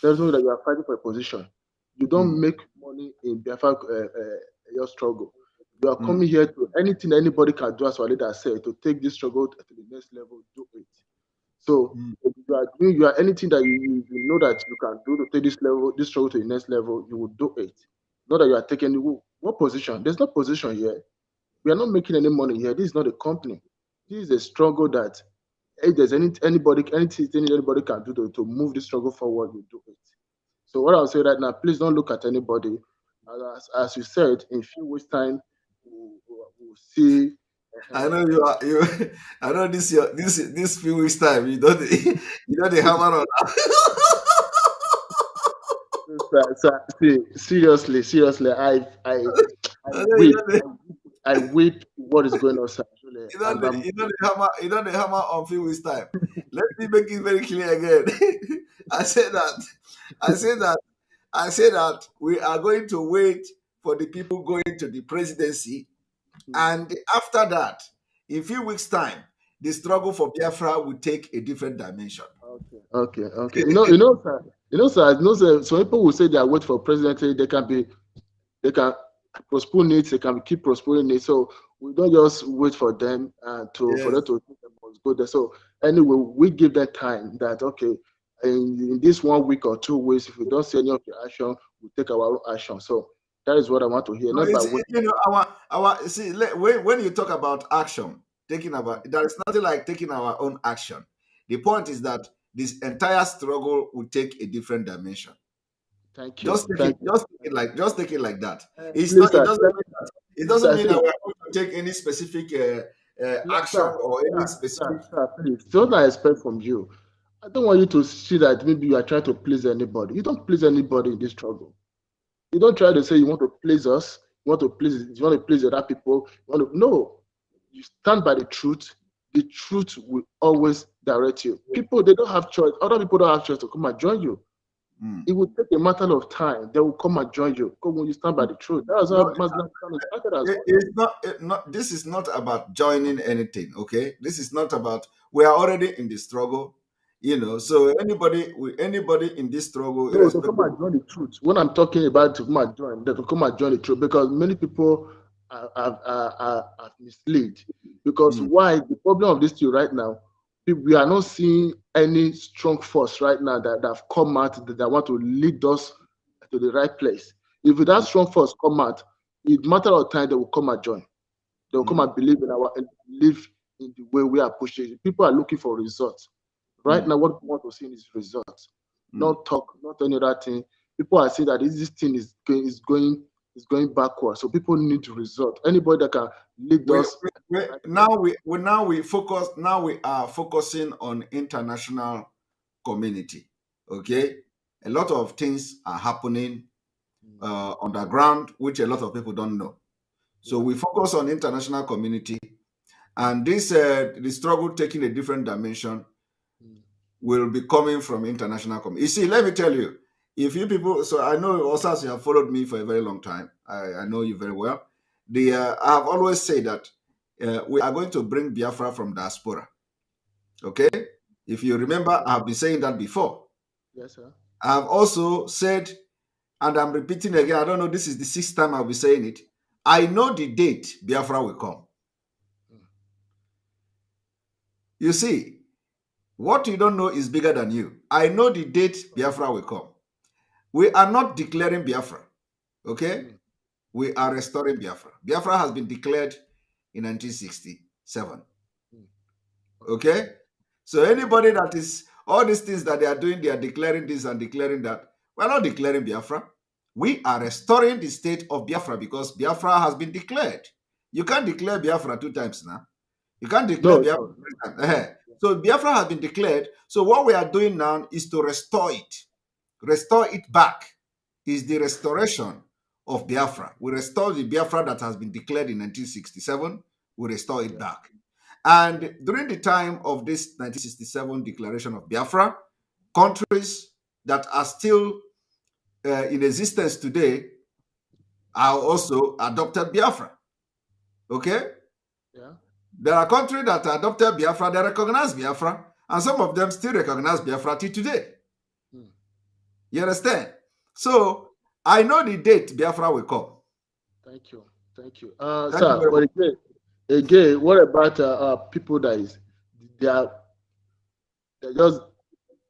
There's no that you are fighting for a position. You don't make money in Biafra your struggle. You are coming here to anything anybody can do, as our leader said, to take this struggle to the next level, do it. So if you are anything that you know that you can do to take this struggle to the next level, you will do it. Not that you are taking what position. There's no position here. We are not making any money here. This is not a company. This is a struggle that if there's anything anybody can do to move this struggle forward, you do it. So what I'll say right now, please don't look at anybody. As you said, in a few weeks' time, we'll see. I know you are you. I know this few weeks time. You don't the hammer on. Seriously, I weep what is going on. You know the hammer on few weeks time. Let me make it very clear again. I say that we are going to wait for the people going to the presidency, and after that, in a few weeks' time, the struggle for Biafra will take a different dimension. Okay. Sir. So people will say they are waiting for presidency. They can postpone it. They can keep postponing it. So we don't just wait for them for them to go there. So anyway, we give them time that okay, in this 1 week or 2 weeks, if we don't see any of the action, we take our own action. So that is what I want to hear. No, when you talk about action, there is nothing like taking our own action. The point is that this entire struggle will take a different dimension. Thank you. Just take it like that. It doesn't mean that we're going to take any specific action or any specific. Please, what I expect from you, I don't want you to see that maybe you are trying to please anybody. You don't please anybody in this struggle. You don't try to say you want to please us. You want to please other people. No. You stand by the truth. The truth will always direct you. People, they don't have choice. Other people don't have choice to come and join you. It will take a matter of time. They will come and join you. Because when you stand by the truth, that's how Muslim This is not about joining anything. Okay, this is not about. We are already in the struggle. So anybody in this struggle, to come and join the truth. When I'm talking about to come and join the truth, because many people are misled. Because why? The problem of this thing right now, we are not seeing any strong force right now that have come out that want to lead us to the right place. If that strong force come out, it's a matter of time they will come and join. They will come and believe in the way we are pushing. People are looking for results. Right now, what we want to see is results. Not talk, not any other thing. People are saying that this thing is going backwards. So people need result. Anybody that can lead us. Now we are focusing on international community. Okay, a lot of things are happening on the ground, which a lot of people don't know. So we focus on international community, and this the struggle taking a different dimension will be coming from international community. You see, let me tell you, if you people, so I know also as you have followed me for a very long time, I know you very well. I have always said that we are going to bring Biafra from diaspora. Okay? If you remember, I have been saying that before. Yes, sir. I have also said and I'm repeating again, I don't know, this is the 6th time I'll be saying it. I know the date Biafra will come. You see, what you don't know is bigger than you. I know the date Biafra will come. We are not declaring Biafra, okay? We are restoring Biafra. Biafra has been declared in 1967, okay? So anybody that is, all these things that they are doing, they are declaring this and declaring that. We're not declaring Biafra. We are restoring the state of Biafra because Biafra has been declared. You can't declare Biafra 2 times now. You can't declare Biafra 3 times. So Biafra has been declared. So what we are doing now is to restore it. Restore it back is the restoration of Biafra. We restore the Biafra that has been declared in 1967. We restore it back. And during the time of this 1967 declaration of Biafra, countries that are still in existence today are also adopted Biafra. Okay? Yeah. There are countries that adopted Biafra, they recognize Biafra, and some of them still recognize Biafra till today. You understand? So I know the date Biafra will come. Thank you. Thank you. Thank Sir, you very but again, what about people that is they're just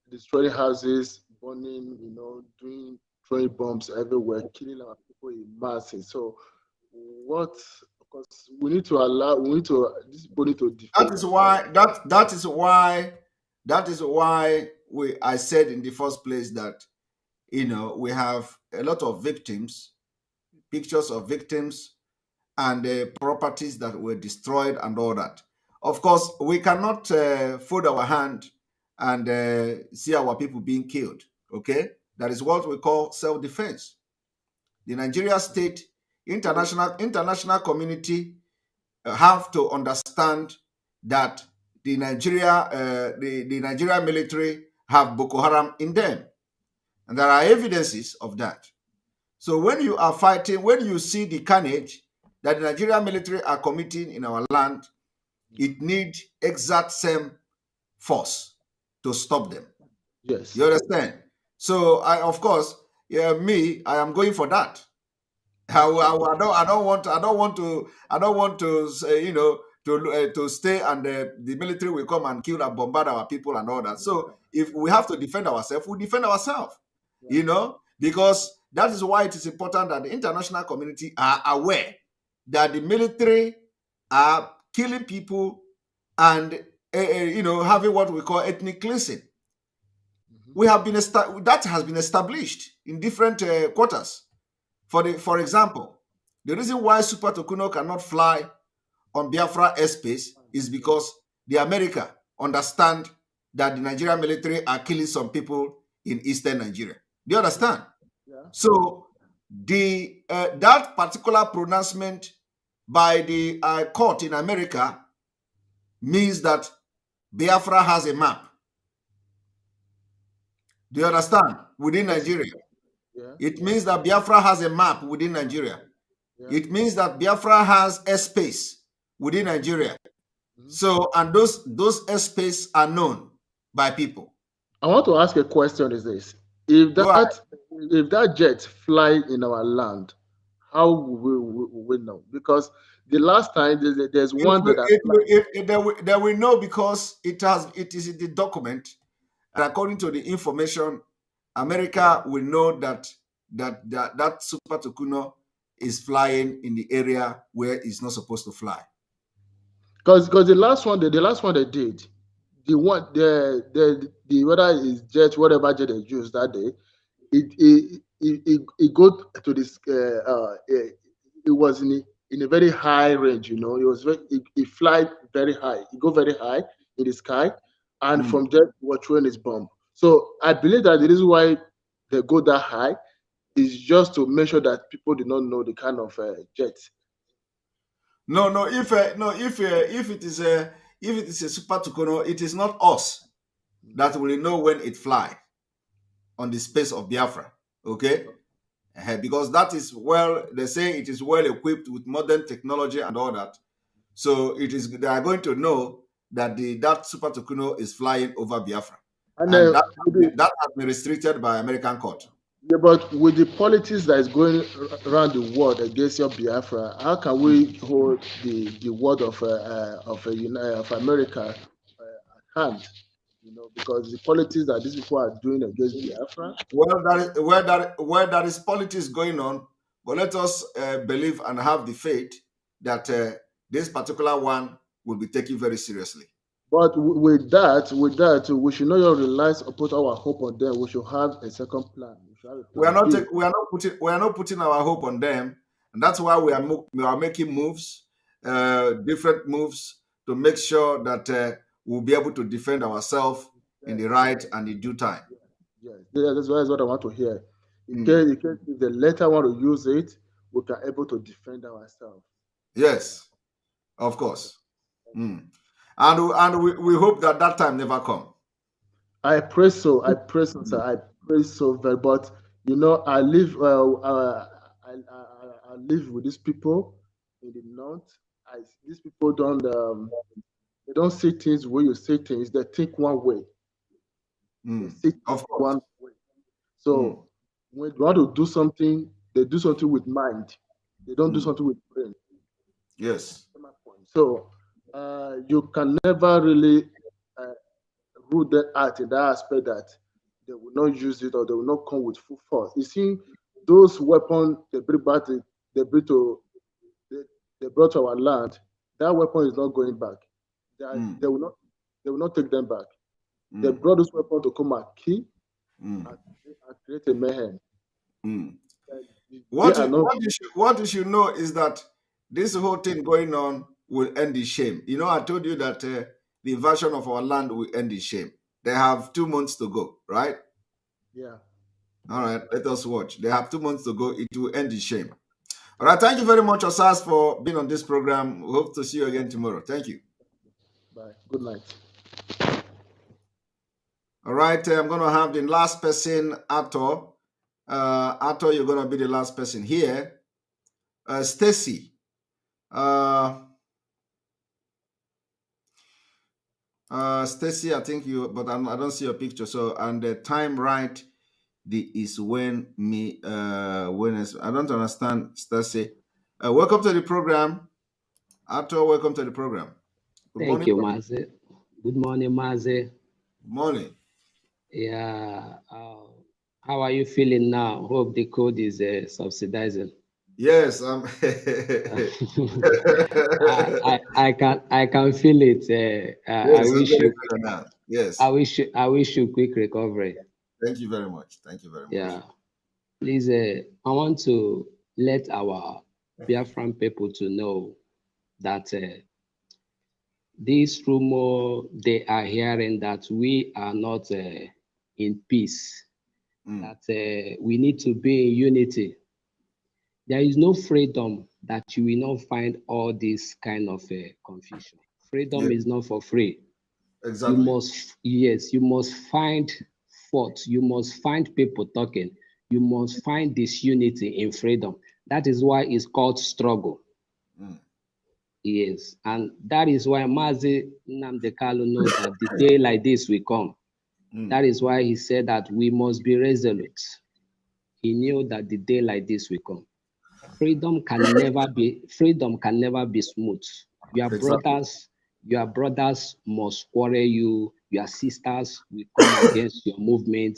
destroying houses, burning, throwing bombs everywhere, killing our people in masses. So what? Because we need these people need to defend. That is why I said in the first place that we have a lot of victims, pictures of victims, and properties that were destroyed and all that. Of course, we cannot fold our hand and see our people being killed. Okay, that is what we call self-defense. The Nigeria state, international community have to understand that the Nigeria military have Boko Haram in them, and there are evidences of that. So when you are fighting, when you see the carnage that the Nigerian military are committing in our land, it needs exact same force to stop them. Yes. You understand? So I am going for that. I don't want to say, to stay and the military will come and kill and bombard our people and all that. So if we have to defend ourselves, we defend ourselves. Because that is why it is important that the international community are aware that the military are killing people and having what we call ethnic cleansing. We have been that has been established in different quarters. For example, the reason why Super Tucano cannot fly on Biafra airspace is because the America understand that the Nigerian military are killing some people in eastern Nigeria. Do you understand? Yeah. So that particular pronouncement by the court in America means that Biafra has a map. Do you understand? Within Nigeria. Yeah. It means that Biafra has a map within Nigeria. Yeah. It means that Biafra has airspace within Nigeria. So, and those airspace are known by people. I want to ask a question: is this? If that jet fly in our land, how will we know? Because the last time there's one that we know because it is in the document, and according to the information, America will know that Super Tucano is flying in the area where it's not supposed to fly. Because the last one they did, the whether it's jet, whatever jet they used that day, it go to this it was in a very high range, it was it fly very high, it go very high in the sky, and from there it was throwing its bomb. So I believe that the reason why they go that high is just to make sure that people do not know the kind of jet. No. If it is a Super Tucano, it is not us that will know when it fly on the space of Biafra. Okay, because that is they say it is well equipped with modern technology and all that. So they are going to know that that Super Tucano is flying over Biafra, and that has been restricted by American court. Yeah, but with the politics that is going around the world against your Biafra, how can we hold the word of America at hand? Because the politics that these people are doing against Biafra. Well, where there is politics going on, but let us believe and have the faith that this particular one will be taken very seriously. But with that, we should not just rely or put our hope on them. We should have a second plan. We should have a We are plan not B. we are not putting our hope on them, and that's why we are making moves, different moves to make sure that we'll be able to defend ourselves in the right and in due time. Yes, that's what I want to hear. In case if the latter want to use it, we can able to defend ourselves. Yes, of course. And we hope that that time never come. I pray so. I pray so, sir. I pray so very. But I live. I live with these people in the north. These people don't. They don't see things the way you see things. They think one way. They see things one way. So when they want to do something, they do something with mind. They don't do something with brain. Yes. So you can never really rule them out in that aspect that they will not use it or they will not come with full force. You see, those weapons they bring back, they bring to they brought to our land. That weapon is not going back. They will not take them back. They brought this weapon to come and kill and create a mayhem. What you should know is that this whole thing going on will end in shame. I told you that the invasion of our land will end in shame. They have 2 months to go, right? Yeah. All right, let us watch. They have 2 months to go. It will end in shame. All right, thank you very much, Osas, for being on this program. We hope to see you again tomorrow. Thank you. Bye. Good night. All right, I'm going to have the last person, Ato. Ato, you're going to be the last person here. Stacy. Stacy, I think but I don't see your picture. So, and the time right is when I don't understand, Stacy. Welcome to the program. Ato, welcome to the program. Thank you, Mazi. Good morning, Mazi. Good morning. Yeah. How are you feeling now? Hope the code is subsidizing. Yes, I can feel it. Yes, I wish you. Now. Yes. I wish you quick recovery. Thank you very much. Thank you very much. Yeah. Please, I want to let our Biafran people to know that this rumor they are hearing that we are not in peace, that we need to be in unity. There is no freedom that you will not find all this kind of confusion. Freedom is not for free. Exactly. You must find fault. You must find people talking. You must find disunity in freedom. That is why it's called struggle. Yes, and that is why Mazi Nnamdi Kanu knows that the day like this will come. That is why he said that we must be resolute. He knew that the day like this will come. Freedom can never be smooth. Your brothers must quarrel you. Your sisters will come against your movement.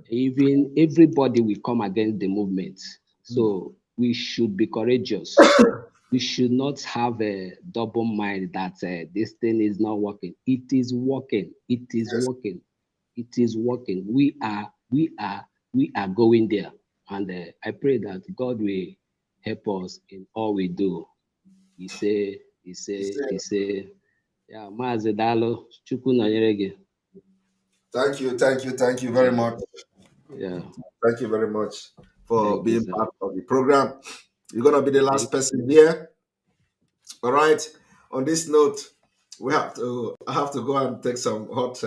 Even everybody will come against the movement. So we should be courageous. We should not have a double mind that this thing is not working. It is working. It is working. It is working. We are going there. And I pray that God will help us in all we do. He say, yeah, Maazị Dalo, Chukwu nọnyere gị. Thank you very much. Yeah. Thank you very much for being part of the program. You're gonna be the last person here. All right. On this note, I have to go and take some hot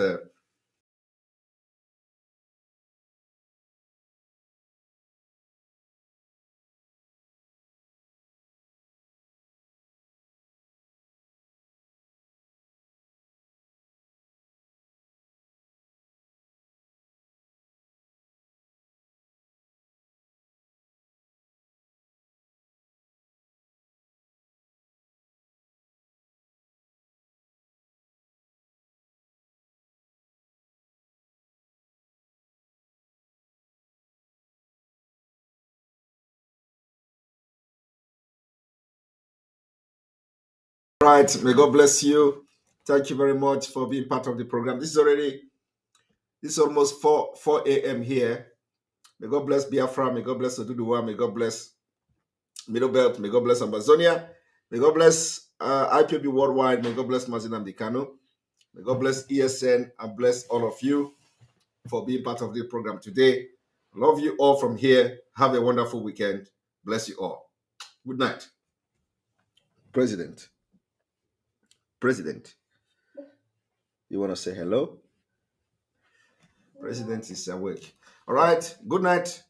right. May God bless you. Thank you very much for being part of the program. This is almost 4 a.m. here. May God bless Biafra. May God bless Oduduwa. May God bless Middle Belt. May God bless Amazonia. May God bless IPOB Worldwide. May God bless Mazinam Dikano. May God bless ESN and bless all of you for being part of the program today. Love you all from here. Have a wonderful weekend. Bless you all. Good night. President, you want to say hello? President is awake. All right. Good night.